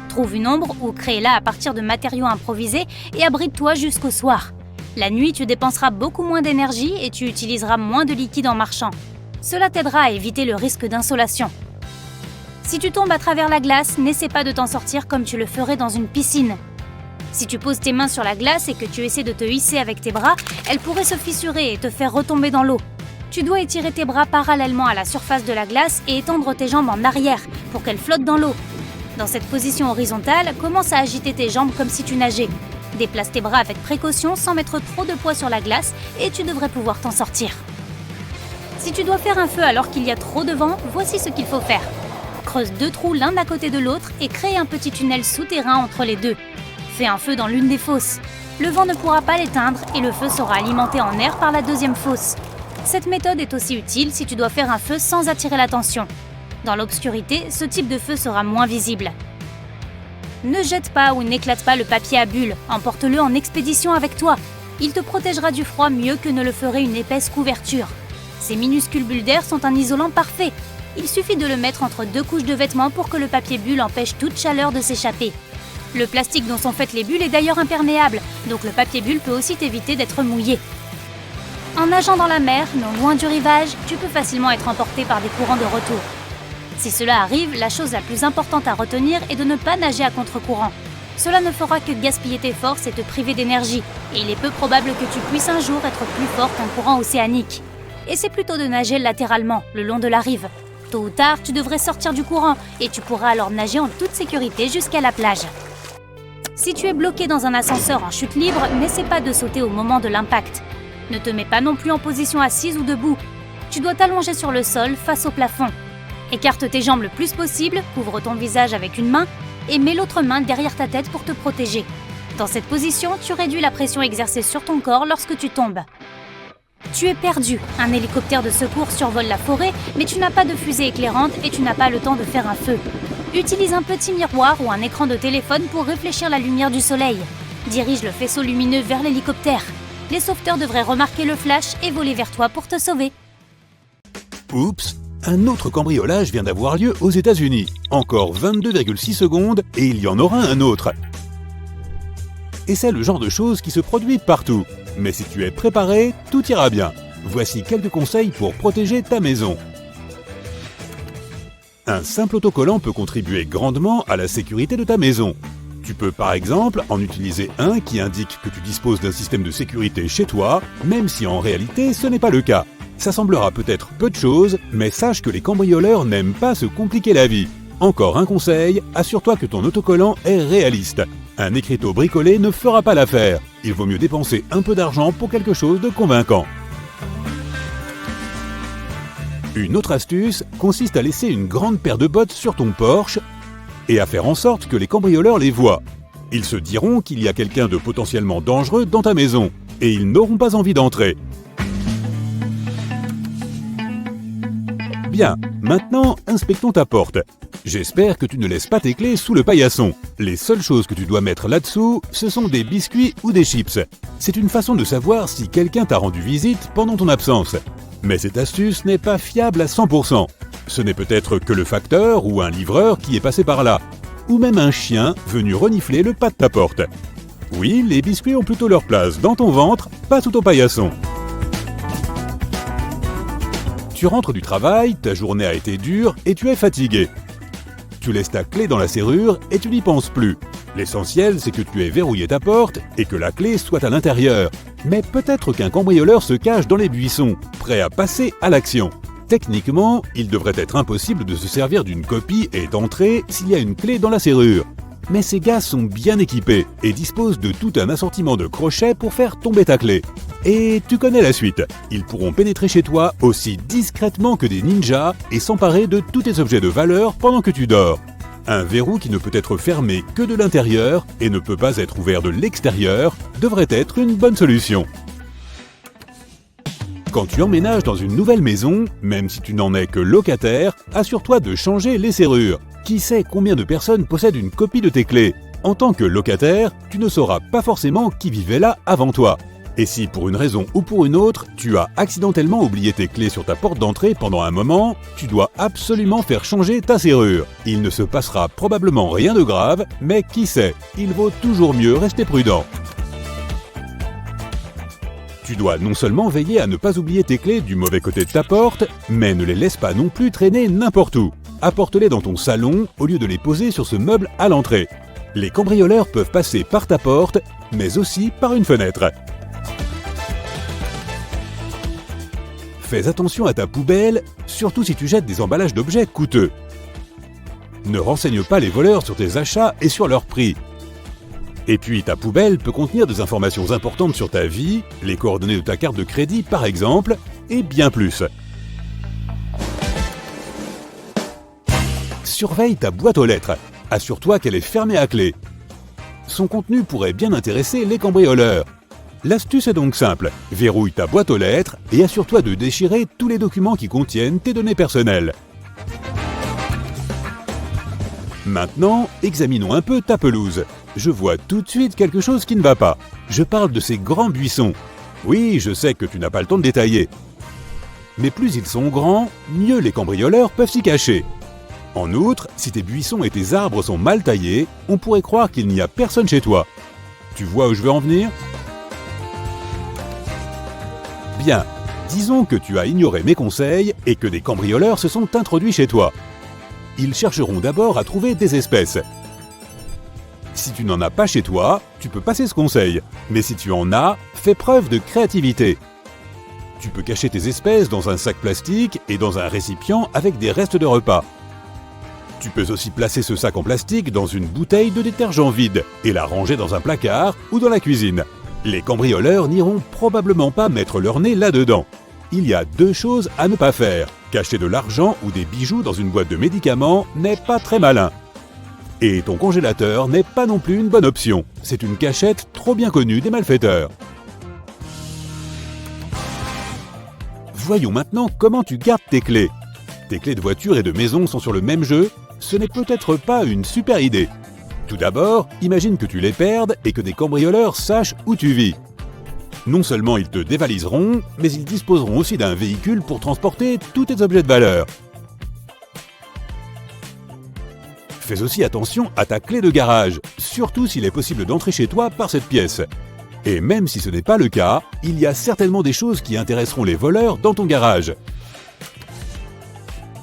Trouve une ombre ou crée-la à partir de matériaux improvisés et abrite-toi jusqu'au soir. La nuit, tu dépenseras beaucoup moins d'énergie et tu utiliseras moins de liquide en marchant. Cela t'aidera à éviter le risque d'insolation. Si tu tombes à travers la glace, n'essaie pas de t'en sortir comme tu le ferais dans une piscine. Si tu poses tes mains sur la glace et que tu essaies de te hisser avec tes bras, elles pourraient se fissurer et te faire retomber dans l'eau. Tu dois étirer tes bras parallèlement à la surface de la glace et étendre tes jambes en arrière pour qu'elles flottent dans l'eau. Dans cette position horizontale, commence à agiter tes jambes comme si tu nageais. Déplace tes bras avec précaution sans mettre trop de poids sur la glace et tu devrais pouvoir t'en sortir. Si tu dois faire un feu alors qu'il y a trop de vent, voici ce qu'il faut faire. Creuse 2 trous l'un à côté de l'autre et crée un petit tunnel souterrain entre les deux. Fais un feu dans l'une des fosses. Le vent ne pourra pas l'éteindre et le feu sera alimenté en air par la deuxième fosse. Cette méthode est aussi utile si tu dois faire un feu sans attirer l'attention. Dans l'obscurité, ce type de feu sera moins visible. Ne jette pas ou n'éclate pas le papier à bulles, emporte-le en expédition avec toi. Il te protégera du froid mieux que ne le ferait une épaisse couverture. Ces minuscules bulles d'air sont un isolant parfait. Il suffit de le mettre entre 2 couches de vêtements pour que le papier bulle empêche toute chaleur de s'échapper. Le plastique dont sont faites les bulles est d'ailleurs imperméable, donc le papier bulle peut aussi t'éviter d'être mouillé. En nageant dans la mer, non loin du rivage, tu peux facilement être emporté par des courants de retour. Si cela arrive, la chose la plus importante à retenir est de ne pas nager à contre-courant. Cela ne fera que gaspiller tes forces et te priver d'énergie, et il est peu probable que tu puisses un jour être plus fort qu'un courant océanique. Essaie plutôt de nager latéralement, le long de la rive. Tôt ou tard, tu devrais sortir du courant, et tu pourras alors nager en toute sécurité jusqu'à la plage. Si tu es bloqué dans un ascenseur en chute libre, n'essaie pas de sauter au moment de l'impact. Ne te mets pas non plus en position assise ou debout. Tu dois t'allonger sur le sol face au plafond. Écarte tes jambes le plus possible, couvre ton visage avec une main et mets l'autre main derrière ta tête pour te protéger. Dans cette position, tu réduis la pression exercée sur ton corps lorsque tu tombes. Tu es perdu. Un hélicoptère de secours survole la forêt, mais tu n'as pas de fusée éclairante et tu n'as pas le temps de faire un feu. Utilise un petit miroir ou un écran de téléphone pour réfléchir la lumière du soleil. Dirige le faisceau lumineux vers l'hélicoptère. Les sauveteurs devraient remarquer le flash et voler vers toi pour te sauver. Oups, un autre cambriolage vient d'avoir lieu aux États-Unis. Encore 22,6 secondes et il y en aura un autre. Et c'est le genre de choses qui se produit partout. Mais si tu es préparé, tout ira bien. Voici quelques conseils pour protéger ta maison. Un simple autocollant peut contribuer grandement à la sécurité de ta maison. Tu peux par exemple en utiliser un qui indique que tu disposes d'un système de sécurité chez toi, même si en réalité ce n'est pas le cas. Ça semblera peut-être peu de choses, mais sache que les cambrioleurs n'aiment pas se compliquer la vie. Encore un conseil, assure-toi que ton autocollant est réaliste. Un écriteau bricolé ne fera pas l'affaire. Il vaut mieux dépenser un peu d'argent pour quelque chose de convaincant. Une autre astuce consiste à laisser une grande paire de bottes sur ton Porsche et à faire en sorte que les cambrioleurs les voient. Ils se diront qu'il y a quelqu'un de potentiellement dangereux dans ta maison et ils n'auront pas envie d'entrer. Bien, maintenant inspectons ta porte. J'espère que tu ne laisses pas tes clés sous le paillasson. Les seules choses que tu dois mettre là-dessous, ce sont des biscuits ou des chips. C'est une façon de savoir si quelqu'un t'a rendu visite pendant ton absence. Mais cette astuce n'est pas fiable à 100%. Ce n'est peut-être que le facteur ou un livreur qui est passé par là. Ou même un chien venu renifler le pas de ta porte. Oui, les biscuits ont plutôt leur place dans ton ventre, pas sous ton paillasson. Tu rentres du travail, ta journée a été dure et tu es fatigué. Tu laisses ta clé dans la serrure et tu n'y penses plus. L'essentiel, c'est que tu aies verrouillé ta porte et que la clé soit à l'intérieur. Mais peut-être qu'un cambrioleur se cache dans les buissons, prêt à passer à l'action. Techniquement, il devrait être impossible de se servir d'une copie et d'entrer s'il y a une clé dans la serrure. Mais ces gars sont bien équipés et disposent de tout un assortiment de crochets pour faire tomber ta clé. Et tu connais la suite. Ils pourront pénétrer chez toi aussi discrètement que des ninjas et s'emparer de tous tes objets de valeur pendant que tu dors. Un verrou qui ne peut être fermé que de l'intérieur et ne peut pas être ouvert de l'extérieur devrait être une bonne solution. Quand tu emménages dans une nouvelle maison, même si tu n'en es que locataire, assure-toi de changer les serrures. Qui sait combien de personnes possèdent une copie de tes clés? En tant que locataire, tu ne sauras pas forcément qui vivait là avant toi. Et si pour une raison ou pour une autre, tu as accidentellement oublié tes clés sur ta porte d'entrée pendant un moment, tu dois absolument faire changer ta serrure. Il ne se passera probablement rien de grave, mais qui sait, il vaut toujours mieux rester prudent. Tu dois non seulement veiller à ne pas oublier tes clés du mauvais côté de ta porte, mais ne les laisse pas non plus traîner n'importe où. Apporte-les dans ton salon au lieu de les poser sur ce meuble à l'entrée. Les cambrioleurs peuvent passer par ta porte, mais aussi par une fenêtre. Fais attention à ta poubelle, surtout si tu jettes des emballages d'objets coûteux. Ne renseigne pas les voleurs sur tes achats et sur leur prix. Et puis ta poubelle peut contenir des informations importantes sur ta vie, les coordonnées de ta carte de crédit par exemple, et bien plus. Surveille ta boîte aux lettres. Assure-toi qu'elle est fermée à clé. Son contenu pourrait bien intéresser les cambrioleurs. L'astuce est donc simple. Verrouille ta boîte aux lettres et assure-toi de déchirer tous les documents qui contiennent tes données personnelles. Maintenant, examinons un peu ta pelouse. Je vois tout de suite quelque chose qui ne va pas. Je parle de ces grands buissons. Oui, je sais que tu n'as pas le temps de détailler. Mais plus ils sont grands, mieux les cambrioleurs peuvent s'y cacher. En outre, si tes buissons et tes arbres sont mal taillés, on pourrait croire qu'il n'y a personne chez toi. Tu vois où je veux en venir ? Bien, disons que tu as ignoré mes conseils et que des cambrioleurs se sont introduits chez toi. Ils chercheront d'abord à trouver des espèces. Si tu n'en as pas chez toi, tu peux passer ce conseil. Mais si tu en as, fais preuve de créativité. Tu peux cacher tes espèces dans un sac plastique et dans un récipient avec des restes de repas. Tu peux aussi placer ce sac en plastique dans une bouteille de détergent vide et la ranger dans un placard ou dans la cuisine. Les cambrioleurs n'iront probablement pas mettre leur nez là-dedans. Il y a deux choses à ne pas faire. Cacher de l'argent ou des bijoux dans une boîte de médicaments n'est pas très malin. Et ton congélateur n'est pas non plus une bonne option. C'est une cachette trop bien connue des malfaiteurs. Voyons maintenant comment tu gardes tes clés. Tes clés de voiture et de maison sont sur le même jeu. Ce n'est peut-être pas une super idée. Tout d'abord, imagine que tu les perdes et que des cambrioleurs sachent où tu vis. Non seulement ils te dévaliseront, mais ils disposeront aussi d'un véhicule pour transporter tous tes objets de valeur. Fais aussi attention à ta clé de garage, surtout s'il est possible d'entrer chez toi par cette pièce. Et même si ce n'est pas le cas, il y a certainement des choses qui intéresseront les voleurs dans ton garage.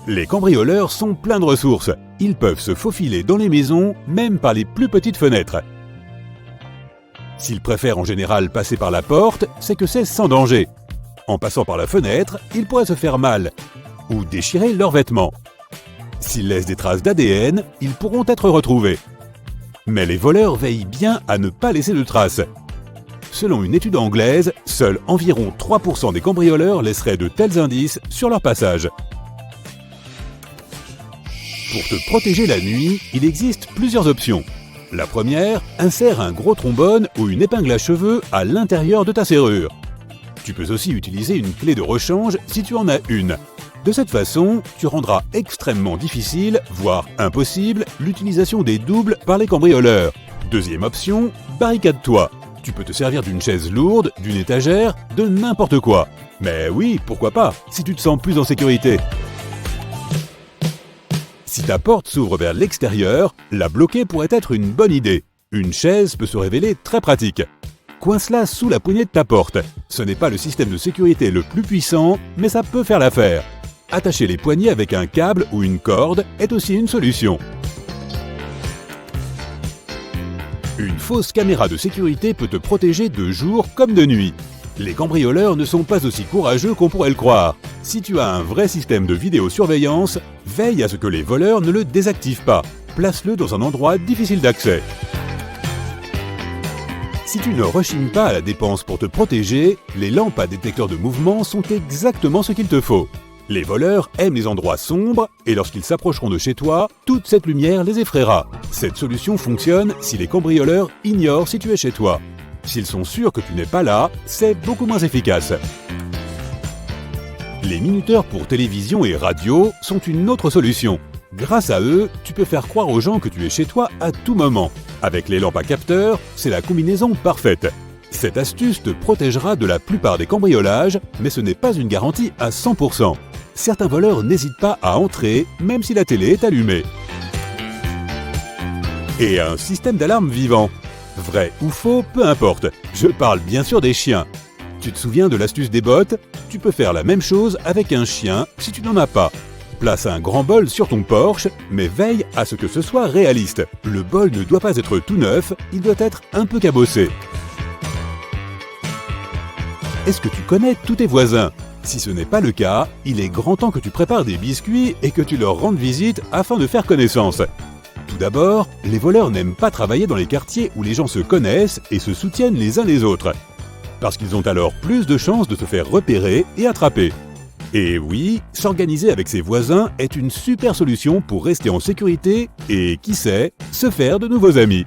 Les cambrioleurs sont pleins de ressources. Ils peuvent se faufiler dans les maisons, même par les plus petites fenêtres. S'ils préfèrent en général passer par la porte, c'est que c'est sans danger. En passant par la fenêtre, ils pourraient se faire mal ou déchirer leurs vêtements. S'ils laissent des traces d'ADN, ils pourront être retrouvés. Mais les voleurs veillent bien à ne pas laisser de traces. Selon une étude anglaise, seuls environ 3% des cambrioleurs laisseraient de tels indices sur leur passage. Pour te protéger la nuit, il existe plusieurs options. La première, insère un gros trombone ou une épingle à cheveux à l'intérieur de ta serrure. Tu peux aussi utiliser une clé de rechange si tu en as une. De cette façon, tu rendras extrêmement difficile, voire impossible, l'utilisation des doubles par les cambrioleurs. Deuxième option, barricade-toi. Tu peux te servir d'une chaise lourde, d'une étagère, de n'importe quoi. Mais oui, pourquoi pas, si tu te sens plus en sécurité. Si ta porte s'ouvre vers l'extérieur, la bloquer pourrait être une bonne idée. Une chaise peut se révéler très pratique. Coince-la sous la poignée de ta porte. Ce n'est pas le système de sécurité le plus puissant, mais ça peut faire l'affaire. Attacher les poignées avec un câble ou une corde est aussi une solution. Une fausse caméra de sécurité peut te protéger de jour comme de nuit. Les cambrioleurs ne sont pas aussi courageux qu'on pourrait le croire. Si tu as un vrai système de vidéosurveillance, veille à ce que les voleurs ne le désactivent pas. Place-le dans un endroit difficile d'accès. Si tu ne rechignes pas à la dépense pour te protéger, les lampes à détecteur de mouvement sont exactement ce qu'il te faut. Les voleurs aiment les endroits sombres et lorsqu'ils s'approcheront de chez toi, toute cette lumière les effraiera. Cette solution fonctionne si les cambrioleurs ignorent si tu es chez toi. S'ils sont sûrs que tu n'es pas là, c'est beaucoup moins efficace. Les minuteurs pour télévision et radio sont une autre solution. Grâce à eux, tu peux faire croire aux gens que tu es chez toi à tout moment. Avec les lampes à capteurs, c'est la combinaison parfaite. Cette astuce te protégera de la plupart des cambriolages, mais ce n'est pas une garantie à 100%. Certains voleurs n'hésitent pas à entrer, même si la télé est allumée. Et un système d'alarme vivant. Vrai ou faux, peu importe. Je parle bien sûr des chiens. Tu te souviens de l'astuce des bottes? Tu peux faire la même chose avec un chien si tu n'en as pas. Place un grand bol sur ton Porsche, mais veille à ce que ce soit réaliste. Le bol ne doit pas être tout neuf, il doit être un peu cabossé. Est-ce que tu connais tous tes voisins? Si ce n'est pas le cas, il est grand temps que tu prépares des biscuits et que tu leur rendes visite afin de faire connaissance. Tout d'abord, les voleurs n'aiment pas travailler dans les quartiers où les gens se connaissent et se soutiennent les uns les autres. Parce qu'ils ont alors plus de chances de se faire repérer et attraper. Et oui, s'organiser avec ses voisins est une super solution pour rester en sécurité et, qui sait, se faire de nouveaux amis.